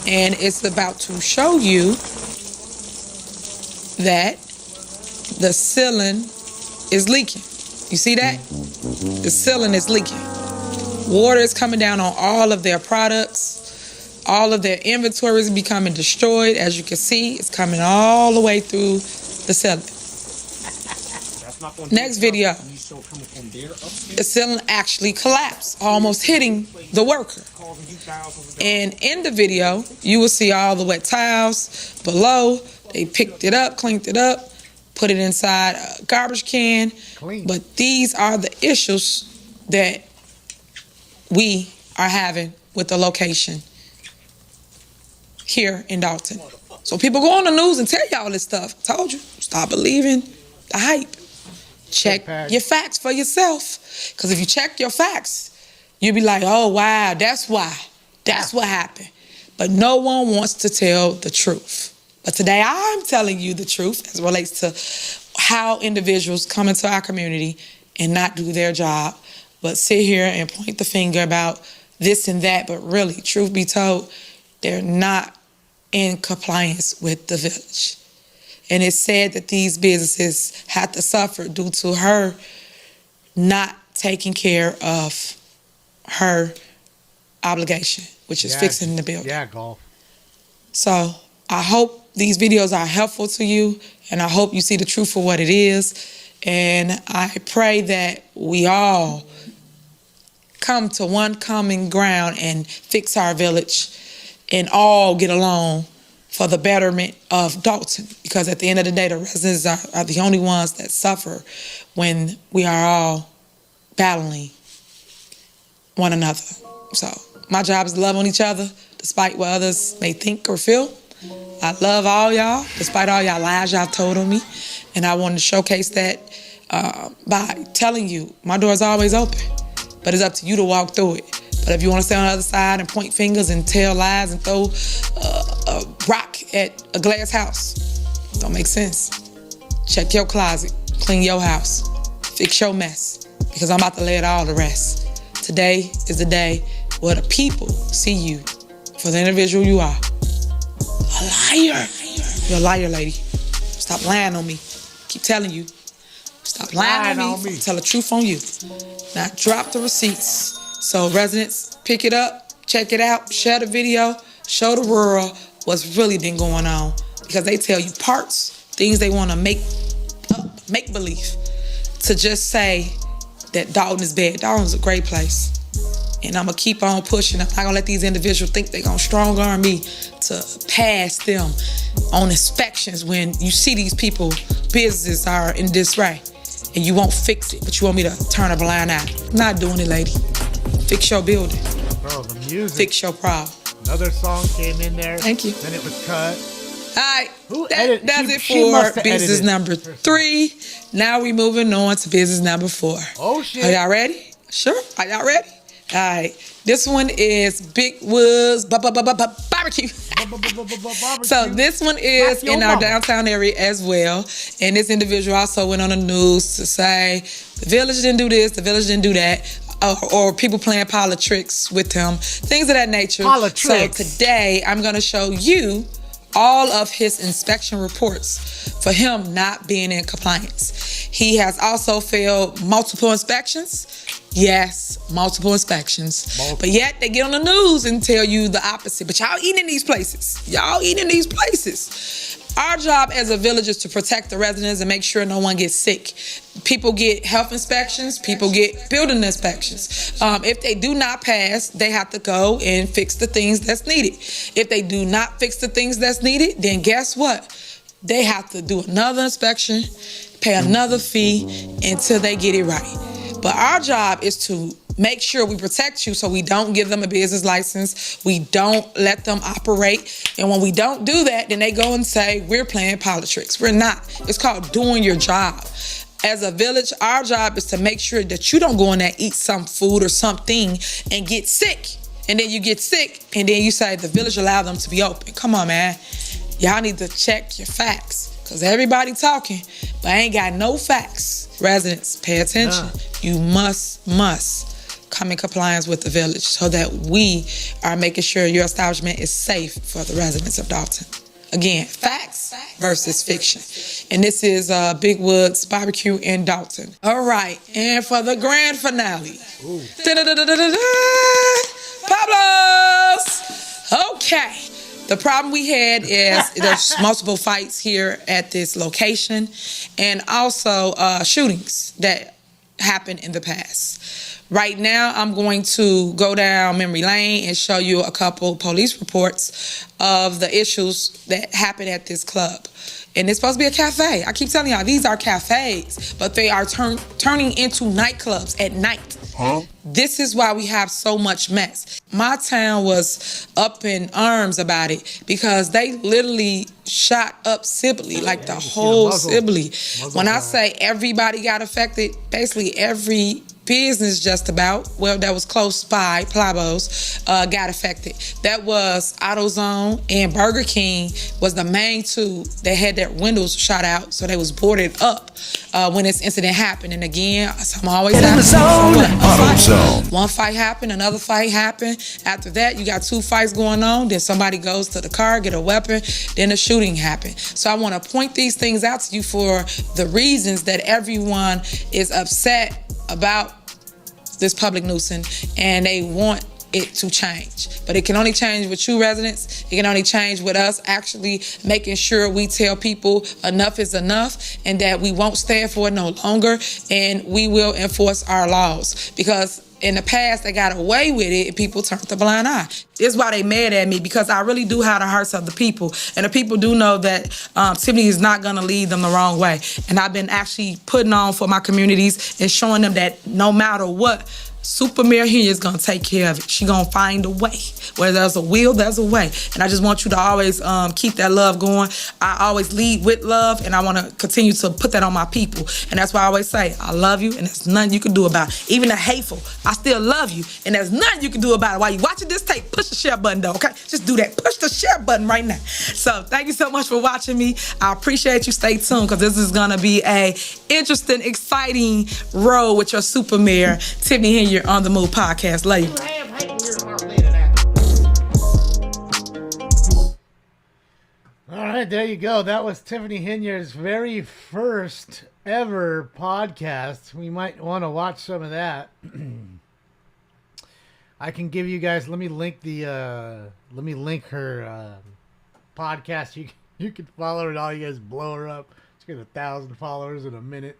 and it's about to show you that the ceiling is leaking. You see that? The ceiling is leaking. Water is coming down on all of their products. All of their inventory is becoming destroyed. As you can see, it's coming all the way through the ceiling. Next video. The ceiling actually collapsed, almost hitting the worker. And in the video, you will see all the wet tiles below. They picked it up, cleaned it up, put it inside a garbage can. But these are the issues that we are having with the location here in Dalton. So people go on the news and tell y'all this stuff. I told you, stop believing the hype. Check your facts for yourself. Because if you check your facts, you'll be like, oh, wow, that's why. That's what happened. But no one wants to tell the truth. But today I'm telling you the truth as it relates to how individuals come into our community and not do their job, but sit here and point the finger about this and that. But really, truth be told, they're not in compliance with the village. And it's sad that these businesses have to suffer due to her not taking care of her obligation, which is fixing the building. Yeah, golf. So I hope these videos are helpful to you, and I hope you see the truth for what it is. And I pray that we all come to one common ground and fix our village and all get along for the betterment of Dalton, because at the end of the day, the residents are the only ones that suffer when we are all battling one another. So my job is to love on each other, despite what others may think or feel. I love all y'all, despite all y'all lies y'all told on me. And I wanted to showcase that by telling you my door is always open, but it's up to you to walk through it. But if you want to stay on the other side and point fingers and tell lies and throw a rock at a glass house, don't make sense. Check your closet, clean your house, fix your mess, because I'm about to lay it all to rest. Today is the day where the people see you for the individual you are. A liar. You're a liar, lady. Stop lying on me. Keep telling you. Stop lying on me. Tell the truth on you. Now drop the receipts. So residents, pick it up, check it out, share the video, show the world what's really been going on. Because they tell you parts, things they want to make believe. To just say that Dalton is bad. Dalton's a great place. And I'm going to keep on pushing. I'm not going to let these individuals think they're going to strong arm me to pass them on inspections when you see these people, businesses are in disarray. And you won't fix it, but you want me to turn a blind eye. I'm not doing it, lady. Fix your building. Bro, the music. Fix your problem. Another song came in there. Thank you. Then it was cut. All right, that's it she must for have business edited number 3. Now we moving on to business number 4. Oh, shit. Are y'all ready? Sure. Are y'all ready? All right. This one is Big Woods Barbecue. So this one is in our downtown area as well. And this individual also went on the news to say the village didn't do this, the village didn't do that. Or people playing politics with him. Things of that nature. Politics. So today I'm going to show you all of his inspection reports for him not being in compliance. He has also failed multiple inspections. Yes, multiple inspections. But yet they get on the news and tell you the opposite. But y'all eating in these places. Y'all eating in these places. Our job as a village is to protect the residents and make sure no one gets sick. People get health inspections. People get building inspections. If they do not pass, they have to go and fix the things that's needed. If they do not fix the things that's needed, then guess what? They have to do another inspection, pay another fee until they get it right. But our job is to make sure we protect you so we don't give them a business license. We don't let them operate. And when we don't do that, then they go and say, we're playing politics. We're not. It's called doing your job. As a village, our job is to make sure that you don't go in there, eat some food or something and get sick. And then you get sick and then you say the village allowed them to be open. Come on, man. Y'all need to check your facts. Because everybody talking, but ain't got no facts. Residents, pay attention. You must come in compliance with the village so that we are making sure your establishment is safe for the residents of Dalton. Again, facts versus fiction. And this is Big Woods Barbecue in Dalton. All right, and for the grand finale. Pablo's! Okay. The problem we had is there's multiple fights here at this location and also shootings that happened in the past. Right now, I'm going to go down memory lane and show you a couple police reports of the issues that happened at this club. And it's supposed to be a cafe. I keep telling y'all, these are cafes, but they are turning into nightclubs at night. This is why we have so much mess. My town was up in arms about it because they literally shot up Sibley, like the whole Sibley. When I say everybody got affected, basically every business just about, well, that was close by, Pablo's, got affected. That was AutoZone and Burger King was the main two that had their windows shot out, so they was boarded up when this incident happened. And again, something always happens. One fight happened, another fight happened. After that, you got 2 fights going on. Then somebody goes to the car, get a weapon. Then a shooting happened. So I want to point these things out to you for the reasons that everyone is upset about this public nuisance and they want it to change. But it can only change with you residents. It can only change with us actually making sure we tell people enough is enough and that we won't stand for it no longer and we will enforce our laws. Because in the past, they got away with it and people turned the blind eye. This is why they mad at me, because I really do have the hearts of the people. And the people do know that Tiffany is not going to lead them the wrong way. And I've been actually putting on for my communities and showing them that no matter what, Super Mayor here is going to take care of it. She's going to find a way. Where there's a will, there's a way. And I just want you to always keep that love going. I always lead with love, and I want to continue to put that on my people. And that's why I always say, I love you, and there's nothing you can do about it. Even the hateful, I still love you, and there's nothing you can do about it. While you're watching this tape, push the share button, though, okay? Just do that. Push the share button right now. So thank you so much for watching me. I appreciate you. Stay tuned, because this is going to be a interesting, exciting road with your Super Mayor, Tiffany Henry, on the Move podcast. Love you. All right. right, there you go. That was Tiffany Hinyard's very first ever podcast. We might want to watch some of that. I can give you guys. Let me link her podcast. You can follow her and all you guys blow her up. She's got 1,000 followers in a minute.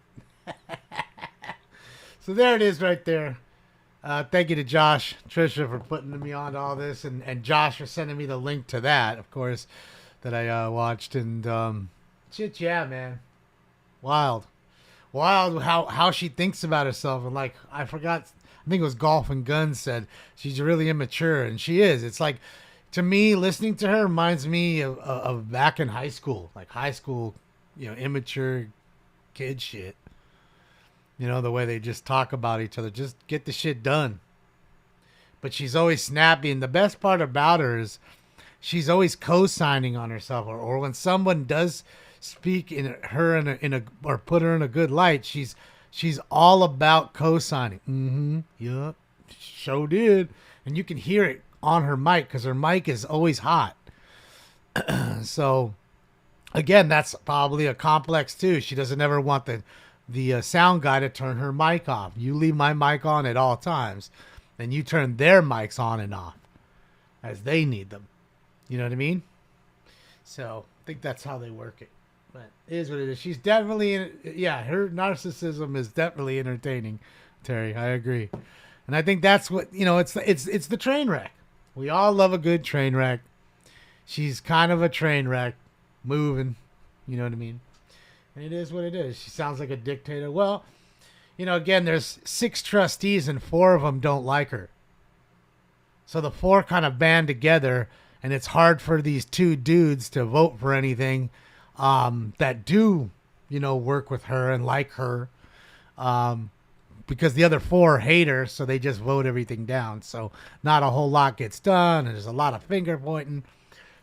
So there it is right there. Thank you to Josh, Trisha for putting me on to all this, and Josh for sending me the link to that, of course, that I watched. And shit, yeah, man, wild how she thinks about herself. And like, I forgot, I think it was Golf and Guns said she's really immature, and she is. It's like, to me, listening to her reminds me of back in high school, immature kid shit. You know, the way they just talk about each other. Just get the shit done. But she's always snappy. And the best part about her is she's always co-signing on herself. Or when someone does speak or put her in a good light, she's all about co-signing. Mm-hmm. Yup. Sure did. And you can hear it on her mic because her mic is always hot. So, again, that's probably a complex too. She doesn't ever want the sound guy to turn her mic off. You leave my mic on at all times, and you turn their mics on and off as they need them. You know what I mean? So I think that's how they work it. But it is what it is. She's definitely, her narcissism is definitely entertaining, Terry. I agree. And I think that's what, it's the train wreck. We all love a good train wreck. She's kind of a train wreck, moving. You know what I mean? And it is what it is. She sounds like a dictator. Well, again, there's 6 trustees and 4 of them don't like her. So the 4 kind of band together, and it's hard for these 2 dudes to vote for anything that do, work with her and like her, because the other 4 hate her, so they just vote everything down. So not a whole lot gets done, and there's a lot of finger pointing.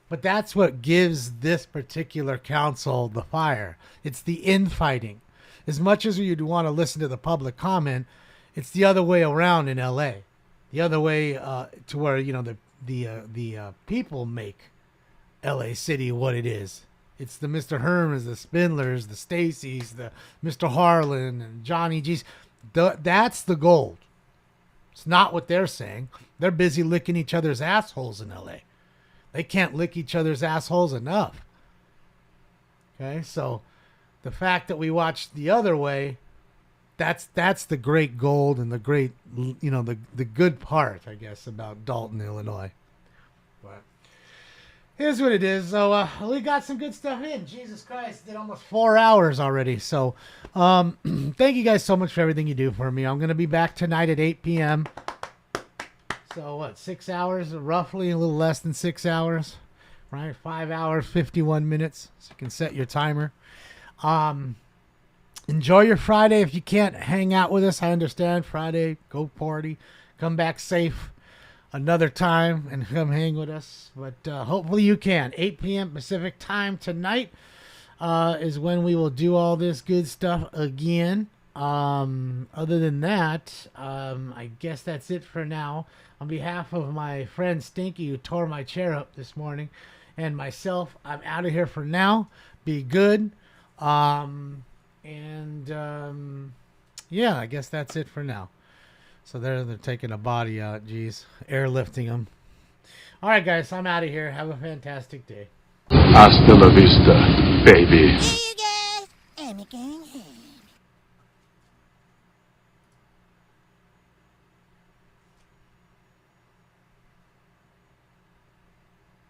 But that's what gives this particular council the fire. It's the infighting. As much as you'd want to listen to the public comment, it's the other way around in L.A. The other way to where the people make L.A. City what it is. It's the Mr. Hermans, the Spindlers, the Stacys, the Mr. Harlan, and Johnny G's. That's the gold. It's not what they're saying. They're busy licking each other's assholes in L.A. They can't lick each other's assholes enough. Okay, so the fact that we watch the other way, that's the great gold and the great, the good part, I guess, about Dalton, Illinois. But here's what it is. So we got some good stuff in. Jesus Christ, did almost 4 hours already. So thank you guys so much for everything you do for me. I'm going to be back tonight at 8 p.m. So what, 6 hours, roughly, a little less than 6 hours, right? 5 hours, 51 minutes. So you can set your timer. Enjoy your Friday. If you can't hang out with us, I understand. Friday, go party. Come back safe another time and come hang with us. But hopefully you can. 8 p.m. Pacific time tonight is when we will do all this good stuff again. Other than that, I guess that's it for now. On behalf of my friend Stinky, who tore my chair up this morning, and myself, I'm out of here for now. Be good. I guess that's it for now. So they're taking a body out. Jeez, airlifting them. All right, guys, I'm out of here. Have a fantastic day. Hasta la vista, baby. See you guys. And again.